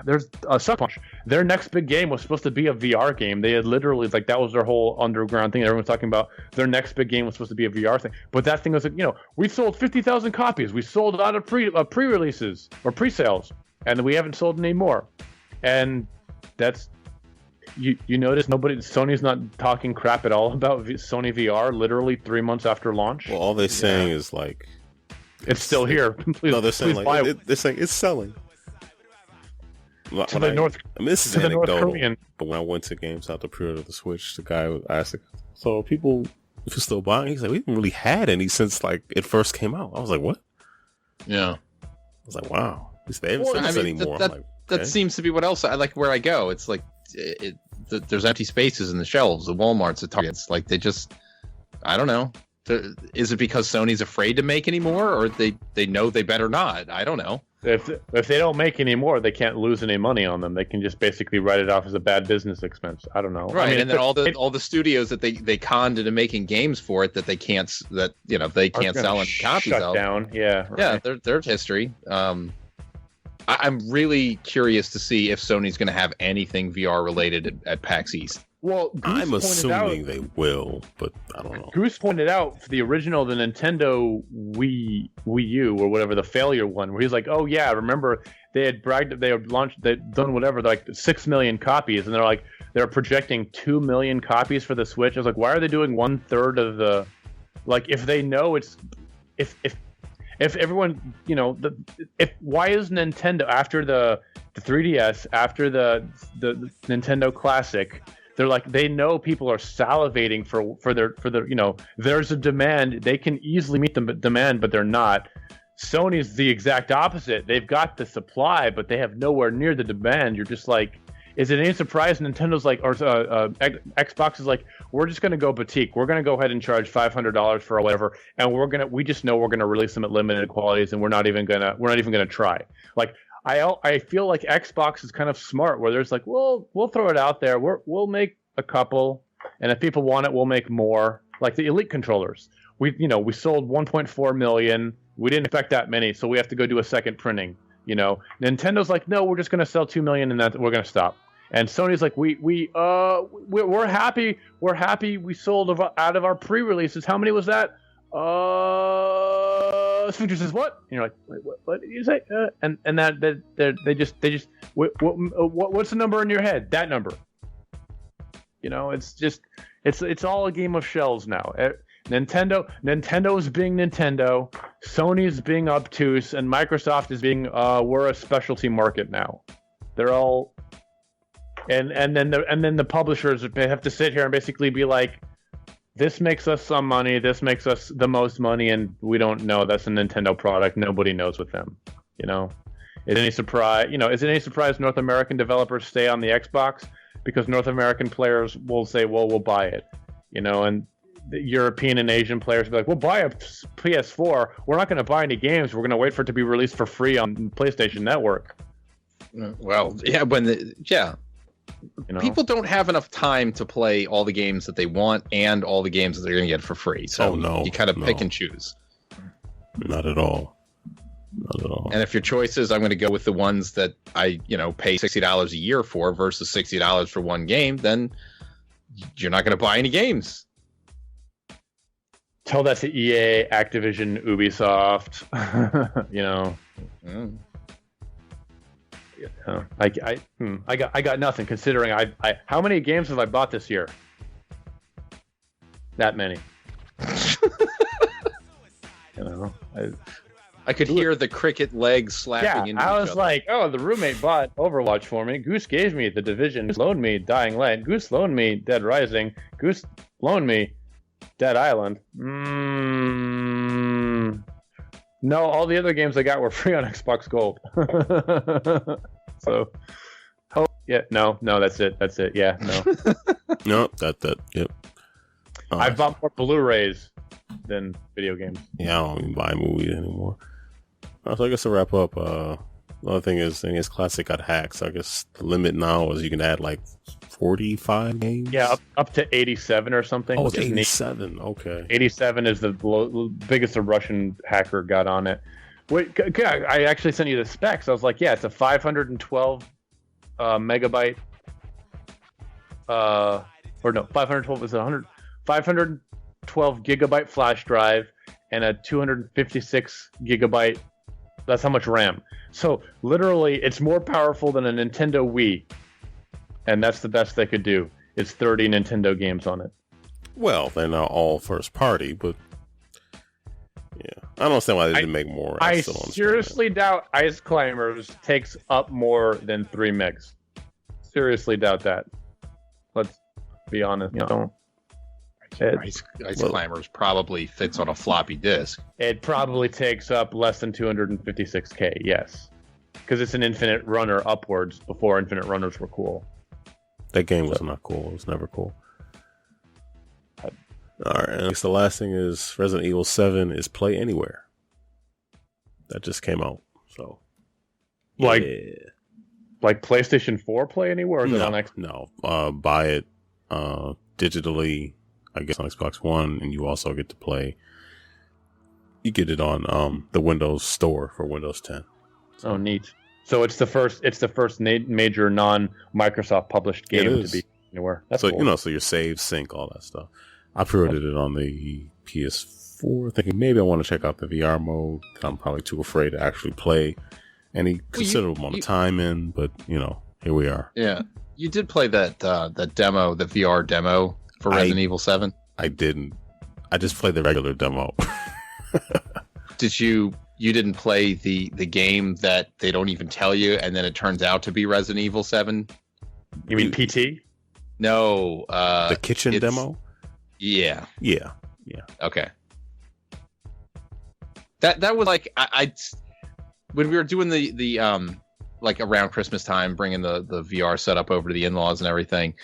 B: There's Sucker Punch. Their next big game was supposed to be a VR game. They had literally that was their whole underground thing. Everyone's talking about their next big game was supposed to be a VR thing. But that thing was like, we sold 50,000 copies. We sold out of pre-releases or pre-sales, and we haven't sold any more. And that's you notice Sony's not talking crap at all about Sony VR. Literally 3 months after launch.
A: Well, all they're saying is like
B: it's still here. Please,
A: no, they're saying
B: like
A: they're saying it's selling.
B: To the North,
A: this is
B: to the North
A: anecdotal,
B: Korean.
A: but when I went to GameStop to pre-order the Switch, the guy asked, "So people, if you're still buying?" He's like, "We haven't really had any since it first came out." I was like, "What?"
C: Yeah,
A: I was like, "Wow, they haven't sent us anymore."
C: That seems to be what else I like. Where I go, it's like there's empty spaces in the shelves, the WalMarts, the Targets. Like they just, I don't know. Is it because Sony's afraid to make any more, or they know they better not? I don't know.
B: If they don't make any more, they can't lose any money on them. They can just basically write it off as a bad business expense. I don't know.
C: Right, and then all the studios that they conned into making games for it that they can't sell any copies
B: shut
C: of.
B: down. Yeah, right.
C: Yeah, their history. I'm really curious to see if Sony's going to have anything VR related at PAX East.
B: Well,
A: I'm assuming they will, but I don't know.
B: Goose pointed out for the Nintendo Wii U or whatever, the failure one, where he's like, "Oh yeah, remember they had bragged, they had launched, they'd done whatever, like 6 million copies, and they're projecting 2 million copies for the Switch." I was like, "Why are they doing 1/3 of the, like if they know it's if everyone why is Nintendo after the 3DS after the Nintendo Classic?" They're like, they know people are salivating for their there's a demand. They can easily meet the demand, but they're not. Sony's the exact opposite. They've got the supply, but they have nowhere near the demand. You're just like, is it any surprise Nintendo's like, or Xbox is like, we're just going to go boutique. We're going to go ahead and charge $500 for whatever, and we just know we're going to release them at limited qualities, and we're not even going to try. Like, I feel like Xbox is kind of smart, where there's like, we'll throw it out there. We'll make a couple, and if people want it, we'll make more. Like the Elite controllers, we sold 1.4 million. We didn't expect that many, so we have to go do a second printing. Nintendo's like, no, we're just going to sell 2 million, and we're going to stop. And Sony's like, we're happy. We're happy. We sold out of our pre-releases. How many was that? Sphincter says what? And you're like, wait, what did you say? And that they just what's the number in your head? That number. It's just it's all a game of shells now. Nintendo's being Nintendo, Sony's being obtuse, and Microsoft is being we're a specialty market now. They're all and then the publishers have to sit here and basically be like, this makes us some money, this makes us the most money, and we don't know that's a Nintendo product. Nobody knows with them. You know, is it any surprise North American developers stay on the Xbox? Because North American players will say, well, we'll buy it. You know, and the European and Asian players will be like, we'll buy a PS4. We're not going to buy any games. We're going to wait for it to be released for free on PlayStation Network.
C: Well, yeah, you know? People don't have enough time to play all the games that they want and all the games that they're going to get for free. So you kind of pick and choose.
A: Not at all. Not at all.
C: And if your choice is, I'm going to go with the ones that I, pay $60 a year for versus $60 for one game, then you're not going to buy any games.
B: Tell that to EA, Activision, Ubisoft.
C: Mm.
B: I got nothing considering I how many games have I bought this year? That many.
C: I could hear the cricket legs slapping into each other.
B: I was like, oh, the roommate bought Overwatch for me. Goose gave me The Division. Goose loaned me Dying Light. Goose loaned me Dead Rising. Goose loaned me Dead Island. No, all the other games I got were free on Xbox Gold. So, no, that's it. Yeah, no.
A: No, yep.
B: I bought more Blu-rays than video games.
A: Yeah, I don't even buy movies anymore. So I guess to wrap up, another thing is, Classic got hacked. So I guess the limit now is you can add like 45 games.
B: Yeah, up to 87 or something.
A: Oh, it's 87. Okay.
B: 87 is the biggest a Russian hacker got on it. Wait, I actually sent you the specs. I was like, yeah, it's a 512 megabyte. 512 is 512 gigabyte flash drive and a 256 gigabyte. That's how much RAM. So literally, it's more powerful than a Nintendo Wii, and that's the best they could do. It's 30 Nintendo games on it.
A: Well, they're not all first party, but yeah, I don't understand why they didn't make more.
B: I seriously doubt Ice Climbers takes up more than 3 megs. Seriously doubt that. Let's be honest. Don't.
C: Ice Climbers probably fits on a floppy disk.
B: It probably takes up less than 256K, yes. Because it's an infinite runner upwards before infinite runners were cool.
A: That game was not cool. It was never cool. Alright, and the last thing is Resident Evil 7 is Play Anywhere. That just came out. So
B: like PlayStation 4 Play Anywhere, or is it on Xbox?
A: No. Buy it digitally, I guess, on Xbox One, and you also get to play. You get it on the Windows Store for Windows 10.
B: So. Oh, neat! So it's the first major non-Microsoft published game to be anywhere. That's
A: so
B: cool.
A: So your save, sync, all that stuff. I pre-ordered it on the PS4, thinking maybe I want to check out the VR mode. I'm probably too afraid to actually play any considerable amount of time in, but here we are.
C: Yeah, you did play that demo, the VR demo for Resident Evil 7.
A: I didn't. I just played the regular demo.
C: Did you didn't play the game that they don't even tell you, and then it turns out to be Resident Evil 7?
B: You mean PT?
C: No.
A: The kitchen demo?
C: Yeah. Okay. That was like I when we were doing the like around Christmas time, bringing the VR setup over to the in-laws and everything.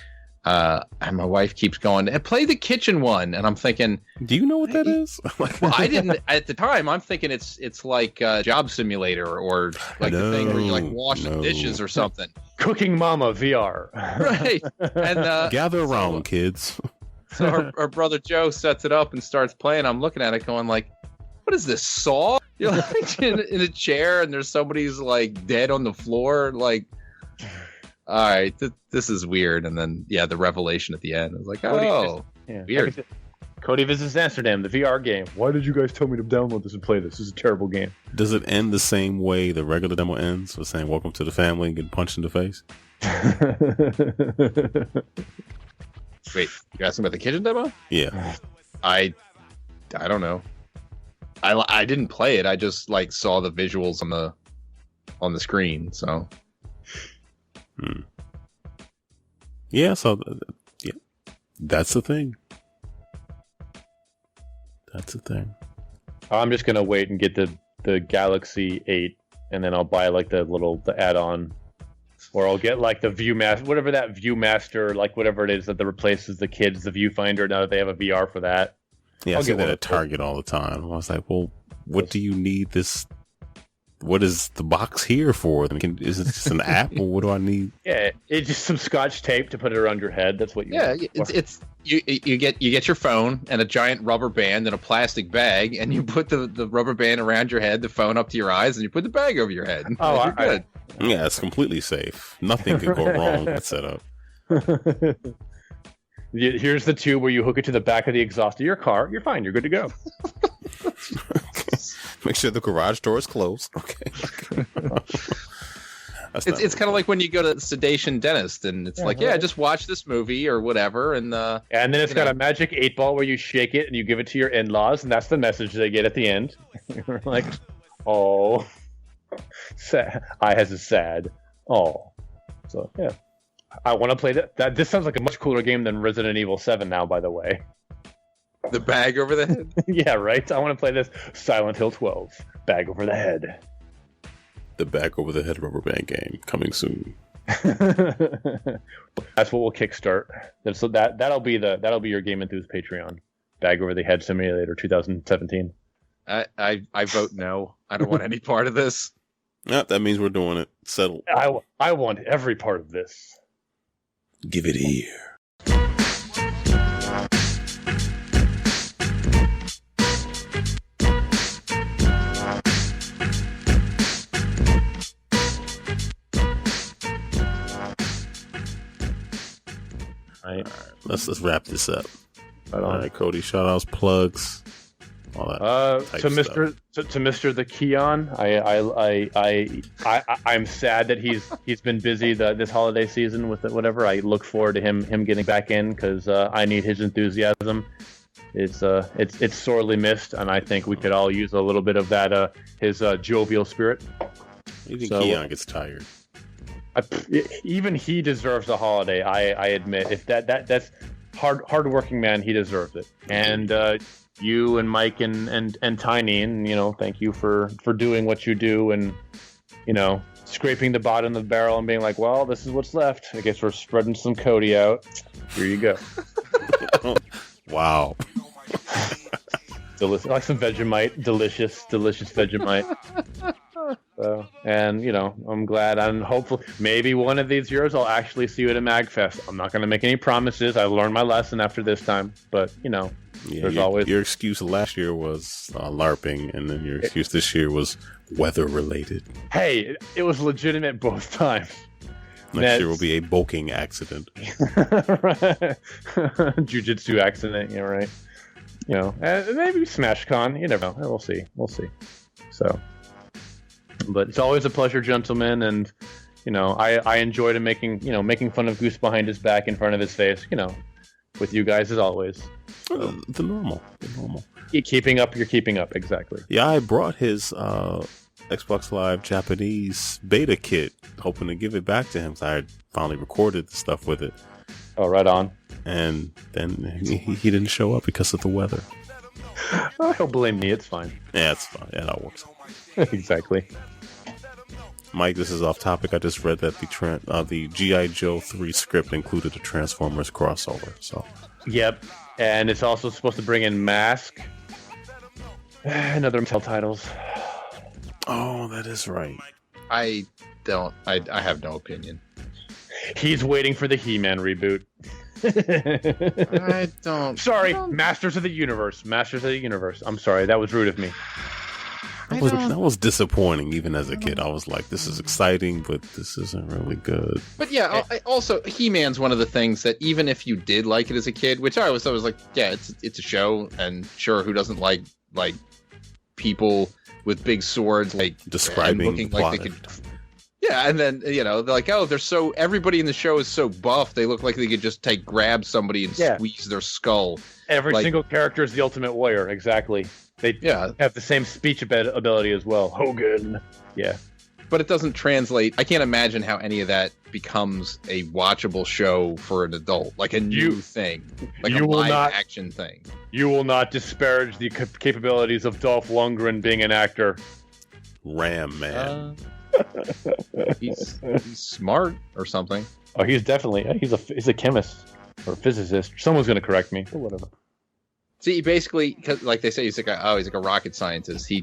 C: And my wife keeps going, play the kitchen one, and I'm thinking,
A: do you know what that is?
C: Well, I didn't at the time. I'm thinking it's like Job Simulator or like the thing where you like wash the dishes or something.
B: Cooking Mama VR,
C: right? And
A: gather around, kids.
C: So our brother Joe sets it up and starts playing. I'm looking at it, going like, "What is this, Saw?" You're like in a chair, and there's somebody's like dead on the floor, like. All right, this is weird, and then the revelation at the end. I was like, weird.
B: Cody visits Amsterdam, the VR game. Why did you guys tell me to download this and play this? This is a terrible game.
A: Does it end the same way the regular demo ends, with saying "Welcome to the family" and getting punched in the face?
C: Wait, you're asking about the kitchen demo?
A: Yeah,
C: I don't know. I didn't play it. I just like saw the visuals on the screen. So.
A: Yeah, so that's the thing. That's the thing.
B: I'm just gonna wait and get the Galaxy 8, and then I'll buy like the add-on, or I'll get like the ViewMaster, whatever that ViewMaster, like whatever it is that replaces the kids, the viewfinder. Now that they have a VR for that.
A: Yeah, I see that at Target all the time. I was like, well, what do you need this? What is the box here for? Is it just an app, or what do I need?
B: Yeah, it's just some Scotch tape to put it around your head. That's what you.
C: Yeah,
B: want.
C: it's you get your phone and a giant rubber band and a plastic bag, and you put the rubber band around your head, the phone up to your eyes, and you put the bag over your head.
B: Oh,
C: you're good.
A: Yeah, it's completely safe. Nothing could go wrong with that setup.
B: Here's the tube where you hook it to the back of the exhaust of your car. You're fine. You're good to go.
A: Make sure the garage door is closed. Okay.
C: It's kind of like when you go to the sedation dentist, and it's just watch this movie or whatever, and
B: then it's got a magic 8-ball where you shake it and you give it to your in-laws, and that's the message they get at the end. You're like, oh, sad. I has a sad. Oh, so yeah. I want to play that. This sounds like a much cooler game than Resident Evil 7 now, by the way.
C: The bag over the head?
B: Yeah, right? I want to play this Silent Hill 12. Bag over the head.
A: The bag over the head rubber band game coming soon.
B: That's what we'll kickstart. So that'll be your GameEnthus Patreon. Bag over the head simulator 2017.
C: I vote no. I don't want any part of this.
A: Yep, that means we're doing it. Settled.
B: I want every part of this.
A: Give it here. All right, let's wrap this up.
B: Right
A: all right, Cody, shout outs, plugs, all that.
B: To Mr. The Keon, I'm sad that he's been busy this holiday season with it, whatever. I look forward to him getting back in because I need his enthusiasm. It's sorely missed, and I think we could all use a little bit of that his jovial spirit.
A: You think Keon gets tired?
B: Even he deserves a holiday. I admit, if that's hardworking man, he deserves it. And you and Mike and Tiny, and thank you for doing what you do, and scraping the bottom of the barrel and being like, well, this is what's left. I guess we're spreading some Cody out. Here you go.
A: Wow.
B: Delicious, like some Vegemite. Delicious Vegemite. And I'm glad, and hopefully maybe one of these years I'll actually see you at a MAGfest. I'm not going to make any promises. I learned my lesson after this time, but there's always
A: your excuse last year was LARPing, and then your excuse this year was weather related.
B: Hey, it was legitimate both times.
A: Next year will be a bulking accident.
B: Jiu-jitsu accident, yeah, right. And maybe SmashCon. You never know. We'll see. So. But it's always a pleasure, gentlemen, and I enjoyed making fun of Goose behind his back in front of his face, with you guys as always. So.
A: The normal.
B: You're keeping up, exactly.
A: Yeah, I brought his Xbox Live Japanese beta kit, hoping to give it back to him. So I had finally recorded the stuff with it.
B: Oh, right on.
A: And then he didn't show up because of the weather.
B: He'll blame me. It's fine.
A: Yeah, it's fine. Yeah, that works.
B: Exactly.
A: Mike, this is off topic. I just read that the G.I. Joe 3 script included a Transformers crossover. So.
B: Yep, and it's also supposed to bring in Mask and other Mattel titles.
A: Oh, that is right.
C: I have no opinion.
B: He's waiting for the He-Man reboot.
C: I don't.
B: Sorry, Masters of the Universe. I'm sorry, that was rude of me.
A: That was disappointing, even as a kid. I was like, this is exciting, but this isn't really good.
C: But yeah, also, He-Man's one of the things that even if you did like it as a kid, which I was like, yeah, it's a show, and sure, who doesn't like people with big swords, like
A: describing
C: looking like they could. Yeah, and then they're like, oh, everybody in the show is so buff, they look like they could just grab somebody and squeeze their skull.
B: Every single character is the Ultimate Warrior, exactly. They have the same speech ability as well. Hogan. Yeah.
C: but it doesn't translate. I can't imagine how any of that becomes a watchable show for an adult, like a new thing, like a live action thing.
B: You will not disparage the capabilities of Dolph Lundgren being an actor.
A: Ram man.
C: He's smart or something.
B: Oh, he's definitely he's a chemist or a physicist. Someone's going to correct me, but whatever.
C: See, basically, like they say, he's like a rocket scientist. He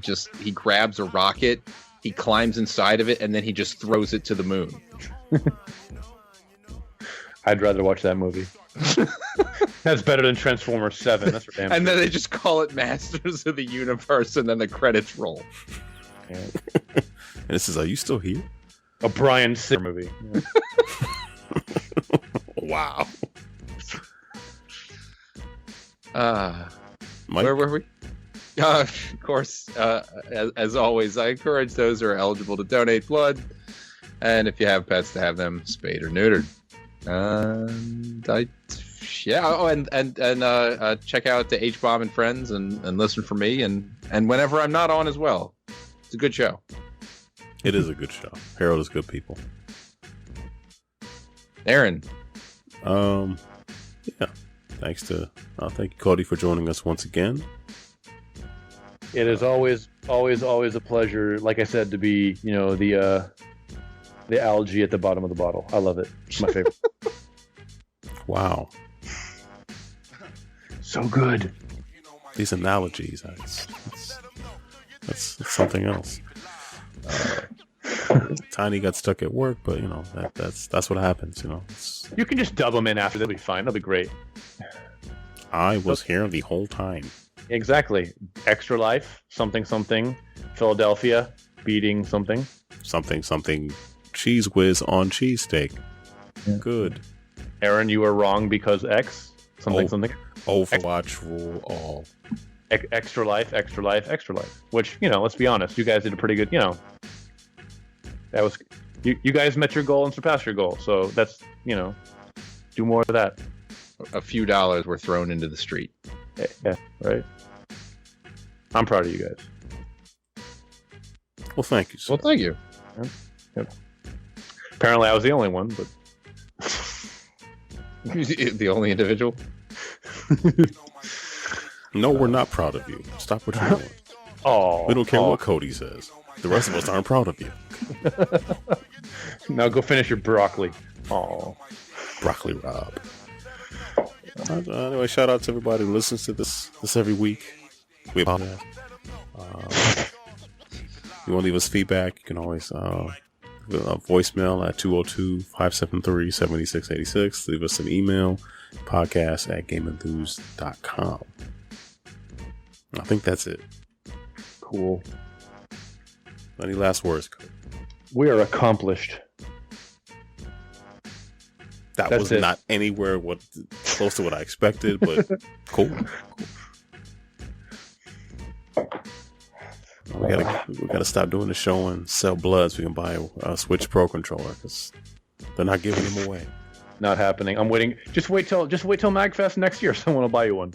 C: grabs a rocket, he climbs inside of it, and then he just throws it to the moon.
B: I'd rather watch that movie. That's better than Transformers 7. That's for damn.
C: And then they just call it Masters of the Universe, and then the credits roll.
A: Yeah. And it says, "Are you still here?"
B: A Brian Singer movie. Yeah.
A: Wow. Mike?
C: Where were we? Of course, as always, I encourage those who are eligible to donate blood, and if you have pets, to have them spayed or neutered. And check out the Hbomb and Friends and listen for me, and whenever I'm not on as well. It's a good show.
A: It is a good show. Harold is good people.
C: Aaron.
A: Yeah. Thank you, Cody, for joining us once again.
B: It is always a pleasure, like I said, to be, the algae at the bottom of the bottle. I love it. It's my favorite.
A: Wow.
B: So good.
A: These analogies, that's something else. Tiny got stuck at work, but that's what happens.
B: You can just dub them in after. They'll be fine. They'll be great.
A: I was here the whole time.
B: Exactly. Extra Life, something, Philadelphia, beating something.
A: Something, cheese whiz on cheesesteak. Yeah. Good.
B: Aaron, you were wrong because X, something.
A: Overwatch rule all.
B: Extra life. Which, let's be honest, you guys did a pretty good, that was, you guys met your goal and surpassed your goal. So that's, do more of that.
C: A few dollars were thrown into the street.
B: Yeah, right. I'm proud of you guys.
A: Well, thank you, sir.
C: Well, thank you.
B: Yeah. Apparently I was the only one, but...
C: The only individual?
A: No, we're not proud of you. Stop what you're doing.
B: Oh,
A: we don't care what Cody says. The rest of us aren't proud of you.
B: Now go finish your broccoli. Oh,
A: Broccoli Rob. Anyway, shout out to everybody who listens to this every week. We apologize. You want to leave us feedback? You can always voicemail at 202-573-7686. Leave us an email, podcast@GameEnthus.com. I think that's it.
B: Cool.
A: Any last words?
B: We are accomplished.
A: That's was it. Not anywhere close to what I expected, but cool. We gotta stop doing the show and sell blood so we can buy a Switch Pro controller because they're not giving them away.
B: Not happening. I'm waiting. Just wait till MAGfest next year. Someone will buy you one.